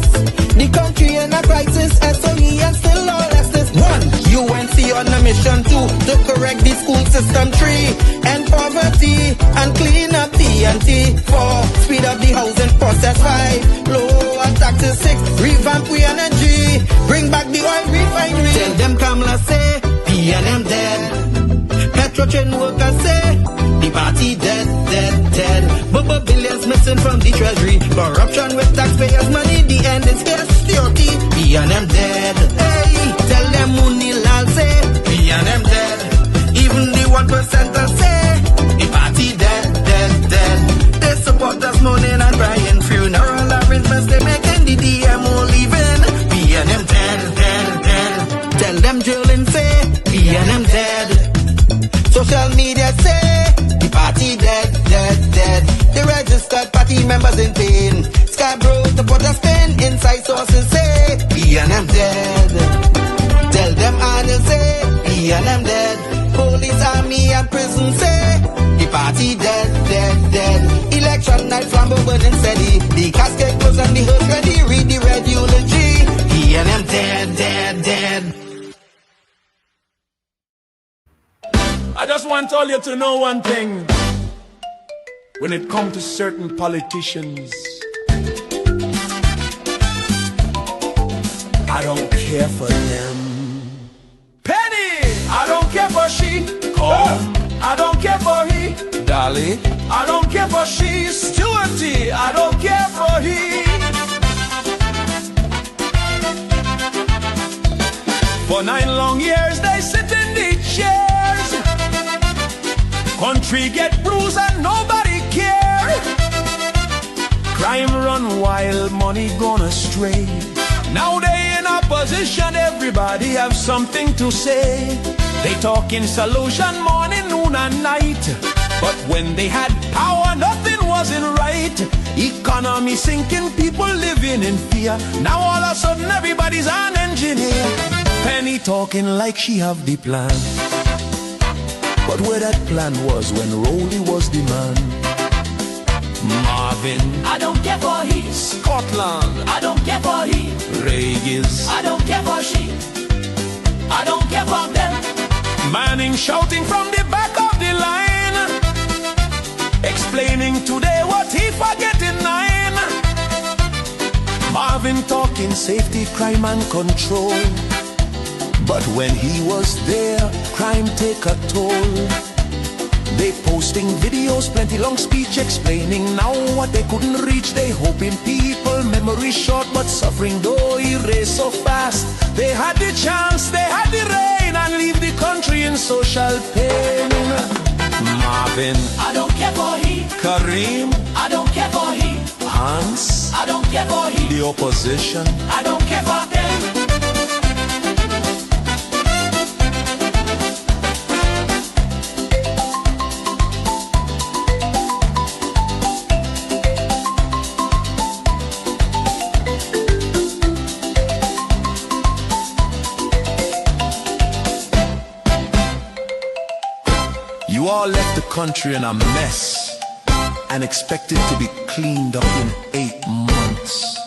[SPEAKER 5] The country in a crisis, SOE and still all less. 1, UNC on a mission 2, to correct the school system. 3, end poverty and clean up TNT. 4, speed up the housing process. 5, lower taxes. 6, revamp we energy, bring back the oil refinery. Tell them Kamla say, B&M dead. Petro train workers say, the party dead, dead, dead. Bubba billions missing from the treasury. Corruption with taxpayers' money, the end is security. B&M dead. Hey, tell them Mooney Lal say, B&M dead. Even the 1% say, the party dead, dead, dead. They support us mourning and crying. Funeral arrangements they making, the DMO leaving. B&M dead, dead, dead. Tell them drilling say, B&M dead. Social media say, the party dead, dead, dead. The registered party members in pain. Scarborough, the put a spin. Inside sources say, B&M dead. Tell them Arnold say, B&M dead. Police, army and prison say, the party dead, dead, dead. Election night, flambeau burning steady. The casket goes on the hearse ready. Read the red eulogy. B&M dead, dead, dead.
[SPEAKER 6] I just want all you to know one thing. When it comes to certain politicians, I don't care for them. Penny, I don't care for she. Oh, I don't care for he. Dolly, I don't care for she. Stewarty, I don't care for he. For 9 long years they sit in the chairs. Country get bruised and nobody care. Crime run wild, money gone astray. Now they in opposition, everybody have something to say. They talking solution morning, noon and night. But when they had power, nothing wasn't right. Economy sinking, people living in fear. Now all of a sudden everybody's an engineer. Penny talking like she have the plan. But where that plan was when Rolly was the man. Marvin,
[SPEAKER 5] I don't care for he.
[SPEAKER 6] Scotland,
[SPEAKER 5] I don't care for he.
[SPEAKER 6] Regis,
[SPEAKER 5] I don't care for she. I don't care for them.
[SPEAKER 6] Manning shouting from the back of the line, explaining today what he forget in 9. Marvin talking safety, crime and control. But when he was there, crime take a toll.
[SPEAKER 5] They posting videos, plenty long speech explaining now what they couldn't reach. They hoping people memory short, but suffering though erase so fast. They had the chance, they had the rain, and leave the country in social pain. Marvin,
[SPEAKER 3] I don't care for he.
[SPEAKER 5] Kareem,
[SPEAKER 3] I don't care for he.
[SPEAKER 5] Hans,
[SPEAKER 3] I don't care for he.
[SPEAKER 5] The opposition,
[SPEAKER 3] I don't care for them.
[SPEAKER 5] you all left the country in a mess and expect it to be cleaned up in 8 months.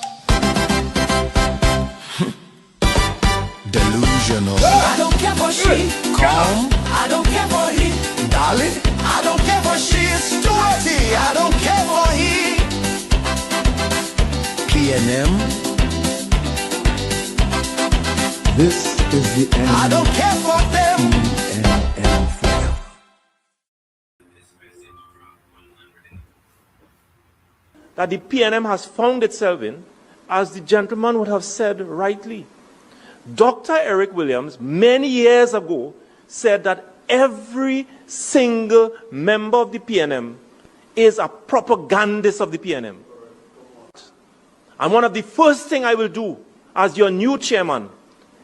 [SPEAKER 5] Delusional.
[SPEAKER 3] I don't care for she.
[SPEAKER 5] Calm.
[SPEAKER 3] I don't care for he.
[SPEAKER 5] Darling.
[SPEAKER 3] I don't care for she. It's dirty. I don't care for he.
[SPEAKER 5] PNM.
[SPEAKER 12] This is the end.
[SPEAKER 3] I don't care for them.
[SPEAKER 22] That the PNM has found itself in, as the gentleman would have said rightly. Dr. Eric Williams, many years ago, said that every single member of the PNM is a propagandist of the PNM. And one of the first things I will do as your new chairman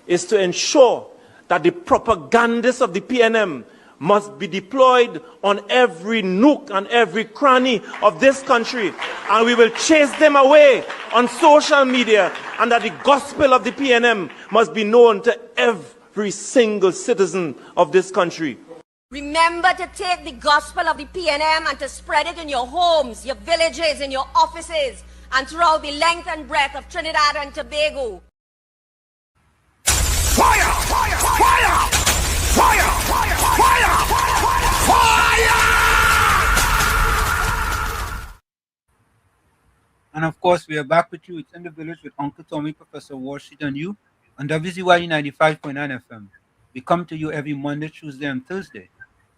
[SPEAKER 22] is to ensure that the propagandists of the PNM must be deployed on every nook and every cranny of this country, and we will chase them away on social media, and that the gospel of the PNM must be known to every single citizen of this country.
[SPEAKER 23] Remember to take the gospel of the PNM and to spread it in your homes, your villages, in your offices, and throughout the length and breadth of Trinidad and Tobago.
[SPEAKER 3] Fire! Fire! Fire! Fire! Fire! Fire! Fire!
[SPEAKER 7] And of course, we are back with you. It's In the Village with Uncle Tommy, Professor Washington, and you on WZYE 95.9 FM. We come to you every Monday, Tuesday, and Thursday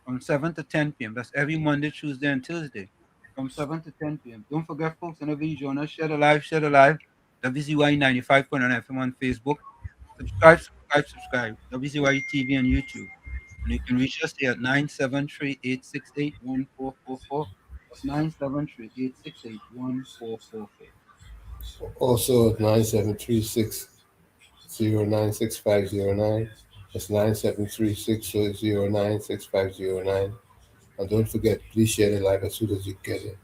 [SPEAKER 7] from 7 to 10 p.m. That's every Monday, Tuesday, and Thursday from 7 to 10 p.m. Don't forget, folks, whenever you join us, share the live, WZYE 95.9 FM on Facebook. Subscribe. WZYE TV on YouTube. And you can reach us here at 973-868-1444. 973-868-1444.
[SPEAKER 13] Also, 9736-096509. That's 9736-096509. And don't forget, please share the live as soon as you get it.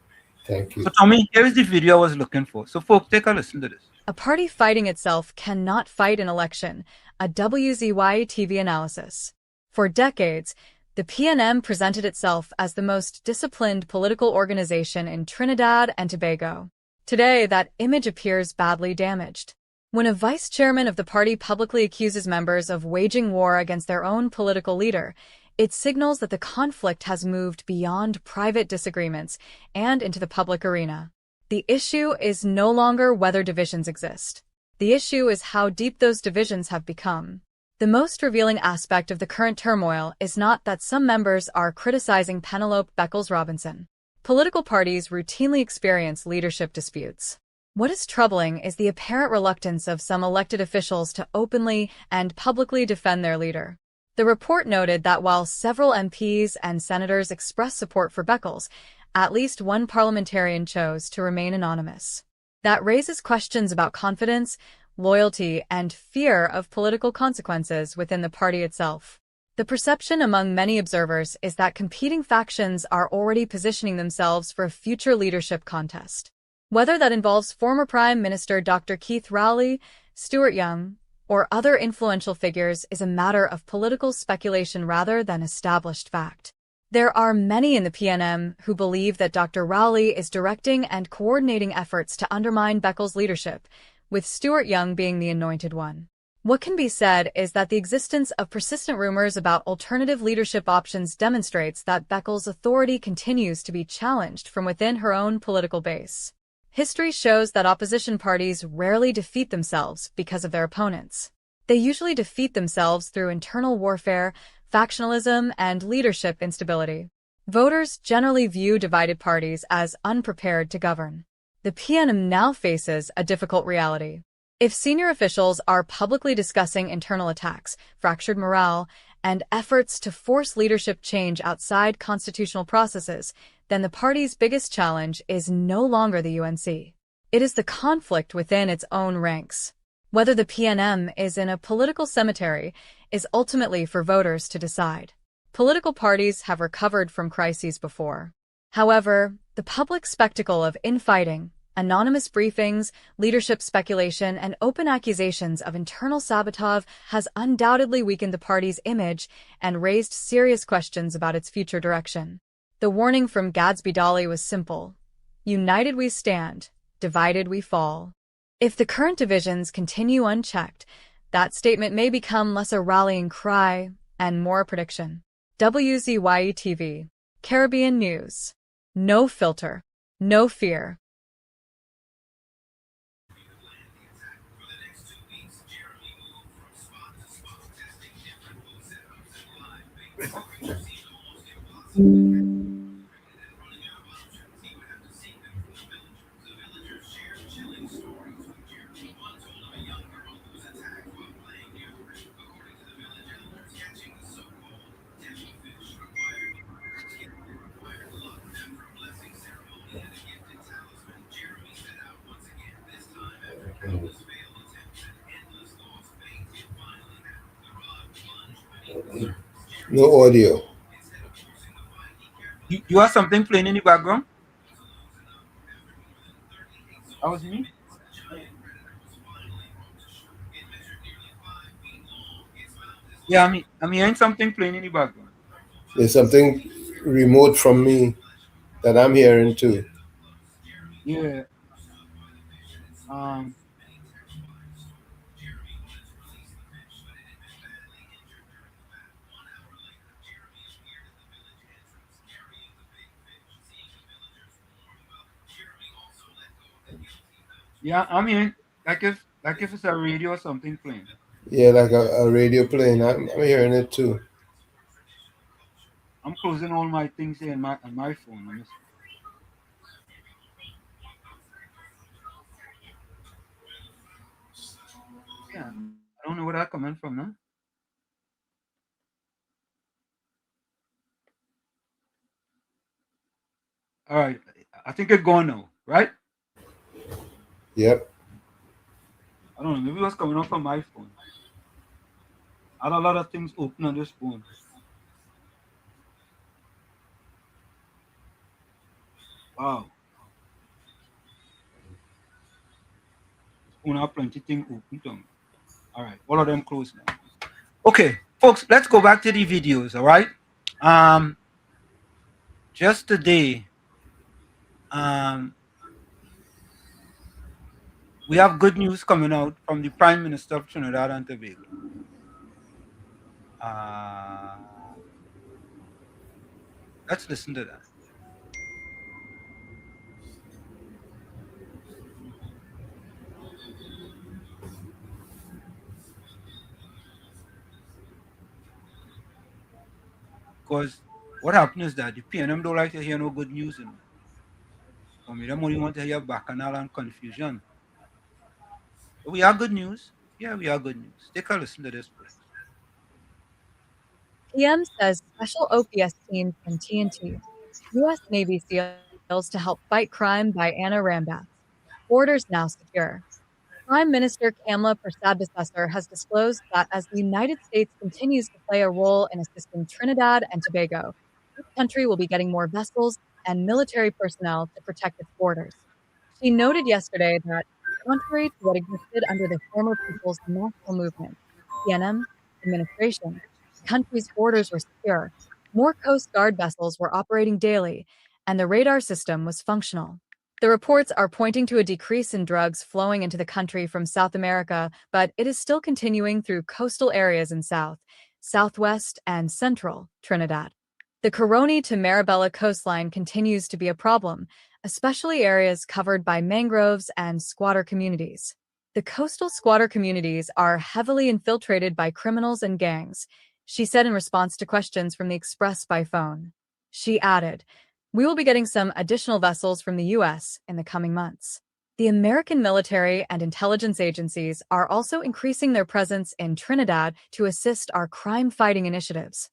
[SPEAKER 13] Thank you.
[SPEAKER 7] So, Tommy, here is the video I was looking for. So, folks, take a listen to this.
[SPEAKER 24] A party fighting itself cannot fight an election, a WZYE TV analysis. For decades, the PNM presented itself as the most disciplined political organization in Trinidad and Tobago. Today, that image appears badly damaged. When a vice chairman of the party publicly accuses members of waging war against their own political leader, it signals that the conflict has moved beyond private disagreements and into the public arena. The issue is no longer whether divisions exist. The issue is how deep those divisions have become. The most revealing aspect of the current turmoil is not that some members are criticizing Penelope Beckles-Robinson. Political parties routinely experience leadership disputes. What is troubling is the apparent reluctance of some elected officials to openly and publicly defend their leader. The report noted that while several MPs and senators expressed support for Beckles, at least one parliamentarian chose to remain anonymous. That raises questions about confidence, loyalty, and fear of political consequences within the party itself. The perception among many observers is that competing factions are already positioning themselves for a future leadership contest. Whether that involves former Prime Minister Dr. Keith Rowley, Stuart Young, or other influential figures is a matter of political speculation rather than established fact. There are many in the PNM who believe that Dr. Rowley is directing and coordinating efforts to undermine Beckles' leadership, with Stuart Young being the anointed one. What can be said is that the existence of persistent rumors about alternative leadership options demonstrates that Beckles' authority continues to be challenged from within her own political base. History shows that opposition parties rarely defeat themselves because of their opponents. They usually defeat themselves through internal warfare, factionalism, and leadership instability. Voters generally view divided parties as unprepared to govern. The PNM now faces a difficult reality. If senior officials are publicly discussing internal attacks, fractured morale, and efforts to force leadership change outside constitutional processes, then the party's biggest challenge is no longer the UNC. It is the conflict within its own ranks. Whether the PNM is in a political cemetery is ultimately for voters to decide. Political parties have recovered from crises before. However, the public spectacle of infighting, anonymous briefings, leadership speculation, and open accusations of internal sabotage has undoubtedly weakened the party's image and raised serious questions about its future direction. The warning from Gadsby Dolly was simple: united we stand, divided we fall. If the current divisions continue unchecked, that statement may become less a rallying cry and more a prediction. WZYE TV, Caribbean News. No filter, no fear.
[SPEAKER 13] No audio.
[SPEAKER 7] You have something playing in the background? That was me? Yeah, I'm hearing something playing in the background.
[SPEAKER 13] There's something remote from me that I'm hearing too.
[SPEAKER 7] Yeah. Yeah, I'm hearing like if it's a radio or something playing.
[SPEAKER 13] Yeah, like a radio playing. I'm hearing it too.
[SPEAKER 7] I'm closing all my things here on my phone. Let me see. Yeah, I don't know where that coming from now. All right, I think it's gone now, right?
[SPEAKER 13] Yep.
[SPEAKER 7] I don't know. Maybe what's coming up from my phone. I had a lot of things open on this phone. Wow. This phone have plenty things open to me. All right, all of them closed now. Okay, folks, let's go back to the videos. All right. Just today, we have good news coming out from the Prime Minister of Trinidad and Tobago. Let's listen to that. Because what happened is that the PNM don't like to hear no good news. For me, them only want to hear bacchanal and confusion. But we have good news. Yeah, we have good news. Take a listen to this, folks.
[SPEAKER 24] PM says special OPS team from TNT. U.S. Navy SEALs to help fight crime by Anna Rambath. Borders now secure. Prime Minister Kamala Persad-Bissessar has disclosed that as the United States continues to play a role in assisting Trinidad and Tobago, this country will be getting more vessels and military personnel to protect its borders. She noted yesterday that, contrary to what existed under the former People's National Movement, PNM, administration, the country's borders were secure, more Coast Guard vessels were operating daily, and the radar system was functional. The reports are pointing to a decrease in drugs flowing into the country from South America, but it is still continuing through coastal areas in South, Southwest, and Central Trinidad. The Coroni to Marabella coastline continues to be a problem, especially areas covered by mangroves and squatter communities. The coastal squatter communities are heavily infiltrated by criminals and gangs, she said in response to questions from the Express by phone. She added, "We will be getting some additional vessels from the U.S. in the coming months." The American military and intelligence agencies are also increasing their presence in Trinidad to assist our crime-fighting initiatives.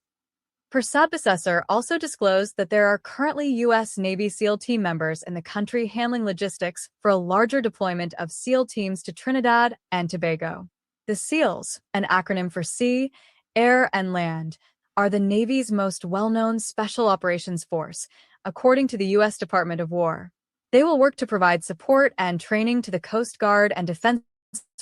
[SPEAKER 24] Persad Besesser also disclosed that there are currently U.S. Navy SEAL team members in the country handling logistics for a larger deployment of SEAL teams to Trinidad and Tobago. The SEALs, an acronym for Sea, Air, and Land, are the Navy's most well-known special operations force, according to the U.S. Department of War. They will work to provide support and training to the Coast Guard and Defense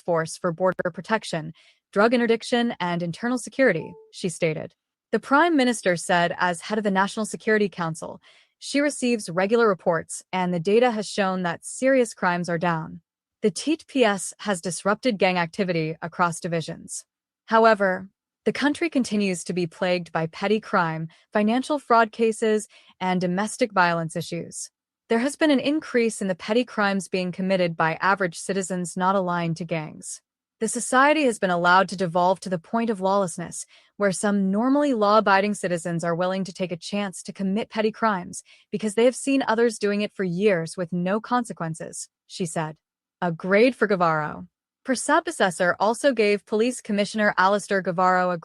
[SPEAKER 24] Force for border protection, drug interdiction, and internal security, she stated. The Prime Minister said, as head of the National Security Council, she receives regular reports and the data has shown that serious crimes are down. The TPS has disrupted gang activity across divisions. However, the country continues to be plagued by petty crime, financial fraud cases, and domestic violence issues. There has been an increase in the petty crimes being committed by average citizens not aligned to gangs. The society has been allowed to devolve to the point of lawlessness, where some normally law-abiding citizens are willing to take a chance to commit petty crimes because they have seen others doing it for years with no consequences, she said. A grade for Guevara. Persad Besesser also gave Police Commissioner Alistair Guevara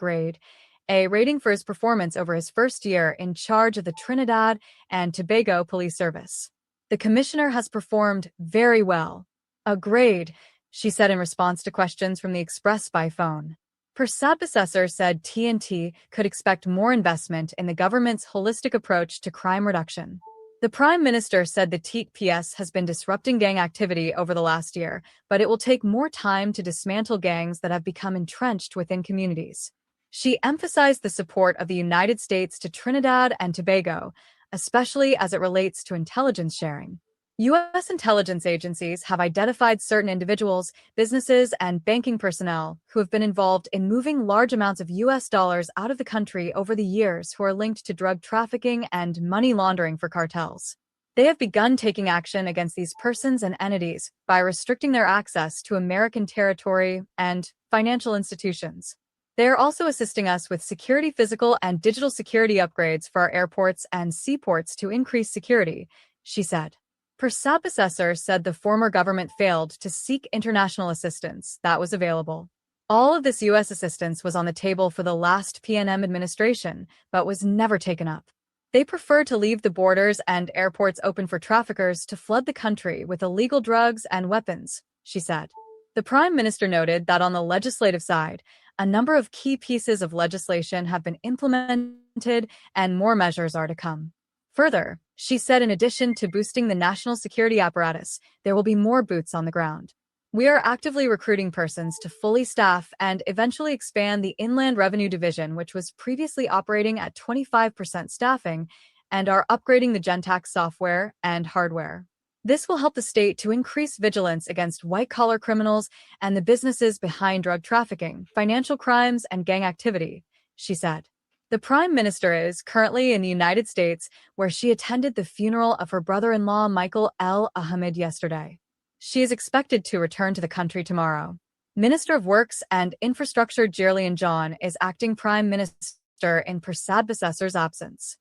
[SPEAKER 24] a rating for his performance over his first year in charge of the Trinidad and Tobago Police Service. The commissioner has performed very well. A grade, she said in response to questions from the Express by phone. Persad Besesser said TNT could expect more investment in the government's holistic approach to crime reduction. The Prime Minister said the TPS has been disrupting gang activity over the last year, but it will take more time to dismantle gangs that have become entrenched within communities. She emphasized the support of the United States to Trinidad and Tobago, especially as it relates to intelligence sharing. U.S. intelligence agencies have identified certain individuals, businesses, and banking personnel who have been involved in moving large amounts of U.S. dollars out of the country over the years who are linked to drug trafficking and money laundering for cartels. They have begun taking action against these persons and entities by restricting their access to American territory and financial institutions. They are also assisting us with security physical and digital security upgrades for our airports and seaports to increase security, she said. Persad Besesser said the former government failed to seek international assistance that was available. All of this U.S. assistance was on the table for the last PNM administration, but was never taken up. They prefer to leave the borders and airports open for traffickers to flood the country with illegal drugs and weapons, she said. The Prime Minister noted that on the legislative side, a number of key pieces of legislation have been implemented and more measures are to come. Further, she said in addition to boosting the national security apparatus, there will be more boots on the ground. We are actively recruiting persons to fully staff and eventually expand the Inland Revenue Division, which was previously operating at 25% staffing, and are upgrading the Gentax software and hardware. This will help the state to increase vigilance against white-collar criminals and the businesses behind drug trafficking, financial crimes, and gang activity, she said. The Prime Minister is currently in the United States, where she attended the funeral of her brother-in-law Michael El Ahmed yesterday. She is expected to return to the country tomorrow. Minister of Works and Infrastructure Jerlian John is acting Prime Minister in Persad Besesser's absence.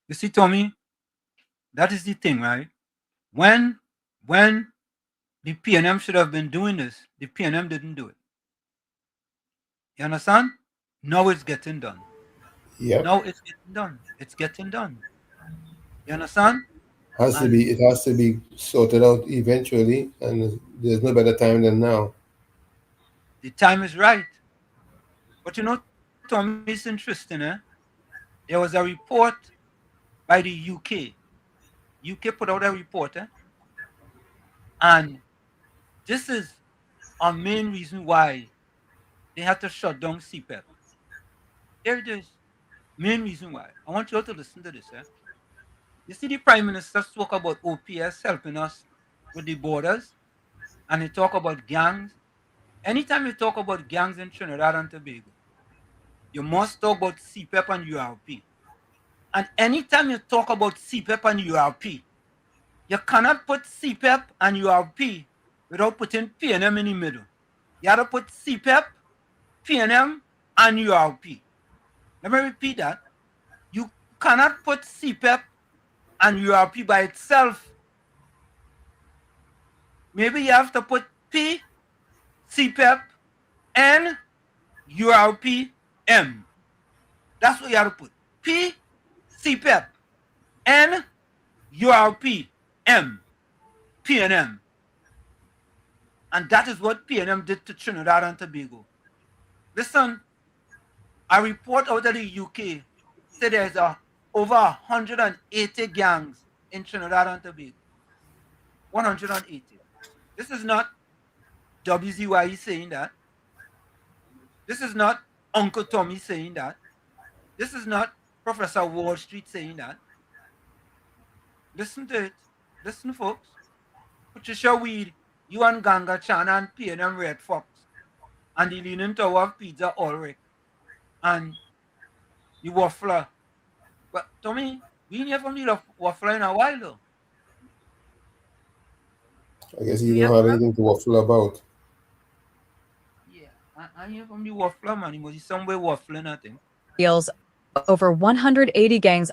[SPEAKER 7] You see, Tommy, that is the thing, right? When the PNM should have been doing this, the PNM didn't do it. You understand? Now it's getting done.
[SPEAKER 13] Yep.
[SPEAKER 7] Now it's getting done. It's getting done. You understand?
[SPEAKER 13] It has to be sorted out eventually, and there's no better time than now.
[SPEAKER 7] The time is right. But you know, Tommy, it's interesting, eh? There was a report by the UK. UK put out a report, eh? And this is a main reason why they had to shut down CPEP. There it is. Main reason why. I want you all to listen to this. Eh? You see, the Prime Minister spoke about OPS helping us with the borders, and he talk about gangs. Anytime you talk about gangs in Trinidad and Tobago, you must talk about CPEP and URP. And anytime you talk about CPEP and URP, you cannot put CPEP and URP without putting PNM in the middle. You have to put CPEP, PNM, and URP. Let me repeat that. cannot put CPEP and URP by itself. Maybe you have to put P, CPEP, N, URP, M. That's what you have to put. P, CPEP, N, URP, M, PNM. And that is what PNM did to Trinidad and Tobago. Listen, a report out of the UK said there's over 180 gangs in Trinidad and Tobago. 180. This is not WZYE saying that. This is not Uncle Tommy saying that. This is not Professor Wall Street saying that. Listen to it. Listen, folks. Patricia Weed, you and Ganga Chan and PNM Red Fox, and the Leaning Tower of Pizza Ulrich, and the Waffler. But Tommy, we ain't hear from the Waffler in a while though.
[SPEAKER 13] I guess you don't have anything to waffle about.
[SPEAKER 7] Yeah, I hear from the Waffler, man. He must be somewhere waffling, I think.
[SPEAKER 24] Reveals over 180 gangs.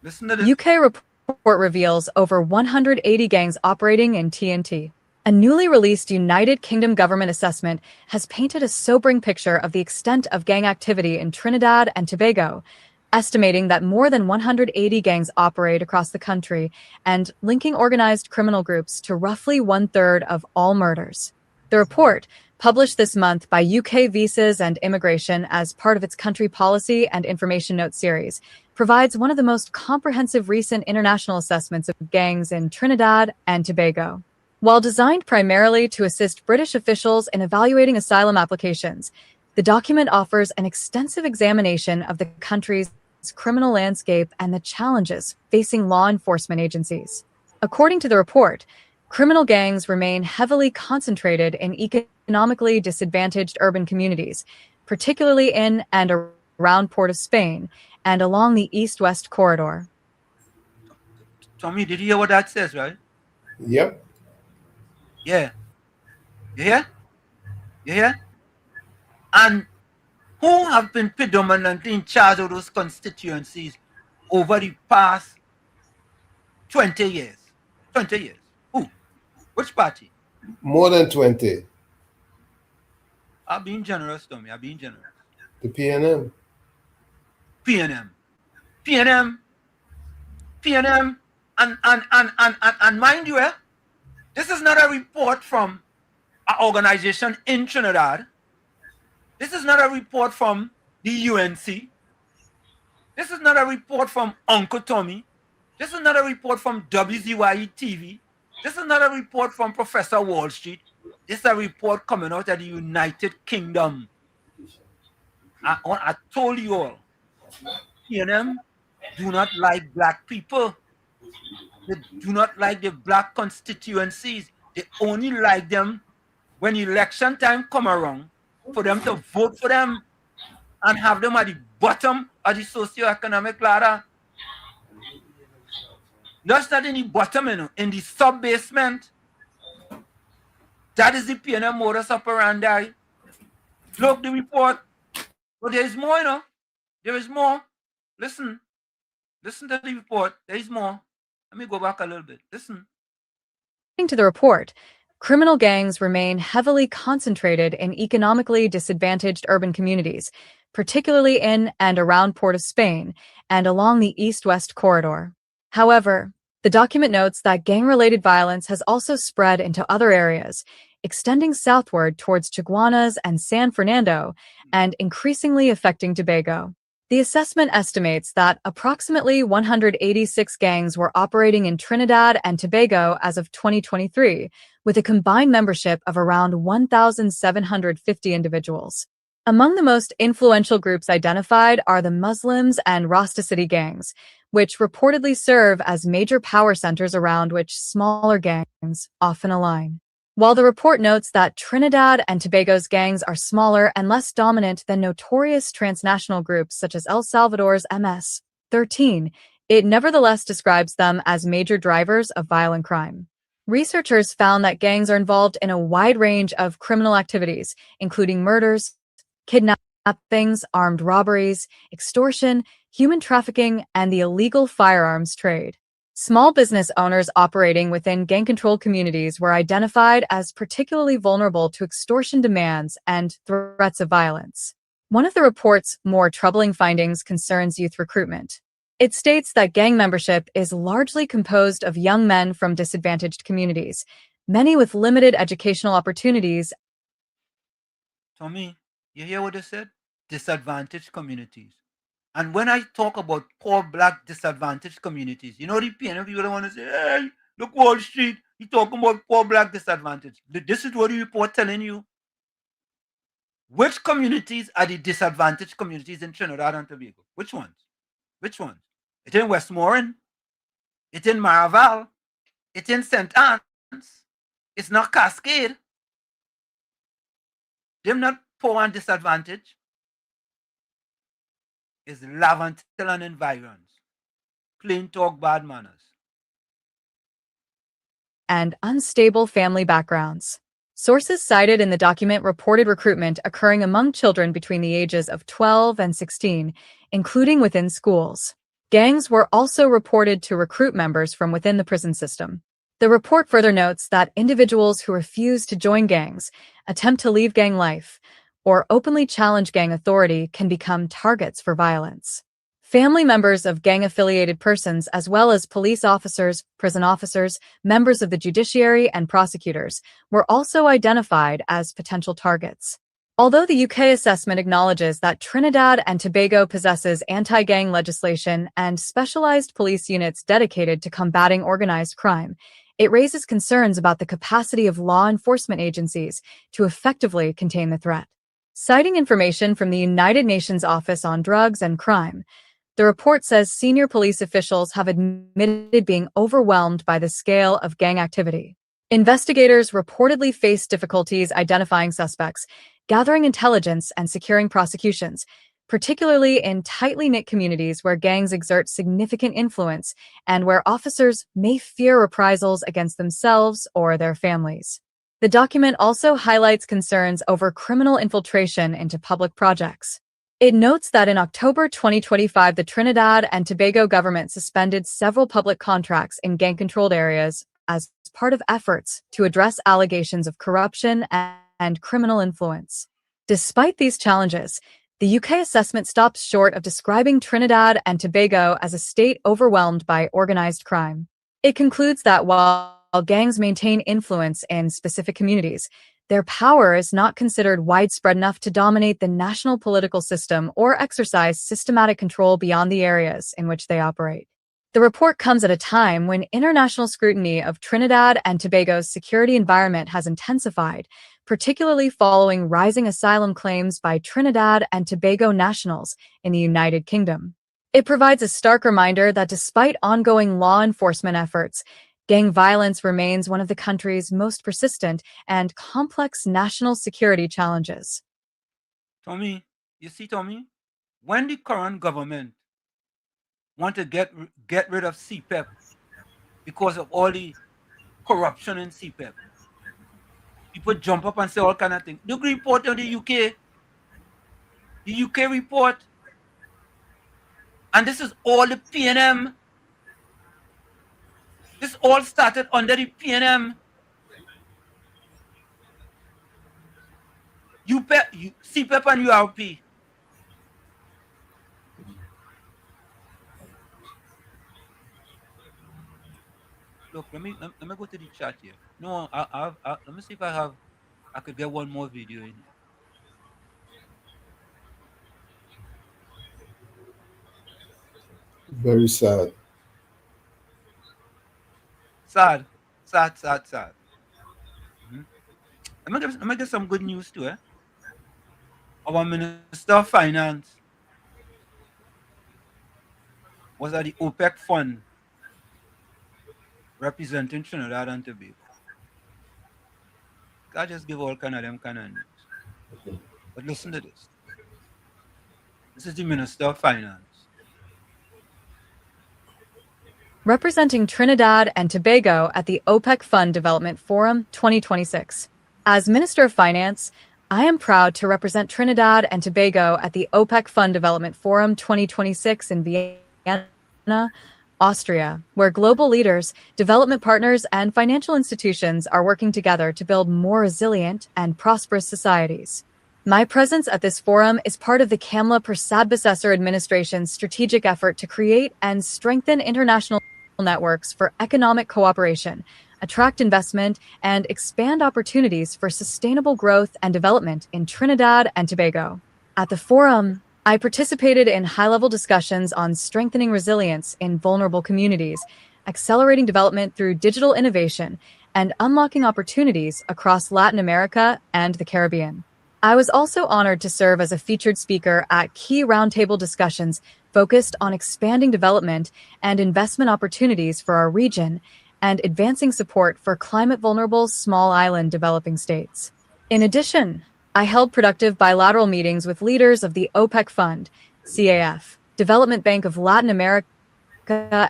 [SPEAKER 7] Listen to this.
[SPEAKER 24] UK report reveals over 180 gangs operating in TNT. A newly released United Kingdom government assessment has painted a sobering picture of the extent of gang activity in Trinidad and Tobago, estimating that more than 180 gangs operate across the country and linking organized criminal groups to roughly 1/3 of all murders. The report, published this month by UK Visas and Immigration as part of its country policy and information note series, provides one of the most comprehensive recent international assessments of gangs in Trinidad and Tobago. While designed primarily to assist British officials in evaluating asylum applications, the document offers an extensive examination of the country's criminal landscape and the challenges facing law enforcement agencies. According to the report, criminal gangs remain heavily concentrated in economically disadvantaged urban communities, particularly in and around Port of Spain and along the east-west corridor.
[SPEAKER 7] Tommy, did you hear what that says, right?
[SPEAKER 13] Yep.
[SPEAKER 7] Yeah. You hear? You hear? And who have been predominantly in charge of those constituencies over the past 20 years? 20 years. Who? Which party?
[SPEAKER 13] More than 20.
[SPEAKER 7] I'm being generous, Tommy. I'm being generous.
[SPEAKER 13] The PNM.
[SPEAKER 7] PNM. And mind you, this is not a report from an organization in Trinidad. This is not a report from the UNC. This is not a report from Uncle Tommy. This is not a report from WZYE TV. This is not a report from Professor Wall Street. This is a report coming out of the United Kingdom. I told you all, PNM do not like black people. They do not like the black constituencies. They only like them when election time come around for them to vote for them and have them at the bottom of the socioeconomic ladder. Not in the bottom, in the sub-basement. That is the PNM modus operandi. Look, the report. But there is more, There is more. Listen to the report. There is more. Let me go back a little bit. Listen.
[SPEAKER 24] According to the report, criminal gangs remain heavily concentrated in economically disadvantaged urban communities, particularly in and around Port of Spain and along the east-west corridor. However, the document notes that gang-related violence has also spread into other areas, extending southward towards Chaguanas and San Fernando and increasingly affecting Tobago. The assessment estimates that approximately 186 gangs were operating in Trinidad and Tobago as of 2023, with a combined membership of around 1,750 individuals. Among the most influential groups identified are the Muslims and Rasta City gangs, which reportedly serve as major power centers around which smaller gangs often align. While the report notes that Trinidad and Tobago's gangs are smaller and less dominant than notorious transnational groups such as El Salvador's MS-13, it nevertheless describes them as major drivers of violent crime. Researchers found that gangs are involved in a wide range of criminal activities, including murders, kidnappings, armed robberies, extortion, human trafficking, and the illegal firearms trade. Small business owners operating within gang-controlled communities were identified as particularly vulnerable to extortion demands and threats of violence. One of the report's more troubling findings concerns youth recruitment. It states that gang membership is largely composed of young men from disadvantaged communities, many with limited educational opportunities.
[SPEAKER 7] Tommy, you hear what they said? Disadvantaged communities. And when I talk about poor black disadvantaged communities, you know the PNM people don't want to say, hey, look Wall Street, he talking about poor black disadvantaged. This is what the report telling you. Which communities are the disadvantaged communities in Trinidad and Tobago? Which ones? Which ones? It's in Westmoreland. It's in Maraval. It's in St. Anne's. It's not Cascade. They're not poor and disadvantaged. Is Lavantil and environs. Plain talk, bad manners.
[SPEAKER 24] And unstable family backgrounds. Sources cited in the document reported recruitment occurring among children between the ages of 12 and 16, including within schools. Gangs were also reported to recruit members from within the prison system. The report further notes that individuals who refuse to join gangs, attempt to leave gang life, or openly challenge gang authority can become targets for violence. Family members of gang-affiliated persons, as well as police officers, prison officers, members of the judiciary, and prosecutors, were also identified as potential targets. Although the UK assessment acknowledges that Trinidad and Tobago possesses anti-gang legislation and specialized police units dedicated to combating organized crime, it raises concerns about the capacity of law enforcement agencies to effectively contain the threat. Citing information from the United Nations Office on Drugs and Crime, the report says senior police officials have admitted being overwhelmed by the scale of gang activity. Investigators reportedly face difficulties identifying suspects, gathering intelligence, and securing prosecutions, particularly in tightly knit communities where gangs exert significant influence and where officers may fear reprisals against themselves or their families. The document also highlights concerns over criminal infiltration into public projects. It notes that in October 2025, the Trinidad and Tobago government suspended several public contracts in gang-controlled areas as part of efforts to address allegations of corruption and criminal influence. Despite these challenges, the UK assessment stops short of describing Trinidad and Tobago as a state overwhelmed by organized crime. It concludes that while gangs maintain influence in specific communities, their power is not considered widespread enough to dominate the national political system or exercise systematic control beyond the areas in which they operate. The report comes at a time when international scrutiny of Trinidad and Tobago's security environment has intensified, particularly following rising asylum claims by Trinidad and Tobago nationals in the United Kingdom. It provides a stark reminder that despite ongoing law enforcement efforts, gang violence remains one of the country's most persistent and complex national security challenges.
[SPEAKER 7] Tommy, you see, Tommy, when the current government want to get rid of CPEP because of all the corruption in CPEP, people jump up and say all kind of things. The report on the UK report, and this is all the PNM. This all started under the PNM. CPEP and URP. Look, let me go to the chat here. No, let me see if I could get one more video in here.
[SPEAKER 13] Very sad.
[SPEAKER 7] Sad. Mm-hmm. Let me get some good news too. Our Minister of Finance was at the OPEC fund representing Trinidad and Tobago. I just give all kind of news. But listen to this. This is the Minister of Finance.
[SPEAKER 24] Representing Trinidad and Tobago at the OPEC Fund Development Forum 2026. As Minister of Finance, I am proud to represent Trinidad and Tobago at the OPEC Fund Development Forum 2026 in Vienna, Austria, where global leaders, development partners, and financial institutions are working together to build more resilient and prosperous societies. My presence at this forum is part of the Kamla Prasad-Bissessar administration's strategic effort to create and strengthen international networks for economic cooperation, attract investment, and expand opportunities for sustainable growth and development in Trinidad and Tobago. At the forum, I participated in high-level discussions on strengthening resilience in vulnerable communities, accelerating development through digital innovation, and unlocking opportunities across Latin America and the Caribbean. I was also honored to serve as a featured speaker at key roundtable discussions focused on expanding development and investment opportunities for our region and advancing support for climate-vulnerable small island developing states. In addition, I held productive bilateral meetings with leaders of the OPEC Fund, CAF, Development Bank of Latin America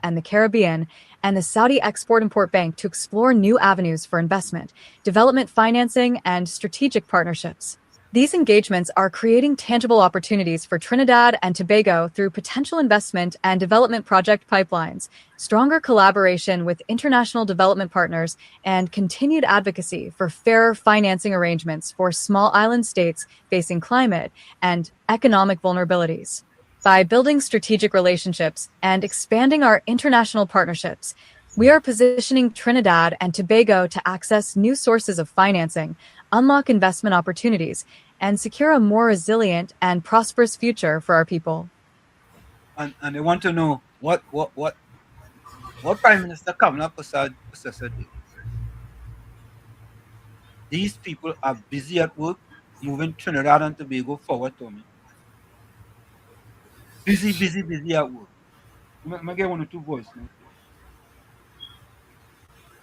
[SPEAKER 24] and the Caribbean, and the Saudi Export-Import Bank to explore new avenues for investment, development financing, and strategic partnerships. These engagements are creating tangible opportunities for Trinidad and Tobago through potential investment and development project pipelines, stronger collaboration with international development partners, and continued advocacy for fairer financing arrangements for small island states facing climate and economic vulnerabilities. By building strategic relationships and expanding our international partnerships, we are positioning Trinidad and Tobago to access new sources of financing, unlock investment opportunities, and secure a more resilient and prosperous future for our people.
[SPEAKER 7] And they want to know what Prime Minister Kamla Prasad did. These people are busy at work, moving Trinidad and Tobago forward, Tommy. Busy at work. I'm going to get one or two voice notes.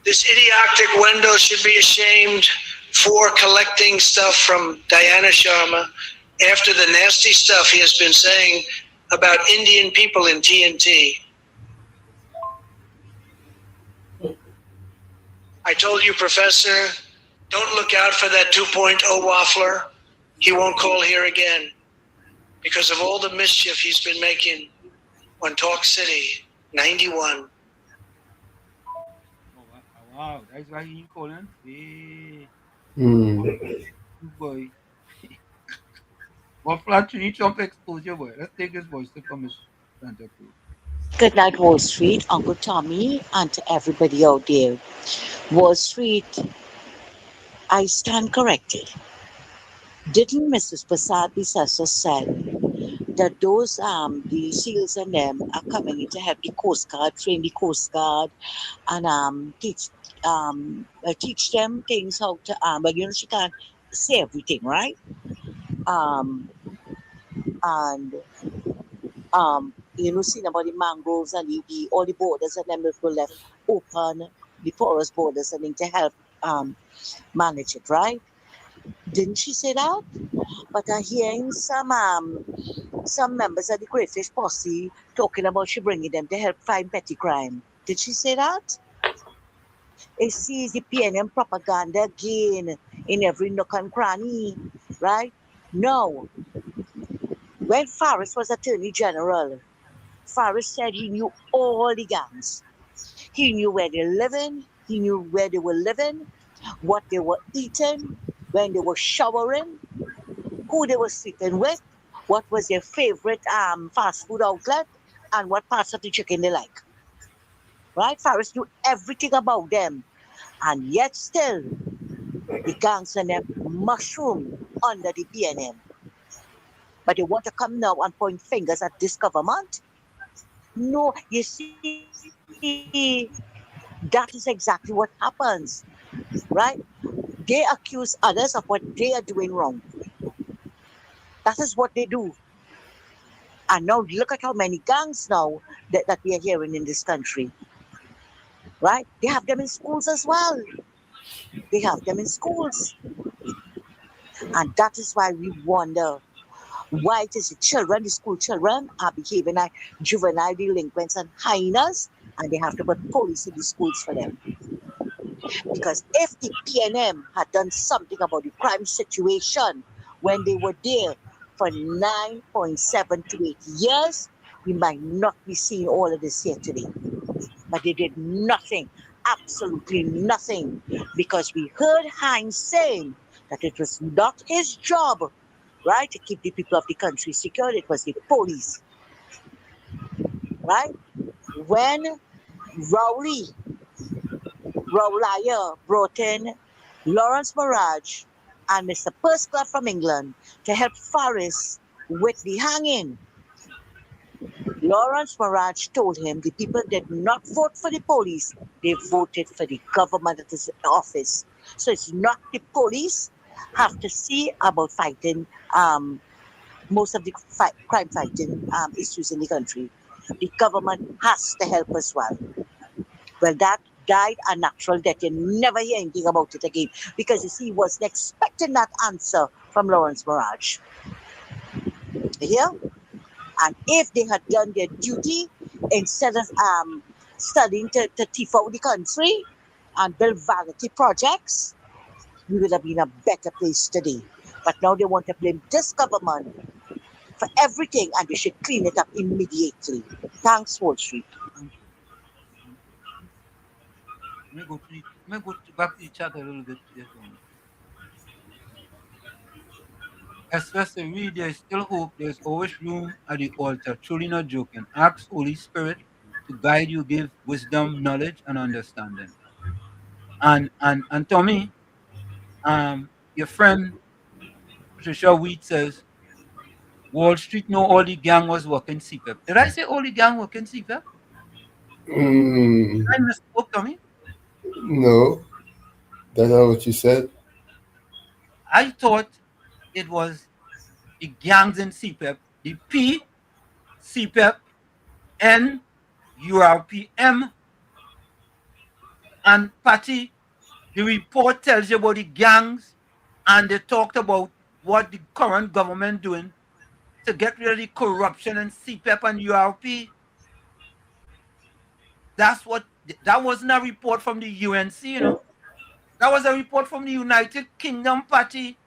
[SPEAKER 4] This idiotic Wendell should be ashamed for collecting stuff from Diana Sharma after the nasty stuff he has been saying about Indian people in TNT. I told you, Professor, don't look out for that 2.0 waffler. He won't call here again because of all the mischief he's been making on Talk City 91.
[SPEAKER 7] Wow, that's why he calling. Hey. Boy. What flat you need Trump exposure, boy? Let's take this voice to come Santa Cruz.
[SPEAKER 11] Good night, Wall Street, Uncle Tommy, and to everybody out there. Wall Street, I stand corrected. Didn't Mrs. Prasad-Bissessar said that those the SEALs and them are coming in to help the Coast Guard, train the Coast Guard, and teach them things how to but you know she can't say everything, right? You know, see about the mangroves and all the borders and them will left open, the porous borders and to help manage it, right? Didn't she say that? But I'm hearing some members of the Crayfish Posse talking about she bringing them to help fight petty crime. Did she say that? It sees the PNM propaganda again in every nook and cranny, right? No. When Faris was Attorney General, Faris said he knew all the gangs. He knew where they're living, he knew where they were living, what they were eating, when they were showering, who they were sleeping with, what was their favorite fast food outlet, and what parts of the chicken they like. Right? Faris knew everything about them. And yet still, the gangs and them mushroom under the PNM. But they want to come now and point fingers at this government? No, you see, that is exactly what happens, right? They accuse others of what they are doing wrong. That is what they do. And now look at how many gangs now that we are hearing in this country, right? They have them in schools as well. They have them in schools. And that is why we wonder why it is the children, the school children, are behaving like juvenile delinquents and hyenas, and they have to put police in the schools for them. Because if the PNM had done something about the crime situation when they were there for 9.7 to 8 years, we might not be seeing all of this here today. But they did nothing, absolutely nothing, because we heard Hines saying that it was not his job, right, to keep the people of the country secure. It was the police, right? When Rowley brought in Lawrence Maraj and Mr. Perskler from England to help Faris with the hanging, Lawrence Maraj told him the people did not vote for the police, they voted for the government that is in office. So it's not the police have to see about fighting most of the crime fighting issues in the country. The government has to help as well. Well, that died a natural death. You never hear anything about it again because you see, he wasn't expecting that answer from Lawrence Maraj. You hear? And if they had done their duty instead of studying to thief out the country and build vanity projects, we would have been a better place today. But now they want to blame this government for everything and they should clean it up immediately. Thanks, Wall Street.
[SPEAKER 7] Let me go back to the chat a little bit. Especially we, there is still hope. There is always room at the altar. Truly not joking. Ask Holy Spirit to guide you, give wisdom, knowledge, and understanding. And Tommy, your friend Patricia Wheat says Wall Street know all the gang was working CPEP. Did I say all the gang working CPEP? Did I misspoke, Tommy?
[SPEAKER 13] No, that's not what you said.
[SPEAKER 7] I thought it was the gangs in CPEP, the P, CPEP, N, URPM, and Patty. The report tells you about the gangs, and they talked about what the current government doing to get rid of the corruption in CPEP and URP. That wasn't a report from the UNC, you know. That was a report from the United Kingdom Party,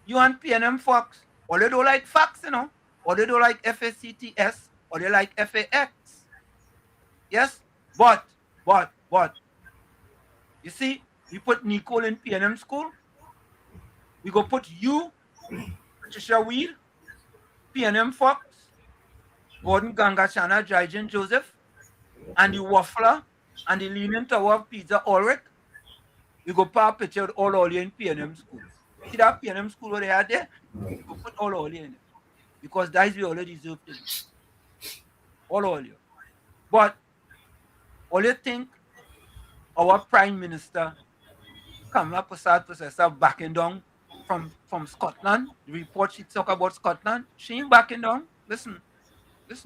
[SPEAKER 7] UN PNM Fox. Or they don't like facts, you know. Or they don't like FACTS, or they like FAX. Yes? But, you see, we put Nicole in PNM school. We go put you, Patricia Weed, PNM Fox, Gordon Gangachana, Jaijan Joseph, and the Waffler, and the Leaning Tower of Pizza Ulrich. We go put a picture of all in PNM school. See that PNM school where they are there? We go put all in it. Because that is we already deserve to do. All you. But all you think our Prime Minister, Kamala Prasad Processor, backing down from Scotland? The report she talk about Scotland, she ain't backing down. Listen.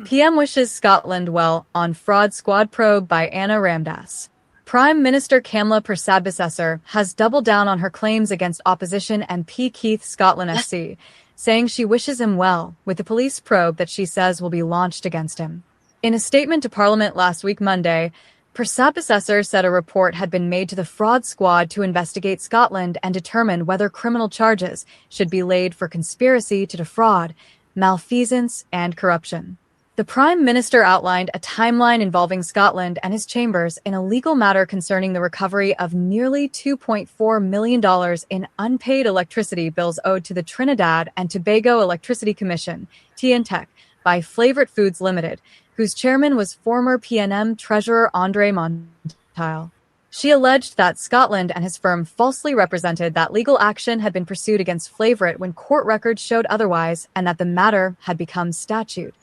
[SPEAKER 24] PM wishes Scotland well on fraud squad probe by Anna Ramdas. Prime Minister Kamala Prasad-Processor has doubled down on her claims against opposition MP Keith Scotland SC, saying she wishes him well with the police probe that she says will be launched against him. In a statement to Parliament last week Monday, Prasad-Processor said a report had been made to the fraud squad to investigate Scotland and determine whether criminal charges should be laid for conspiracy to defraud, malfeasance, and corruption. The Prime Minister outlined a timeline involving Scotland and his chambers in a legal matter concerning the recovery of nearly $2.4 million in unpaid electricity bills owed to the Trinidad and Tobago Electricity Commission, TNTEC, by Flavoured Foods Limited, whose chairman was former PNM Treasurer Andre Monteil. She alleged that Scotland and his firm falsely represented that legal action had been pursued against Flavoured when court records showed otherwise and that the matter had become statute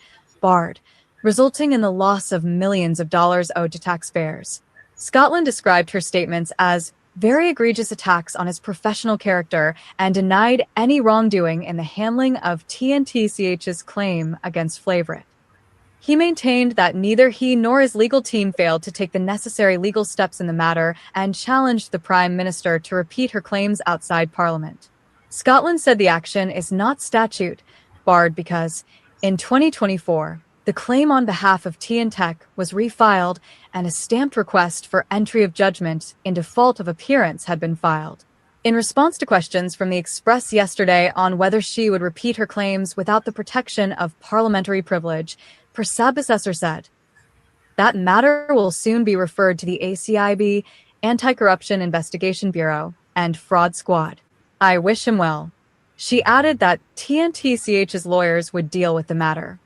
[SPEAKER 24] barred, resulting in the loss of millions of dollars owed to taxpayers. Scotland described her statements as very egregious attacks on his professional character and denied any wrongdoing in the handling of TNTCH's claim against Flavoured. He maintained that neither he nor his legal team failed to take the necessary legal steps in the matter and challenged the Prime Minister to repeat her claims outside Parliament. Scotland said the action is not statute barred because in 2024, The claim on behalf of TNTech was refiled, and a stamped request for entry of judgment in default of appearance had been filed. In response to questions from the Express yesterday on whether she would repeat her claims without the protection of parliamentary privilege, Prasad Bissessar said, "That matter will soon be referred to the ACIB, Anti-Corruption Investigation Bureau, and Fraud Squad. I wish him well." She added that TNTCH's lawyers would deal with the matter.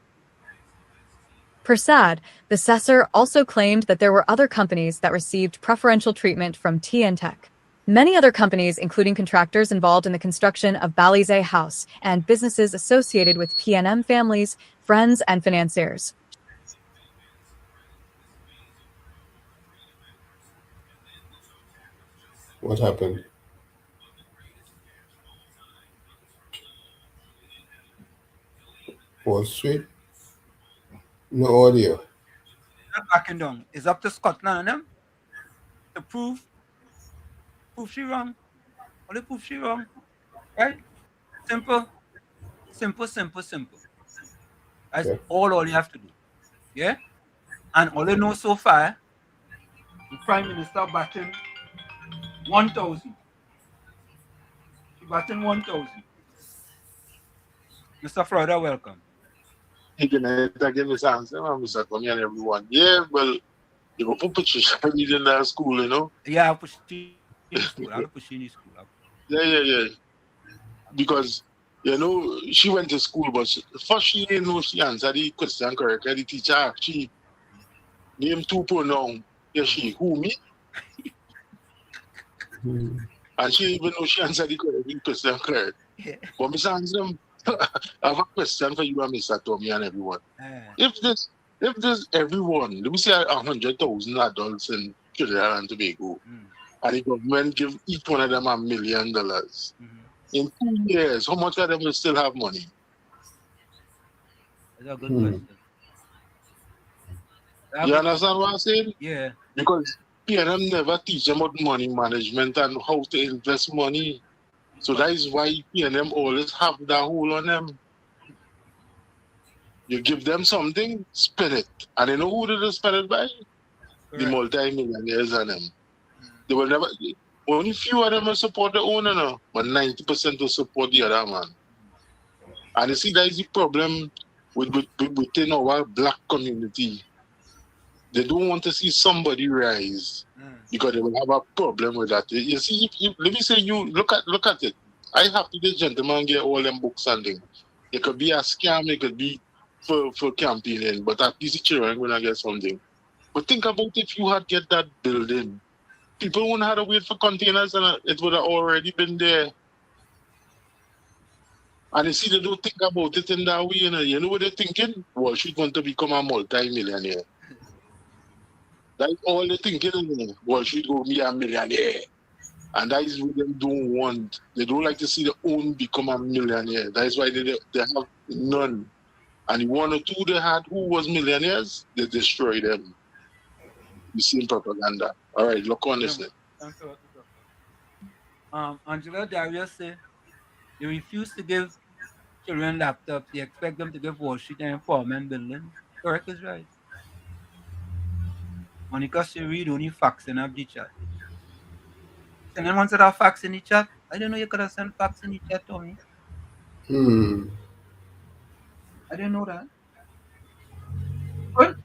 [SPEAKER 24] Prasad Bissessar also claimed that there were other companies that received preferential treatment from TNTech. Many other companies, including contractors involved in the construction of Balize House and businesses associated with PNM families, friends, and financiers.
[SPEAKER 13] What happened? Wall Street? No audio.
[SPEAKER 7] Not backing down. It's up to Scotland and them to prove she wrong. Only prove she wrong. Right? Simple. That's all you have to do. Yeah? And all you know so far, the Prime Minister batting 1,000. She batting 1,000. Mr. Florida, welcome.
[SPEAKER 15] Again, this answer, Mr. Tommy and everyone. Yeah, well, you go put Patricia in that school, you know?
[SPEAKER 7] Yeah, I'll push you in school. I'll push you in school.
[SPEAKER 15] Yeah. Because, you know, she went to school, but first she didn't know she answered the question correctly. The teacher, she named two pronouns. Yeah, she, who, me? And she didn't even know she answered the question correct.
[SPEAKER 7] Yeah.
[SPEAKER 15] But Mr. Ansem, I have a question for you and Mr. Tommy and everyone. If this everyone, let me say 100,000 adults in Trinidad and Tobago, and the government give each one of them $1 million, in 2 years, how much of them will still have money?
[SPEAKER 7] That's a good question.
[SPEAKER 15] You understand what I'm saying?
[SPEAKER 7] Yeah.
[SPEAKER 15] Because PNM never teach them about money management and how to invest money. So that is why PNM always have that hold on them. You give them something, spend it. And you know who did they spend it by? The multi-millionaires and them. They will never, only few of them will support the owner now, but 90% will support the other man. And you see, that is the problem within our black community. They don't want to see somebody rise because they will have a problem with that. You see, let me say, you look at it. I have to the gentleman get all them books and things. It could be a scam, it could be for campaigning, but at least the children gonna get something. But think about if you had get that building. People wouldn't have to wait for containers and it would have already been there. And you see, they don't think about it in that way. You know what they're thinking? Well, she's going to become a multi-millionaire. That's all they're thinking. Well, she's going to be a millionaire. And that is what they don't want. They don't like to see their own become a millionaire. That is why they have none. And the one or two they had who was millionaires, they destroy them. The same propaganda. All right, look on this.
[SPEAKER 7] Angela Darius said they refuse to give children laptops. They expect them to give worksheet and empowerment building. Correct is right. Monica, she read only facts in the chat. Someone wants to have facts in the chat. I don't know you could have sent facts in the chat, Tommy. I didn't know that. Good.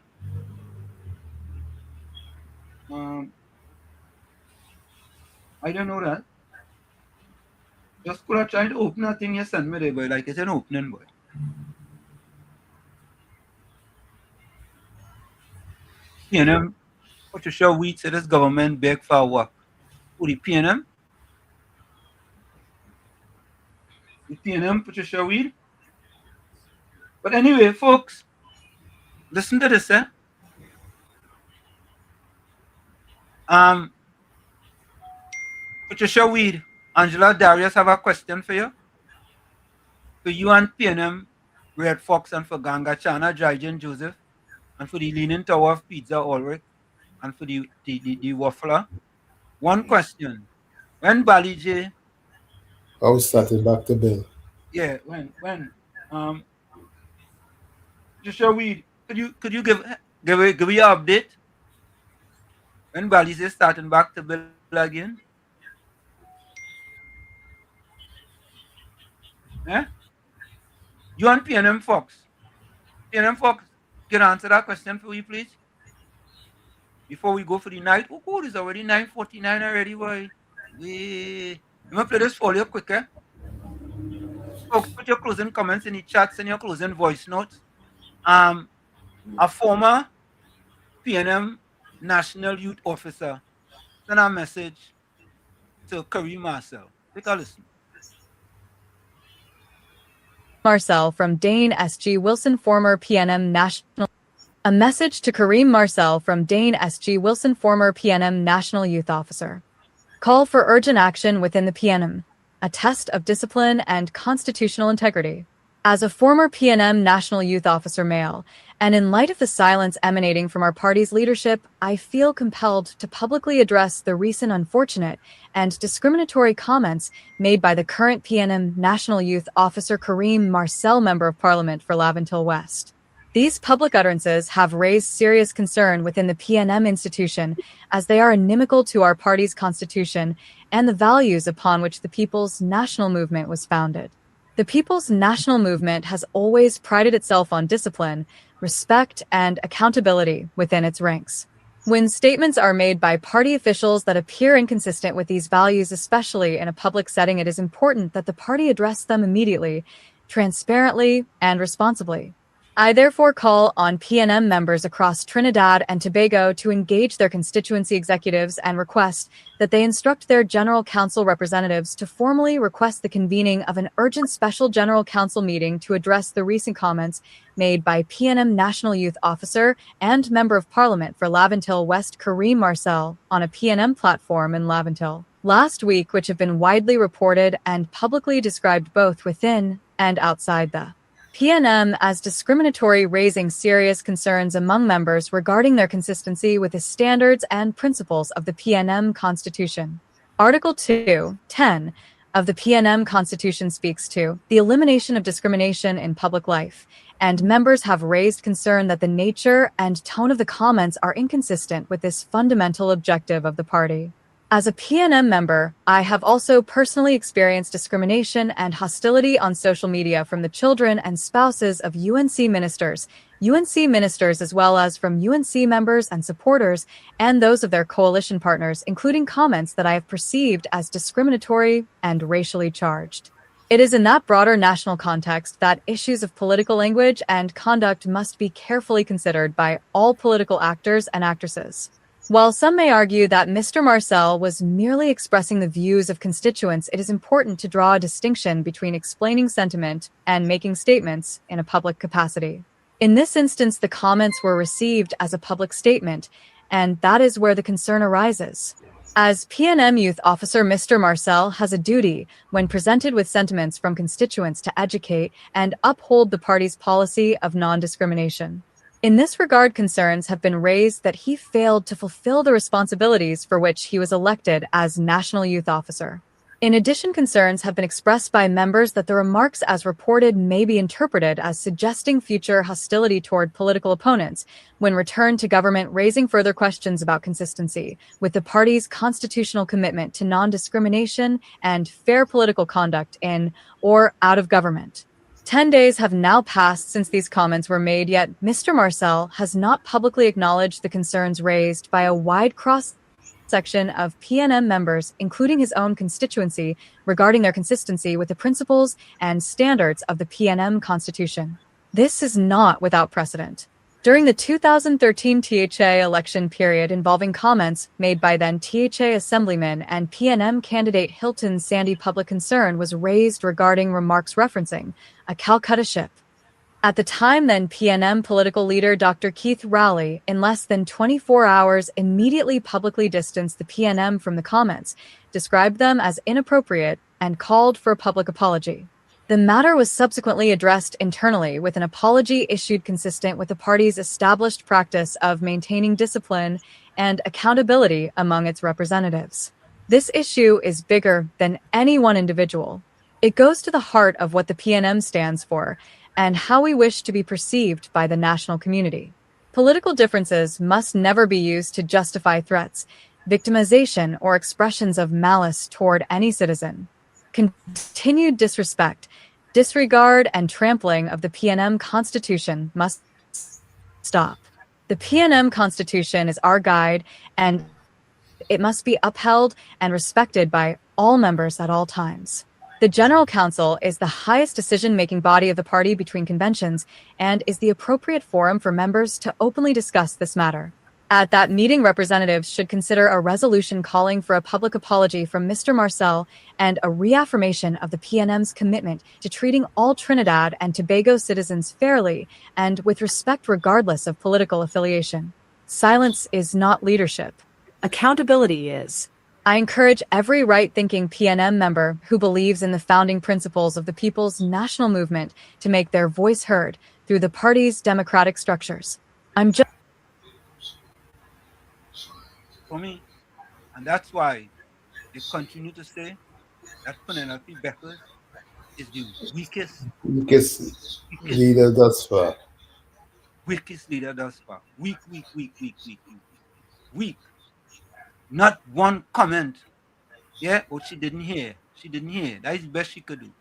[SPEAKER 7] I don't know that. Just could have tried to open that thing you sent me there, boy. Like it's an opening, boy. PNM, Patricia Wheat said this government beg for work. Who the PNM? The PNM, Patricia Wheat. But anyway, folks, listen to this, eh? Patricia Weed, Angela Darius have a question for you. For you and PNM, Red Fox, and for Ganga Chana, Dryden Joseph, and for the Leaning Tower of Pizza Ulrich, and for the Waffler. One question. When Bali J...
[SPEAKER 13] I was started back to Bill.
[SPEAKER 7] Yeah, when Patricia Weed, Could you give your update when Bally's is starting back to build again? Eh? You on PNM Fox? PNM Fox, can you answer that question for me, please? Before we go for the night. Oh, cool, it's already 9:49 already, boy. I'm gonna play this for you quick, eh? Folks, put your closing comments in the chats and your closing voice notes. A former PNM National Youth Officer sent a message to Kareem Marcel. Take a listen.
[SPEAKER 24] Marcel from Dane S.G. Wilson, former PNM National. A message to Kareem Marcel from Dane S.G. Wilson, former PNM National Youth Officer. Call for urgent action within the PNM. A test of discipline and constitutional integrity. As a former PNM National Youth Officer male, and in light of the silence emanating from our party's leadership, I feel compelled to publicly address the recent unfortunate and discriminatory comments made by the current PNM National Youth Officer Kareem Marcel, Member of Parliament for Laventille West. These public utterances have raised serious concern within the PNM institution, as they are inimical to our party's constitution and the values upon which the People's National Movement was founded. The People's National Movement has always prided itself on discipline, respect, and accountability within its ranks. When statements are made by party officials that appear inconsistent with these values, especially in a public setting, it is important that the party address them immediately, transparently, and responsibly. I therefore call on PNM members across Trinidad and Tobago to engage their constituency executives and request that they instruct their General Council representatives to formally request the convening of an urgent special General Council meeting to address the recent comments made by PNM National Youth Officer and Member of Parliament for Laventille West Kareem Marcel on a PNM platform in Laventille last week, which have been widely reported and publicly described both within and outside the PNM as discriminatory, raising serious concerns among members regarding their consistency with the standards and principles of the PNM Constitution. Article 2:10 of the PNM Constitution speaks to the elimination of discrimination in public life, and members have raised concern that the nature and tone of the comments are inconsistent with this fundamental objective of the party. As a PNM member, I have also personally experienced discrimination and hostility on social media from the children and spouses of UNC ministers as well as from UNC members and supporters and those of their coalition partners, including comments that I have perceived as discriminatory and racially charged. It is in that broader national context that issues of political language and conduct must be carefully considered by all political actors and actresses. While some may argue that Mr. Marcel was merely expressing the views of constituents, it is important to draw a distinction between explaining sentiment and making statements in a public capacity. In this instance, the comments were received as a public statement, and that is where the concern arises. As PNM Youth Officer, Mr. Marcel has a duty, when presented with sentiments from constituents, to educate and uphold the party's policy of non-discrimination. In this regard, concerns have been raised that he failed to fulfill the responsibilities for which he was elected as National Youth Officer. In addition, concerns have been expressed by members that the remarks as reported may be interpreted as suggesting future hostility toward political opponents when returned to government, raising further questions about consistency with the party's constitutional commitment to non-discrimination and fair political conduct in or out of government. 10 days have now passed since these comments were made, yet Mr. Marcel has not publicly acknowledged the concerns raised by a wide cross-section of PNM members, including his own constituency, regarding their consistency with the principles and standards of the PNM Constitution. This is not without precedent. During the 2013 THA election period involving comments made by then THA Assemblyman and PNM candidate Hilton Sandy, public concern was raised regarding remarks referencing a Calcutta ship. At the time, then PNM political leader Dr. Keith Rowley, in less than 24 hours, immediately publicly distanced the PNM from the comments, described them as inappropriate, and called for a public apology. The matter was subsequently addressed internally, with an apology issued consistent with the party's established practice of maintaining discipline and accountability among its representatives. This issue is bigger than any one individual. It goes to the heart of what the PNM stands for, and how we wish to be perceived by the national community. Political differences must never be used to justify threats, victimization, or expressions of malice toward any citizen. Continued disrespect, disregard, and trampling of the PNM Constitution must stop. The PNM Constitution is our guide, and it must be upheld and respected by all members at all times. The General Council is the highest decision-making body of the party between conventions and is the appropriate forum for members to openly discuss this matter. At that meeting, representatives should consider a resolution calling for a public apology from Mr. Marcel and a reaffirmation of the PNM's commitment to treating all Trinidad and Tobago citizens fairly and with respect regardless of political affiliation. Silence is not leadership. Accountability is. I encourage every right-thinking PNM member who believes in the founding principles of the People's National Movement to make their voice heard through the party's democratic structures. I'm just
[SPEAKER 7] For me, and that's why they continue to say that Penelope Beckers is the weakest
[SPEAKER 13] leader thus far.
[SPEAKER 7] Weakest leader thus far. Weak. Not one comment. Yeah, what she didn't hear. That is the best she could do.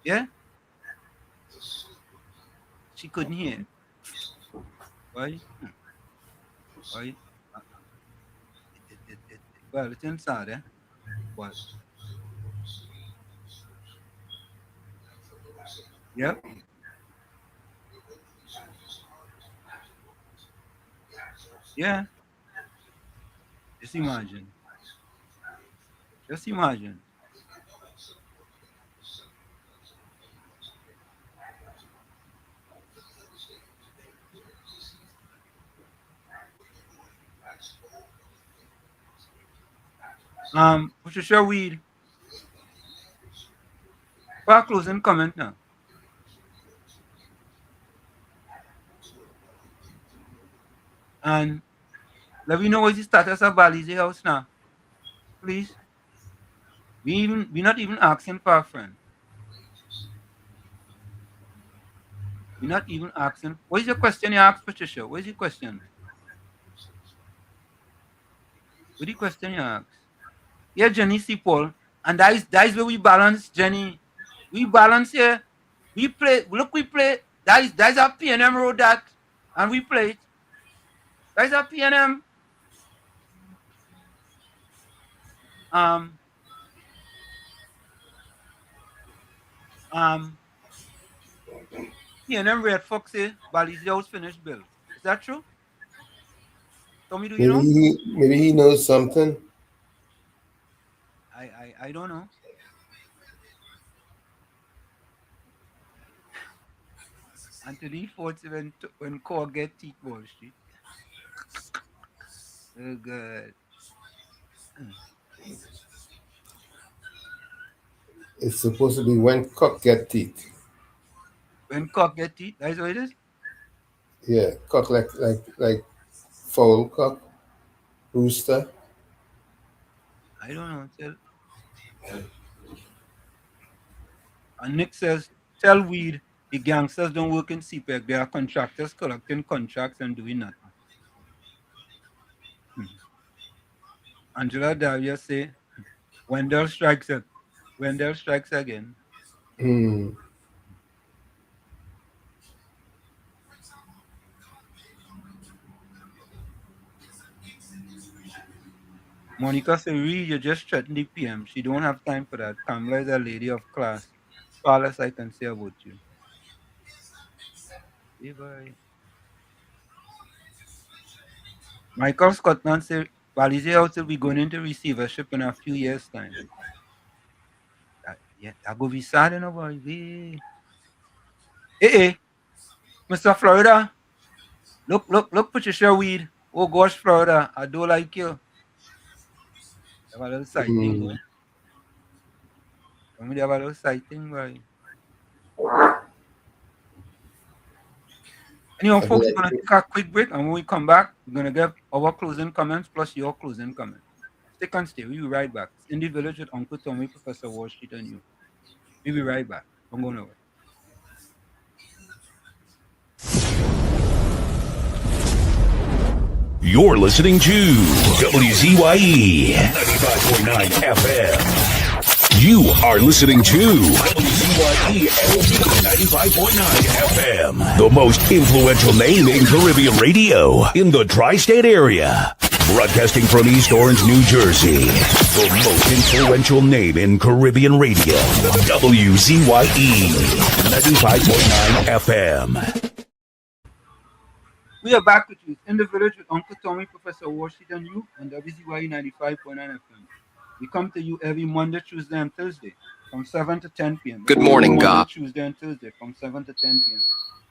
[SPEAKER 7] Yeah? She couldn't hear. Right? Right? Well, it's inside, eh? But yep. Yeah. Just imagine. Patricia Weed. For a closing comment now. And let me know what's the status of Balize house now. Please. We're not even asking for a friend. We're not even asking. What is your question you asked, Patricia? What is your question? What is the question you asked? Yeah, Jenny C. Paul. And that is where we balance, Jenny. We balance here. We play. Look, we play. That is our PNM road that. And we play it. That is our PNM. PNM Red Foxy, Balize House finished bill. Is that true? Tommy, do you know?
[SPEAKER 13] Maybe he knows something.
[SPEAKER 7] I don't know. Anthony Ford when Core get teeth Wall Street. Oh God.
[SPEAKER 13] It's supposed to be when cock get teeth.
[SPEAKER 7] When cock get teeth, that's what it is?
[SPEAKER 13] Yeah, cock like fowl cock, rooster.
[SPEAKER 7] I don't know. And Nick says, tell Weed the gangsters don't work in CPEC. They are contractors collecting contracts and doing nothing. Angela Davia say, Wendell strikes again. Monica say, Reed, you just threatened the PM. She don't have time for that. Kamala is a lady of class. All less I can say about you. Hey, bye. Michael Scotland said, Balize House will be going into receivership in a few years' time. That go be sad, you know, boy. Hey, Mr. Florida. Look, Patricia Weed. Oh gosh, Florida, I do like you. Have a little sighting, boy. Come have a little sighting, boy. Anyway, folks, we're going to take a quick break, and when we come back, we're going to give our closing comments plus your closing comments. Stick and stay. We'll be right back. It's in the village with Uncle Tommy, Professor Wall Street, and you. We'll be right back. I'm going away.
[SPEAKER 1] You're listening to WZYE 95.9 FM. You are listening to WZYE 95.9 FM, the most influential name in Caribbean radio in the tri-state area. Broadcasting from East Orange, New Jersey, the most influential name in Caribbean radio, WZYE 95.9 FM.
[SPEAKER 7] We are back with you in the village with Uncle Tommy, Professor Washington U, and WZYE 95.9 FM. We come to you every Monday, Tuesday, and Thursday from 7 to 10 p.m.
[SPEAKER 21] Good morning,
[SPEAKER 7] Monday,
[SPEAKER 21] God.
[SPEAKER 7] Tuesday, and Thursday from 7 to 10 p.m.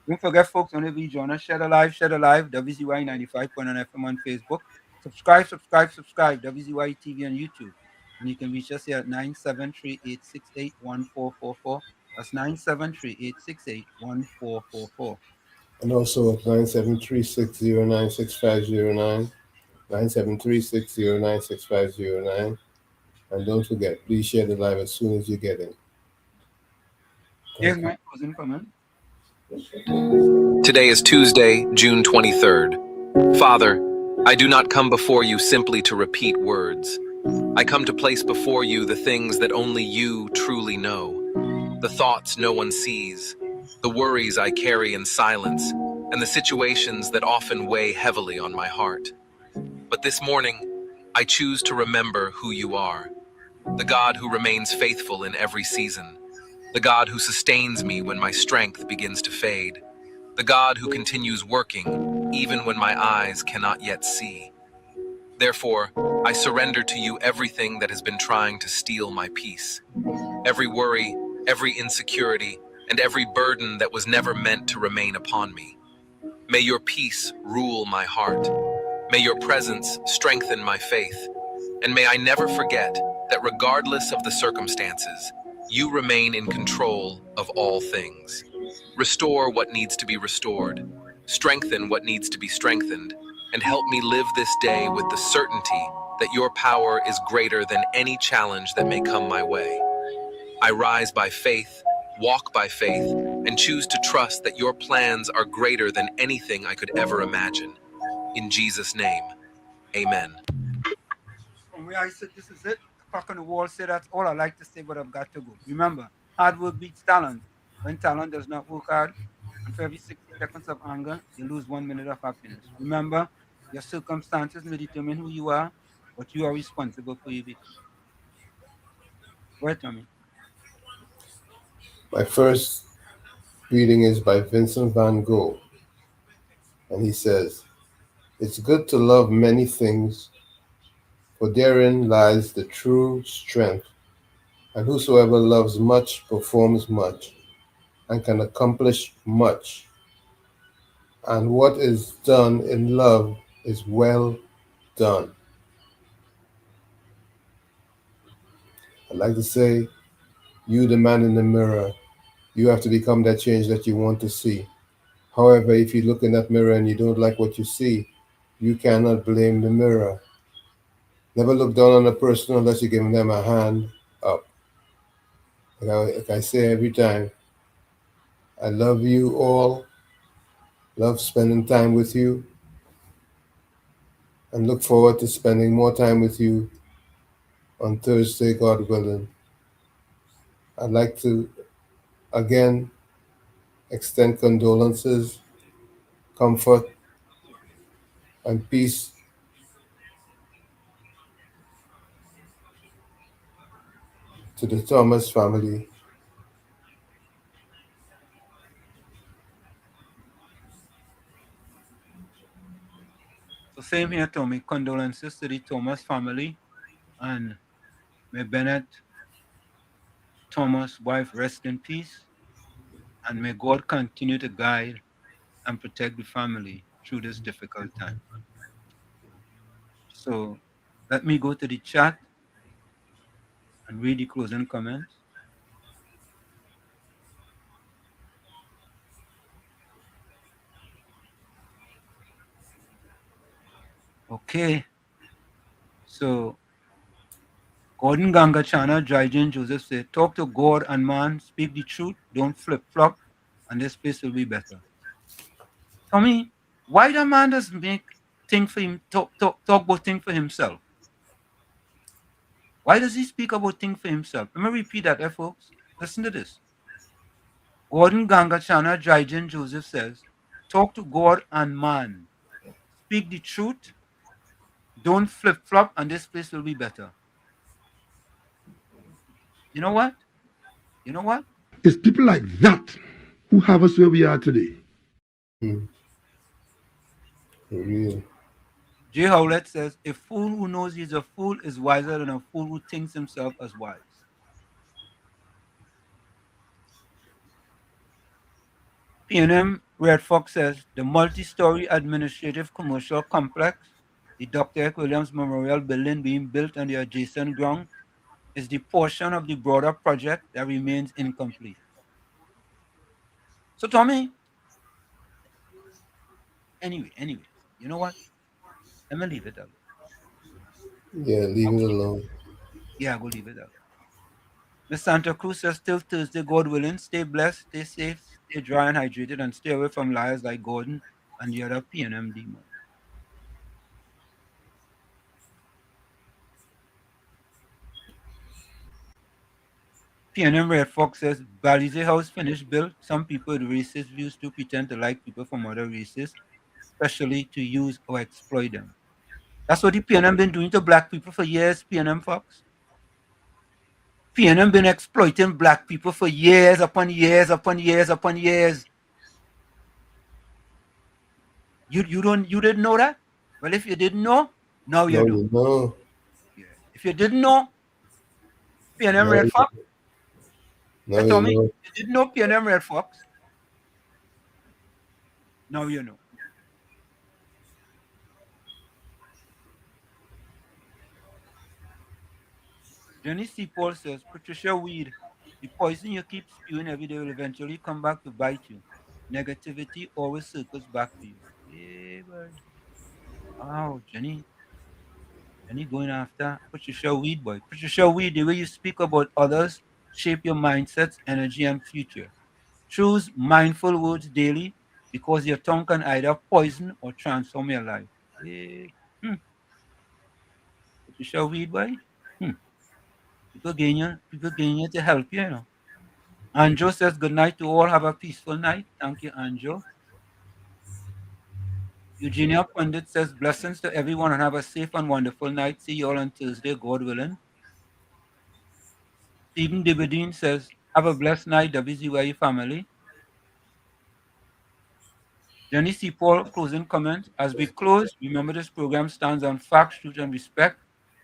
[SPEAKER 7] Don't forget, folks, whenever you join us, share the live, WZYE 95.9 FM on Facebook. Subscribe, WZYE TV on YouTube. And you can reach us here at 973-868-1444. That's 973-868-1444.
[SPEAKER 13] And also at 973-609-6509, 973-609-6509. And don't forget, please share the live as soon as you get in.
[SPEAKER 7] Here's my closing comment.
[SPEAKER 21] Today is Tuesday, June 23rd. Father, I do not come before you simply to repeat words. I come to place before you the things that only you truly know, the thoughts no one sees, the worries I carry in silence, and the situations that often weigh heavily on my heart. But this morning, I choose to remember who you are, the God who remains faithful in every season, the God who sustains me when my strength begins to fade, the God who continues working even when my eyes cannot yet see. Therefore, I surrender to you everything that has been trying to steal my peace, every worry, every insecurity, and every burden that was never meant to remain upon me. May your peace rule my heart. May your presence strengthen my faith. And may I never forget that regardless of the circumstances, you remain in control of all things. Restore what needs to be restored, strengthen what needs to be strengthened, and help me live this day with the certainty that your power is greater than any challenge that may come my way. I rise by faith, walk by faith, and choose to trust that your plans are greater than anything I could ever imagine. In Jesus' name, amen.
[SPEAKER 7] From where I said this is it, the clock on the wall said that's all I like to say, but I've got to go. Remember, hard work beats talent. When talent does not work hard, and for every 60 seconds of anger, you lose 1 minute of happiness. Remember, your circumstances may determine who you are, but you are responsible for your victory. Go ahead, Tommy.
[SPEAKER 13] My first reading is by Vincent van Gogh. And he says, "It's good to love many things, for therein lies the true strength. And whosoever loves much performs much, and can accomplish much. And what is done in love is well done." I'd like to say, you, the man in the mirror, you have to become that change that you want to see. However, if you look in that mirror and you don't like what you see, you cannot blame the mirror. Never look down on a person unless you give them a hand up. Like I say every time, I love you all, love spending time with you, and look forward to spending more time with you on Thursday, God willing. I'd like to, again, extend condolences, comfort, and peace to the Thomas family.
[SPEAKER 7] So same here, Tommy. Condolences to the Thomas family, and may Bennett Thomas' wife rest in peace, and may God continue to guide and protect the family through this difficult time. So let me go to the chat and read the closing comments. Okay. So Gordon Ganga Chana, Jaijan Joseph said, talk to God and man, speak the truth, don't flip-flop, and this place will be better. Tommy, why the man does make think for him, talk about think for himself? Why does he speak about think for himself? Let me repeat that, folks. Listen to this. Gordon Gangachana Jaijan Joseph says, talk to God and man. Speak the truth. Don't flip-flop, and this place will be better. You know what? You know what?
[SPEAKER 14] It's people like that who have us where we are today.
[SPEAKER 13] Real.
[SPEAKER 7] Jay Howlett says, a fool who knows he's a fool is wiser than a fool who thinks himself as wise. P&M Red Fox says, the multi-story administrative commercial complex, the Dr. Eric Williams Memorial Building being built on the adjacent ground, is the portion of the broader project that remains incomplete. So, Tommy, anyway, you know what? Let me leave it alone.
[SPEAKER 13] Yeah, leave it alone.
[SPEAKER 7] Yeah, go leave it alone. Miss Santa Cruz says, till Thursday, God willing, stay blessed, stay safe, stay dry and hydrated, and stay away from liars like Gordon and the other P&M demons. P&M Red Fox says, Balize House finished built. Some people with racist views do pretend to like people from other races, especially to use or exploit them. That's what the P&M been doing to black people for years, P&M Fox. P&M been exploiting black people for years upon years upon years upon years. You didn't know that? Well, if you didn't know, now you know.
[SPEAKER 13] You know.
[SPEAKER 7] Yeah. If you didn't know, P&M Red Fox.
[SPEAKER 13] Now
[SPEAKER 7] You
[SPEAKER 13] you
[SPEAKER 7] told me
[SPEAKER 13] know.
[SPEAKER 7] you didn't know P&M Red Fox. Now you know. Jenny C. Paul says, Patricia Weed, the poison you keep spewing every day will eventually come back to bite you. Negativity always circles back to you. Yeah, boy. Wow, Jenny. Jenny going after Patricia Weed, boy. Patricia Weed, the way you speak about others shape your mindsets, energy, and future. Choose mindful words daily because your tongue can either poison or transform your life. Yeah. Patricia Weed, boy. People gain you to help you, you know. Anjo says good night to all. Have a peaceful night. Thank you, Anjo. Eugenia Pundit says blessings to everyone and have a safe and wonderful night. See you all on Thursday, God willing. Stephen Dibadine says have a blessed night, WZYE family. Jenny C. Paul, closing comment. As we close, remember this program stands on facts, truth, and respect.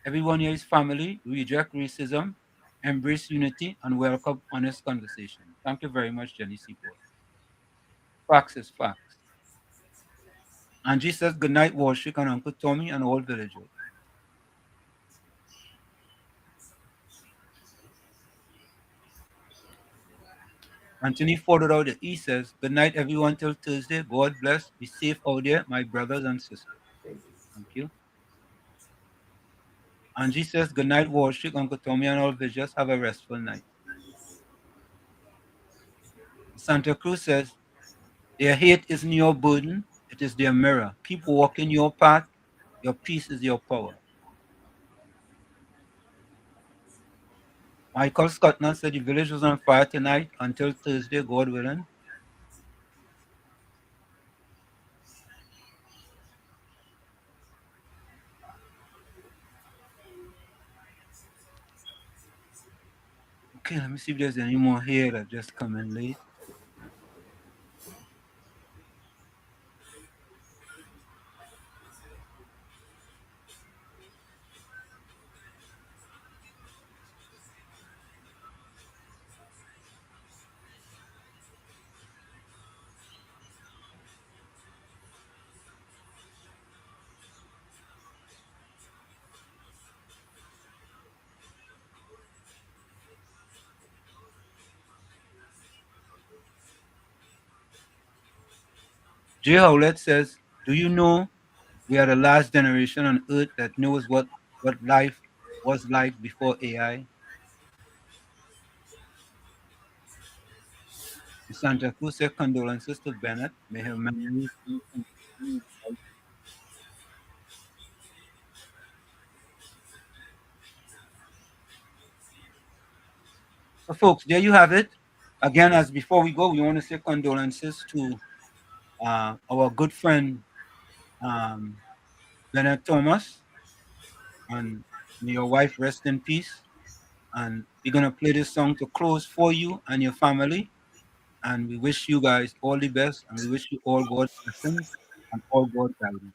[SPEAKER 7] Everyone here is family. We reject racism, embrace unity, and welcome honest conversation. Thank you very much, Jenny C. Paul. Facts is facts. Angie says good night, Walshik and Uncle Tommy and all villagers. Anthony followed out the E says, good night, everyone, till Thursday. God bless. Be safe out there, my brothers and sisters. Thank you. Angie says, good night, Walshik, Uncle Tommy and all villagers. Have a restful night. Santa Cruz says, their hate isn't your burden, it is their mirror. Keep walking your path. Your peace is your power. Michael Scotland said the village was on fire tonight until Thursday, God willing. Okay, let me see if there's any more here that just come in late. Jay Howlett says, do you know we are the last generation on earth that knows what life was like before AI? Santa Cruz said condolences to Bennett. May her memory be So, folks, there you have it. Again, as before we go, we want to say condolences to our good friend Bennett Thomas, and may your wife rest in peace. And we're gonna play this song to close for you and your family. And we wish you guys all the best, and we wish you all God's blessings and all God's guidance.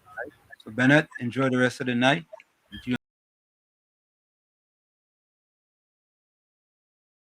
[SPEAKER 7] Right? So, Bennett, enjoy the rest of the night.